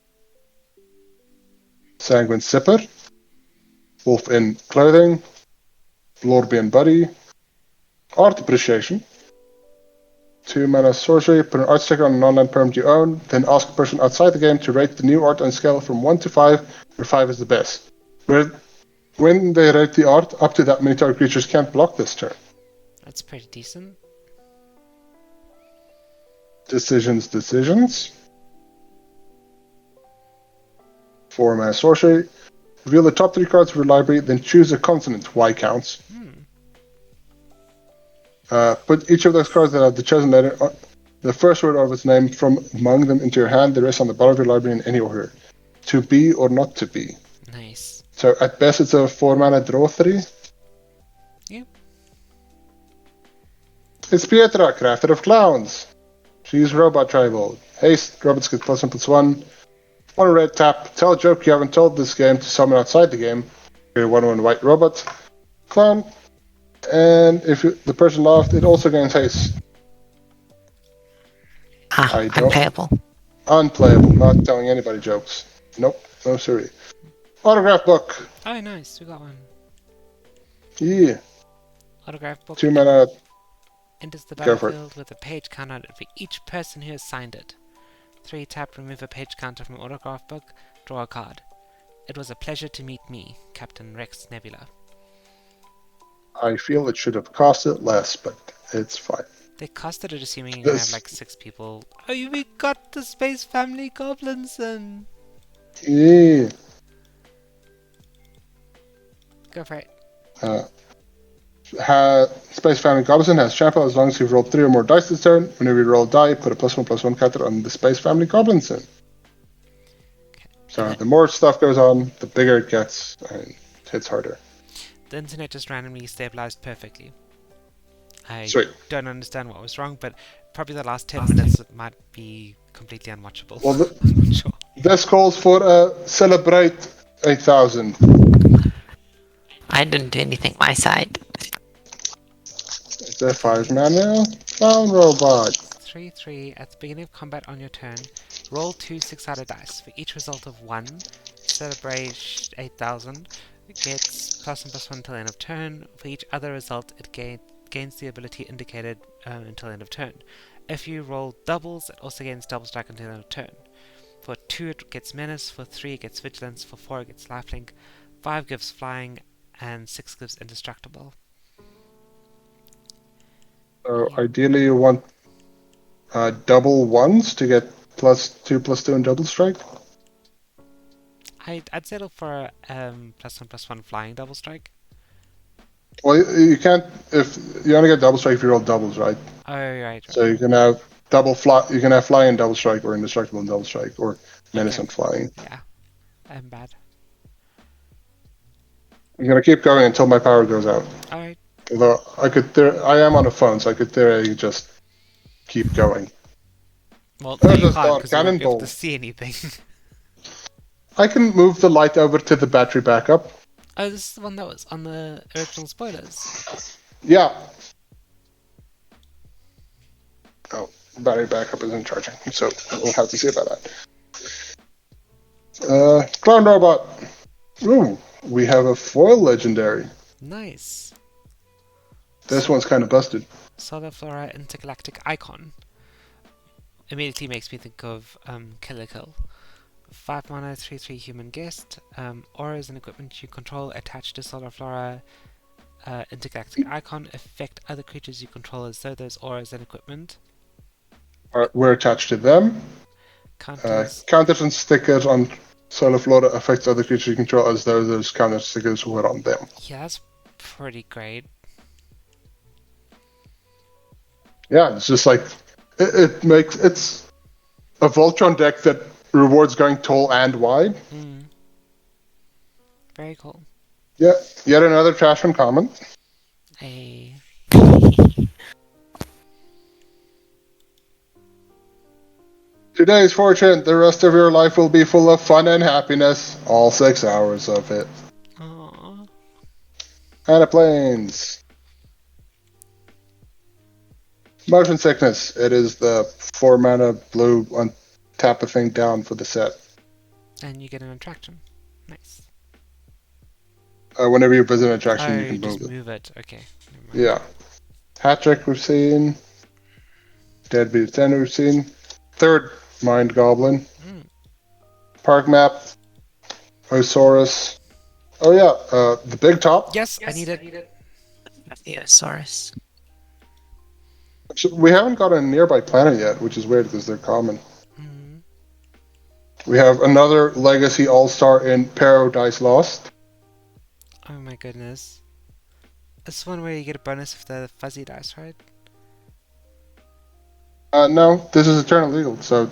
Sanguine Sipper, Wolf in Clothing, Lorbean Buddy, Art Appreciation, 2 mana sorcery, put an art sticker on a non-land permanent you own, then ask a person outside the game to rate the new art on a scale from 1 to 5, where 5 is the best. When they rate the art, up to that many target creatures can't block this turn. That's pretty decent. Decisions. 4 mana sorcery. Reveal the top 3 cards of your library, then choose a consonant. Y counts. Put each of those cards that have the chosen letter, the first word of its name from among them into your hand, the rest on the bottom of your library in any order. To be or not to be. Nice. So at best it's a 4 mana draw 3. Yep. It's Pietra, Crafter of Clowns. She's Robot Tribal. Haste, robots get +1/+1. 1 red tap. Tell a joke you haven't told this game to someone outside the game. You're 1/1 white robot. Clown. And if the person laughed, it also gains haste. Unplayable. Unplayable. Not telling anybody jokes. Nope. No siree. Autograph book. Oh, nice. We got one. Yeah. Autograph book. 2 mana. Enters the Go for it. battlefield with a page counter for each person who has signed it. 3 tap, remove a page counter from autograph book, draw a card. It was a pleasure to meet me, Captain Rex Nebula. I feel it should have costed less, but it's fine. They costed it assuming you're gonna have like 6 people. Oh, we got the Space Family Goblins and... Yeah. Go for it. Space Family Goblin has trample as long as you've rolled 3 or more dice this turn. Whenever you roll a die, put a +1/+1 counter on the Space Family Goblins in. Okay. So the more stuff goes on, the bigger it gets, and it hits harder. The internet just randomly stabilized perfectly. I Sweet. don't understand what was wrong, but probably the last 10 minutes might be completely unwatchable. Well, I'm not sure. this calls for a Celebrate 8000. I didn't do anything my side. It's a 5 mana clown robot. 3/3. At the beginning of combat on your turn, roll 2 6-sided dice. For each result of 1, Celebrate 8000 gets +1/+1 until end of turn. For each other result, it gains the ability indicated until end of turn. If you roll doubles, it also gains double strike until end of turn. For 2, it gets menace. For 3, it gets vigilance. For 4, it gets lifelink. 5 gives flying, and 6 gives indestructible. So ideally you want double ones to get +2/+2 and double strike. I'd settle for +1/+1 flying double strike. Well, you can't, if you only get double strike if you roll doubles, right? Oh, right. So you can have you can have flying and double strike, or indestructible and double strike, or menace and flying. Yeah, I'm bad. I'm gonna keep going until my power goes out. Alright. Although I am on a phone, so I could theoretically just keep going. Well, Oh, no, you just can't thought, because you won't be able cannonball. to see anything. I can move the light over to the battery backup. Oh, this is the one that was on the original spoilers. Yeah. Oh, battery backup isn't charging, so we'll have to see about that. Clown robot. Ooh, we have a foil legendary. Nice. This one's kind of busted. Solar Flora Intergalactic Icon. Immediately makes me think of Killer Kill. 5 mana, 3/3 human guest. Auras and equipment you control attached to Solar Flora Intergalactic Icon affect other creatures you control as though those auras and equipment. We're attached to them. Counters. Counters and stickers on Solar Flora affects other creatures you control as though those counter stickers were on them. Yeah, that's pretty great. Yeah, it's just like it's a Voltron deck that rewards going tall and wide. Very cool. Yeah, yet another trash from common. A Today's fortune, the rest of your life will be full of fun and happiness. All 6 hours of it. Aww. Mana Planes. Motion Sickness. It is the 4 mana blue tap a thing down for the set. And you get an attraction. Nice. Whenever you visit an attraction, Oh, you can just move it. move it. Okay. Never mind. Yeah. Hat Trick we've seen. Deadbeat 10 we've seen. Third Mind Goblin. Mm. Park Map. Osaurus. Oh yeah, the big top. Yes, I need it. The Osaurus. So we haven't got a nearby planet yet, which is weird because they're common. Mm. We have another Legacy All-Star in Paradise Lost. Oh my goodness. This one where you get a bonus of the fuzzy dice, right? No, this is Eternal Legal. So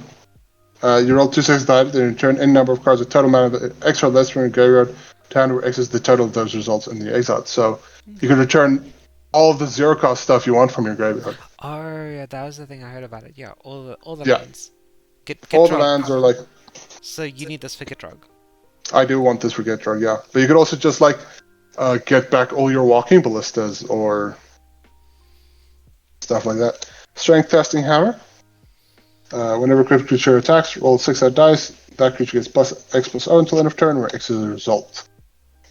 you roll 2 6 dice, then you return any number of cards with total amount of extra less from your graveyard to hand where X is the total of those results in the exile. So you can return all of the zero cost stuff you want from your graveyard. Oh yeah, that was the thing I heard about it. Yeah, all the Yeah. lands. Get All the Gitrog. lands are like, So you need this for Gitrog. I do want this for Get Drug, yeah. But you could also just like get back all your walking ballistas or stuff like that. Strength Testing Hammer. Whenever a creature attacks, roll 6 dice. That creature gets plus X plus O until end of turn, where X is the result.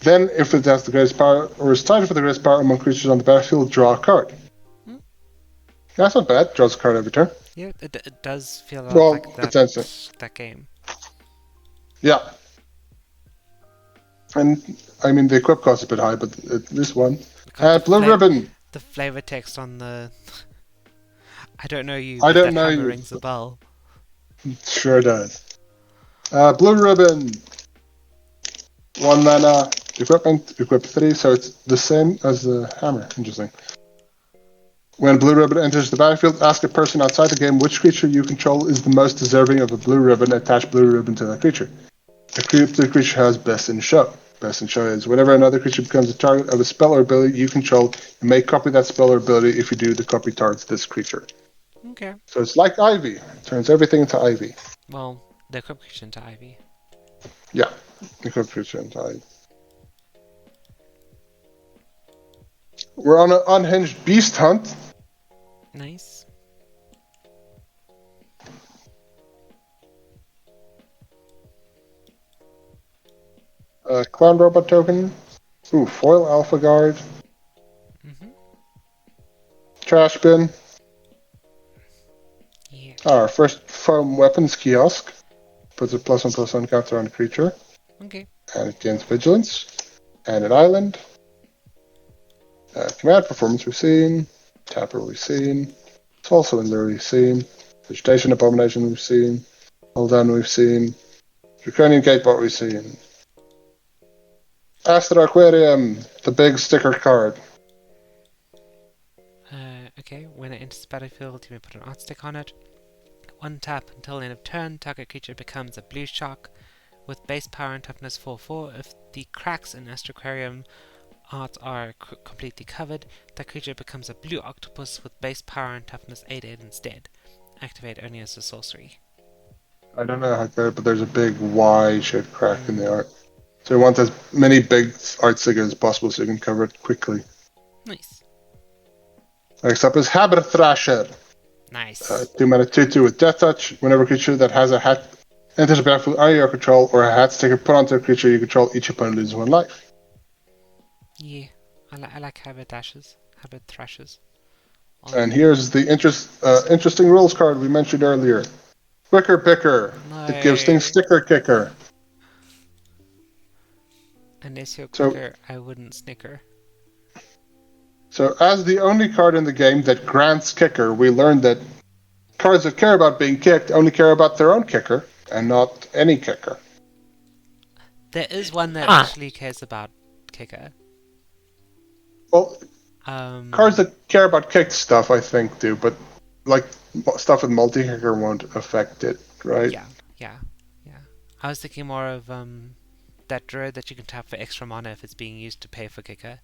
Then, if it has the greatest power, or is tied for the greatest power among creatures on the battlefield, draw a card. Hmm. That's not bad. Draws a card every turn. Yeah, it does feel a lot Well, like potentially. that game. Yeah. And, I mean, the equip cost is a bit high, but this one. Got Blue Ribbon. The flavor text on the. I don't know you. I But don't that know hammer you. rings a bell. Sure does. Blue Ribbon. 1 mana. Equipment. Equip 3, so it's the same as the hammer. Interesting. When Blue Ribbon enters the battlefield, ask a person outside the game which creature you control is the most deserving of a blue ribbon. Attach Blue Ribbon to that creature. The creature has Best in Show. Best in Show is whenever another creature becomes a target of a spell or ability you control, you may copy that spell or ability. If you do, the copy targets this creature. Okay. So it's like Ivy. It turns everything into Ivy. Well, the equip creature into Ivy. Yeah. Equip creature into Ivy. We're on an unhinged beast hunt. Nice. Clown Robot token. Ooh, Foil Alpha Guard. Mhm. Trash Bin. Yeah. Our first foam weapons kiosk. Puts a +1/+1 counter on the creature. Okay. And it gains vigilance. And an island. Command Performance we've seen. Tapper we've seen. Soul Cylinder we've seen. Vegetation Abomination we've seen. Hold On we've seen. Draconian Gatebot we've seen. Astro Aquarium, the big sticker card. Okay. When it enters the battlefield, you may put an art stick on it. 1 tap until end of turn. Target creature becomes a blue shark with base power and toughness 4/4. If the cracks in Astro Aquarium art are completely covered, that creature becomes a blue octopus with base power and toughness 8/8 instead. Activate only as a sorcery. I don't know how good, but there's a big Y-shaped crack in the art. So you want as many big art stickers as possible so you can cover it quickly. Nice. Next up is Habit Thrasher. Nice. 2 mana 2/2 with Death Touch. Whenever a creature that has a hat enters the battlefield under your control or a hat sticker put onto a creature you control, each opponent loses 1 life. Yeah. I like habit thrashes. And here's the interesting rules card we mentioned earlier. Quicker Picker. It gives things Sticker Kicker. Unless you're So- quicker, I wouldn't snicker. So as the only card in the game that grants Kicker, we learned that cards that care about being kicked only care about their own kicker and not any kicker. There is one that Ah. actually cares about kicker. Well, Um, cards that care about kicked stuff, I think, do, but like stuff with multi-kicker won't affect it, right? Yeah. I was thinking more of that druid that you can tap for extra mana if it's being used to pay for kicker.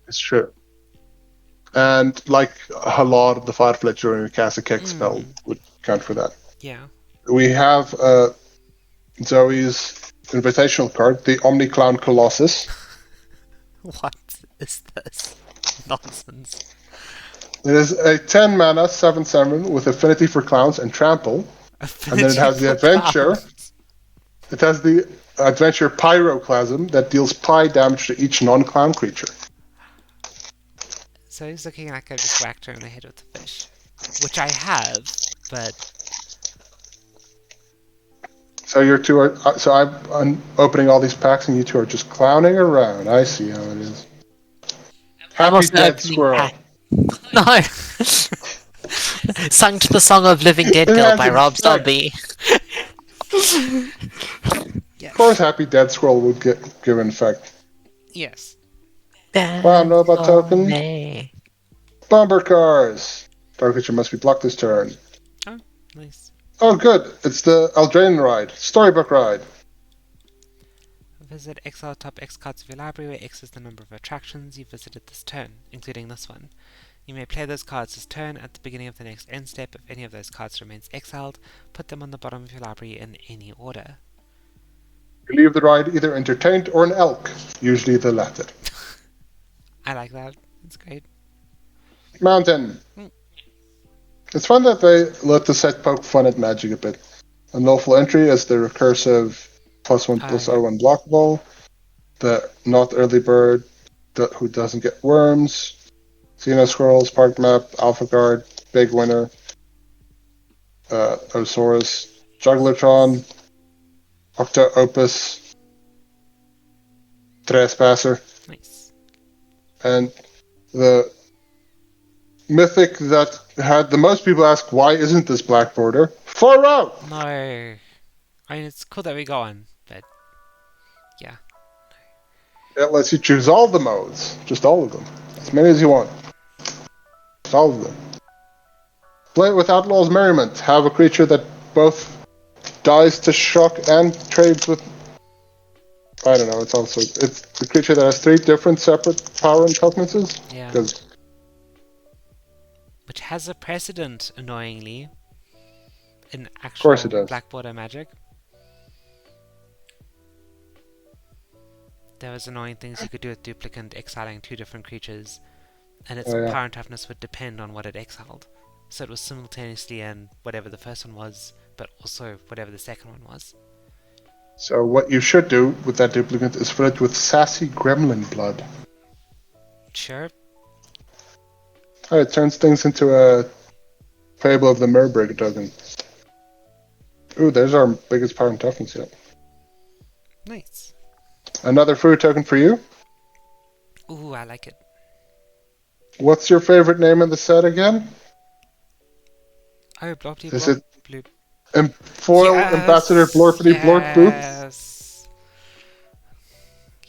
It's true. And like Halad, the Fire Fletcher, when you cast a kick spell would count for that. Yeah. We have Zoe's invitational card, the Omni Clown Colossus. What? is this nonsense? It is a 10 mana 7/7 with affinity for clowns and trample. And then it has the adventure. It has the adventure Pyroclasm that deals pi damage to each non-clown creature. So he's looking like I just whacked her in the head with the fish. Which I have, but... So you two are. So I'm opening all these packs, and you two are just clowning around. I see how it is. I'm Happy also dead opening squirrel. pack. No! Sung to the Song of Living Dead It Girl has by Rob effect. Zombie. Yes. Of course, Happy Dead Squirrel would give an effect. Yes. Wow, Nova token. Me. Bomber cars. Dark creature must be blocked this turn. Oh, nice. Oh, good. It's the Eldraine ride. Storybook ride. Visit exile top X cards of your library, where X is the number of attractions you visited this turn, including this one. You may play those cards this turn. At the beginning of the next end step, if any of those cards remains exiled, put them on the bottom of your library in any order. You leave the ride either entertained or an elk, usually the latter. I like that. It's great. Mountain. It's fun that they let the set poke fun at magic a bit. Unlawful entry is the recursive +1/+0 unblockable. The not early bird who doesn't get worms. Xeno Scrolls, Park Map, Alpha Guard, Big Winner, Osaurus, Jugglertron, Octo Opus, Trespasser, Nice. and the mythic that had the most people ask, why isn't this black border? Far out! No. I mean, it's cool that we got one, but yeah. It lets you choose all the modes, just all of them, as many as you want. Just all of them. Play it with Outlaw's Merriment. Have a creature that both dies to shock and trades with. I don't know. It's the creature that has 3 different separate power and toughnnesses. Yeah. Because Which has a precedent, annoyingly, in actual course it does. Black Border Magic. There was annoying things you could do with Duplicant exiling 2 different creatures, and its Oh, yeah. power and toughness would depend on what it exiled. So it was simultaneously in whatever the first one was, but also whatever the second one was. So what you should do with that duplicate is fill it with sassy gremlin blood. Sure. Oh, it turns things into a Fable of the Murbrig token. Ooh, there's our biggest power and toughness yet. Nice. Another fruit token for you. Ooh, I like it. What's your favorite name in the set again? Oh, Blobty Is Blob. it Bloop. Foil Ambassador Blorpity Blorp Boop? Yes.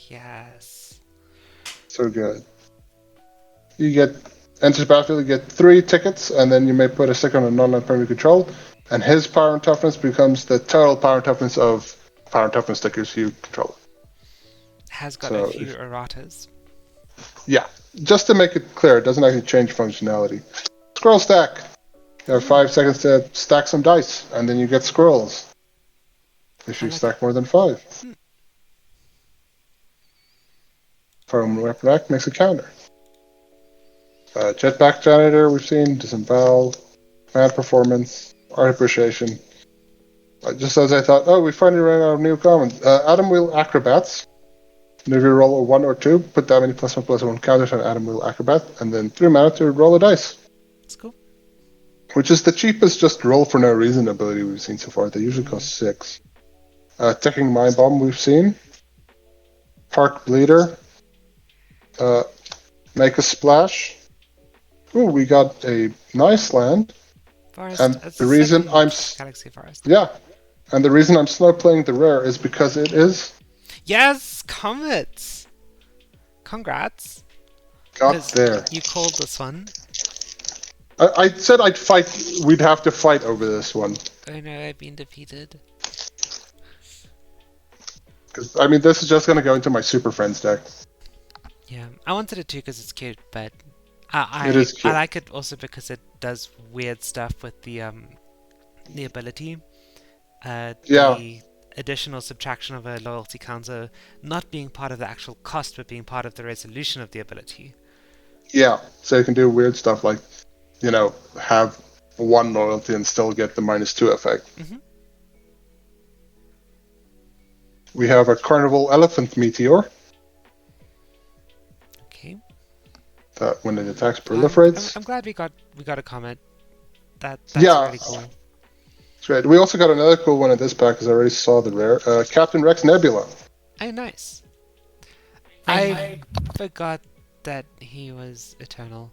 Yes. So good. You get enters battlefield, you get 3 tickets, and then you may put a second on non-land permanent control, and his power and toughness becomes the total power and toughness of power and toughness stickers you control. Has got So a few erratas. Yeah, just to make it clear, it doesn't actually change functionality. Scroll stack. You have 5 seconds to stack some dice, and then you get scrolls. If you like stack more than 5. From weapon act makes a counter. Jetpack Janitor, we've seen. Disembowel. Mad Performance. Art Appreciation. Just as I thought, we finally ran out of new commons. Atom Wheel Acrobats. And if you roll a 1 or 2, put that many +1/+1 counters on Atom Wheel Acrobat, and then 3 mana to roll a dice. That's cool. Which is the cheapest just roll for no reason ability we've seen so far. They usually cost 6. Ticking Mind Bomb we've seen. Park Bleeder. Make a Splash. Ooh, we got a nice land. Forest. And It's the reason second I'm Galaxy Forest. Yeah. And the reason I'm slow playing the rare is because it is Yes, Comets. Congrats. got 'Cause there. You called this one. I said I'd fight. We'd have to fight over this one. Oh no, I've been defeated. Because, I mean, this is just going to go into my Super Friends deck. Yeah, I wanted it too because it's cute, but It is cute. I like it also because it does weird stuff with the ability. Yeah. The addition or subtraction of a loyalty counter not being part of the actual cost, but being part of the resolution of the ability. Yeah, so you can do weird stuff like, have 1 loyalty and still get the -2 effect. Mm-hmm. We have a Carnival Elephant Meteor Okay. that when it attacks proliferates. I'm glad we got a comment. That's Yeah. really cool. It's great. We also got another cool one in this pack because I already saw the rare. Captain Rex Nebula. Oh, nice. I forgot that he was eternal.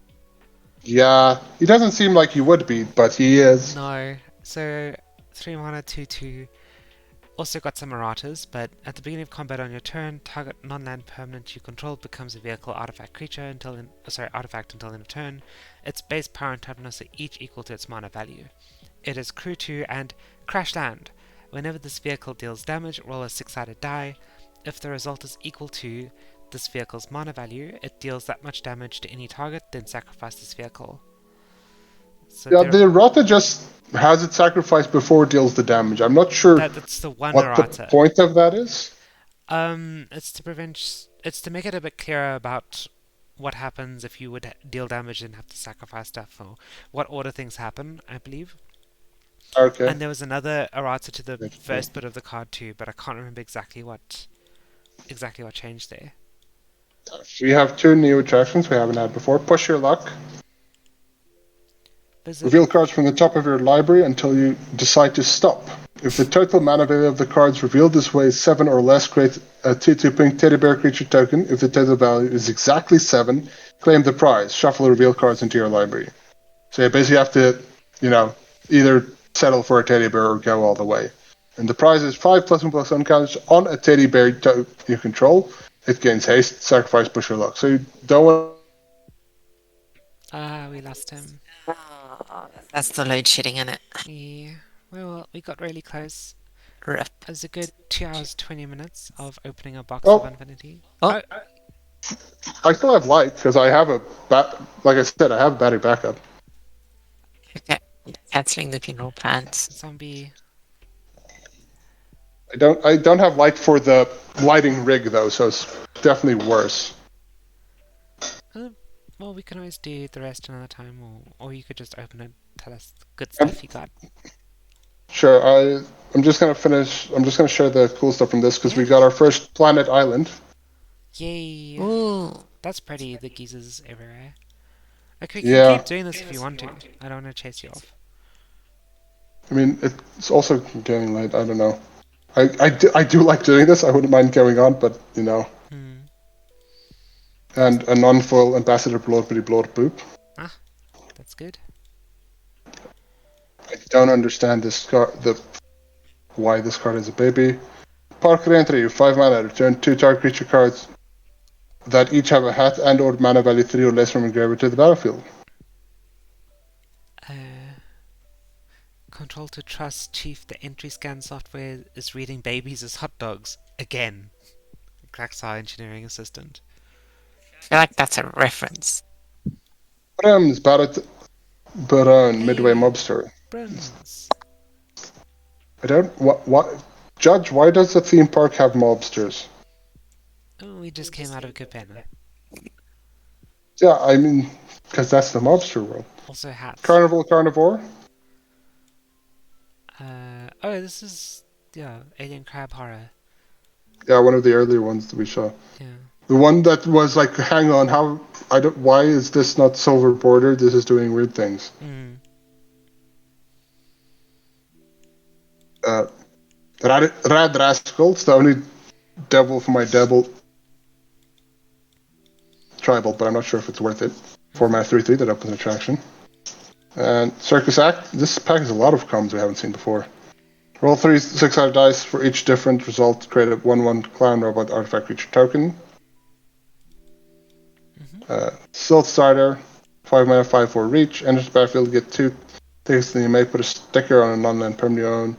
Yeah, he doesn't seem like he would be, but he is. No. So 3 mana 2/2. Also got some erratas, but at the beginning of combat on your turn, target non-land permanent you control becomes a vehicle artifact creature until end of turn. Its base power and toughness are each equal to its mana value. It is crew 2 and crash land. Whenever this vehicle deals damage, roll a 6-sided die. If the result is equal to this vehicle's mana value, it deals that much damage to any target, then sacrifice this vehicle. So Yeah, the errata just has it sacrificed before it deals the damage. I'm not sure that's the one what errata. the point of that is. It's to make it a bit clearer about what happens if you would deal damage and have to sacrifice stuff, or what order things happen, I believe. Okay. And there was another errata to the first bit of the card too, but I can't remember exactly what changed there. We have 2 new attractions we haven't had before. Push Your Luck. Reveal cards from the top of your library until you decide to stop. If the total mana value of the cards revealed this way is 7 or less, create a 2/2 pink teddy bear creature token. If the total value is exactly 7, claim the prize. Shuffle the reveal cards into your library. So you basically have to, either settle for a teddy bear or go all the way. And the prize is 5+1/+1 counters on a teddy bear you control. It gains haste, sacrifice, push your luck. So you don't want. We lost him. That's the load shedding in it. Yeah. Well, we got really close. Rip. It was a good 2 hours 20 minutes of opening a box Oh. of Unfinity. Oh. I still have light because I have like I said, I have a battery backup. Okay. Cancelling the funeral plans. Zombie. I don't have light for the lighting rig though, so it's definitely worse. Well, we can always do the rest another time, or you could just open it, tell us the good stuff you got. Sure, I'm just gonna finish. I'm just gonna share the cool stuff from this because we got our first planet island. Yay! Ooh. That's pretty. The geezers everywhere. Okay, we can keep doing this if you want to. I don't want to chase you off. I mean, it's also getting late. I don't know. I do like doing this. I wouldn't mind going on, but And a non-foil ambassador blood boop. Ah, that's good. I don't understand this card. Why this card is a baby. Park entry, 5 mana. Return 2 target creature cards that each have a hat and/or mana value 3 or less from a graveyard to the battlefield. Control to trust Chief. The entry scan software is reading babies as hot dogs again. Cracks our engineering assistant. I feel like that's a reference. Brahms, Baron, Midway Mobster. Bruns. I don't. What? Judge, why does the theme park have mobsters? Oh, we just came out of Capenna. Yeah, I mean, because that's the mobster world. Also hats. Carnivore. This is Alien Crab Horror. Yeah, one of the earlier ones that we saw. Yeah. The one that was like, hang on, why is this not silver bordered? This is doing weird things. Rad Rascal, it's the only devil for my devil tribal, but I'm not sure if it's worth it. 4 mana 3/3, that opens an attraction. And Circus Act, this pack has a lot of commons we haven't seen before. Roll 3 6-sided dice for each different result, create a 1/1 clown robot artifact creature token. Silt Starter, 5 mana 5/4 reach, enters the battlefield, get 2 tickets, then you may put a sticker on a non-land permanent you own,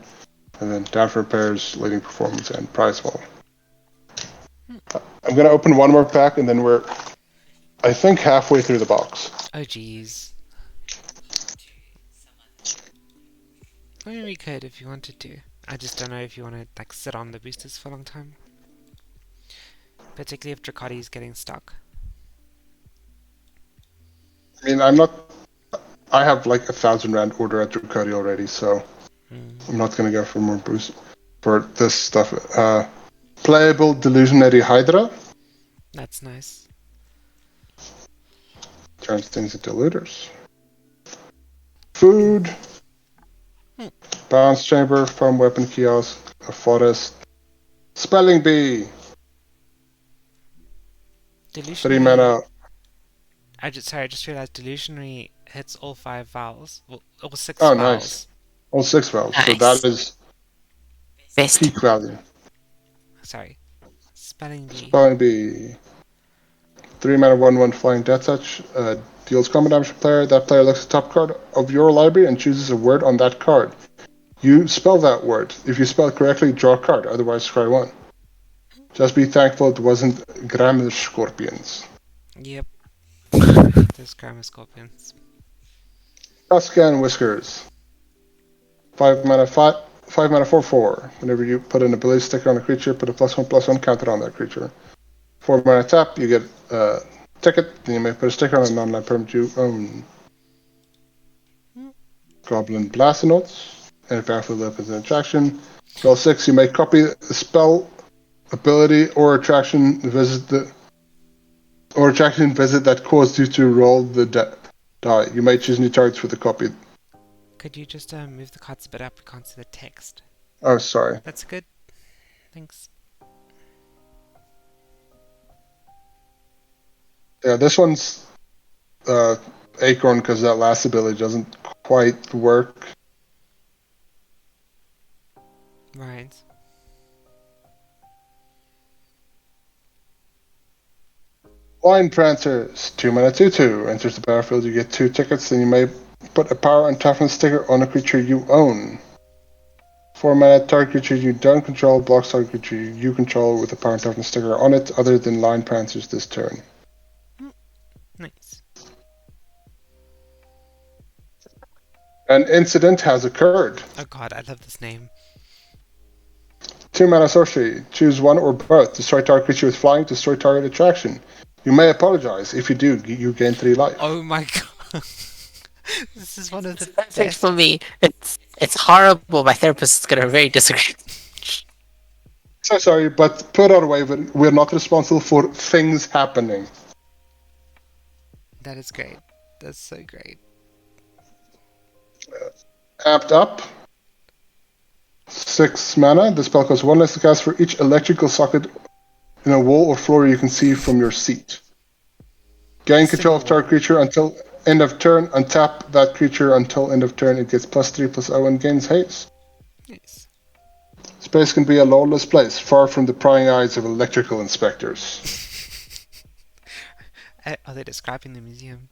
and then down for repairs, leading performance, and prize wall. I'm going to open one more pack, and then we're, I think, halfway through the box. Oh, jeez. I mean, we could if you wanted to. I just don't know if you want to like sit on the boosters for a long time. Particularly if Dracotti's getting stuck. I mean, I have like 1,000 rand order at Ducati already, so I'm not gonna go for more boost for this stuff. Playable Delusionary Hydra That's nice. turns things into looters. Food, bounce chamber, foam weapon kiosk, a forest, spelling bee, 3 Delusionary. mana. I just realized Delusionary hits all 5 vowels. Well, all 6 Oh, vowels. nice. All 6 vowels. So Nice. that is Best. peak value. Sorry. Spelling bee. Spelling bee. 3 mana 1/1 flying death touch. Deals combat damage to player. That player looks at the top card of your library and chooses a word on that card. You spell that word. If you spell it correctly, draw a card. Otherwise, try one. Just be thankful it wasn't grammar scorpions. Yep. I hate those grammar scorpions. Tuscan Whiskers. 5 mana 4/4. Whenever you put an ability sticker on a creature, put a +1/+1 counter on that creature. 4 mana tap, you get a ticket, then you may put a sticker on a non-land permanent you own. Goblin Blastinauts. And if after live as an attraction. Draw 6, you may copy a spell, ability, or attraction visit that caused you to roll the die. You may choose new targets for the copy. Could you just move the cards a bit up? We can't see the text. Oh, sorry. That's good. Thanks. Yeah, this one's Acorn because that last ability doesn't quite work. Right. Line Prancers, 2 mana 2/2. Enters the battlefield, you get 2 tickets, then you may put a power and toughness sticker on a creature you own. 4 mana, target creature you don't control blocks target creature you control with a power and toughness sticker on it, other than Line Prancers this turn. Nice. An incident has occurred. Oh god, I love this name. 2 mana sorcery. Choose one or both. Destroy target creature with flying, destroy target attraction. You may apologize. If you do, you gain 3 life. Oh my god. This is one of the Perfect best. for me. It's horrible. My therapist is gonna very disagree. So sorry, but put out away, but we're not responsible for things happening. That is great. That's so great. Amped up. 6 mana. The spell costs 1 less to cast for each electrical socket in a wall or floor you can see from your seat. Gain control of target creature until end of turn. Untap that creature until end of turn. It gets +3/+0 and gains haste. Nice. Space can be a lawless place, far from the prying eyes of electrical inspectors. Are they describing the museum?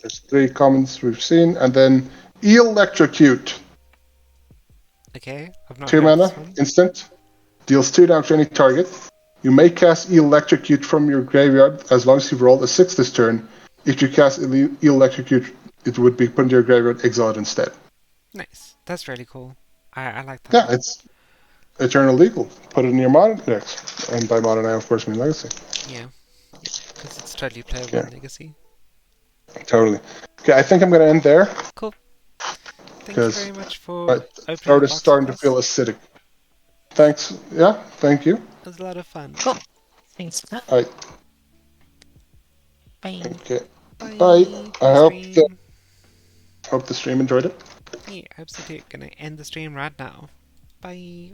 There's 3 commons we've seen, and then Electrocute. Okay, I've not 2 heard mana, this one. instant. Deals 2 damage to any target. You may cast Electrocute from your graveyard as long as you've rolled a 6 this turn. If you cast Electrocute, it would be put into your graveyard, exiled instead. Nice. That's really cool. I like that. Yeah, one. it's Eternal Legal. Put it in your modern decks. And by modern, I of course mean Legacy. Yeah. Because it's totally playable Yeah. in Legacy. Totally. Okay, I think I'm going to end there. Cool. Thank you Because very much for my opening throat the is box starting with to feel us. acidic. Thanks. Yeah, thank you. It was a lot of fun. Cool. Thanks for that. All right. Bye. Okay. Bye. Bye. I Stream. hope the stream enjoyed it. Yeah, I hope so too. Gonna end the stream right now. Bye.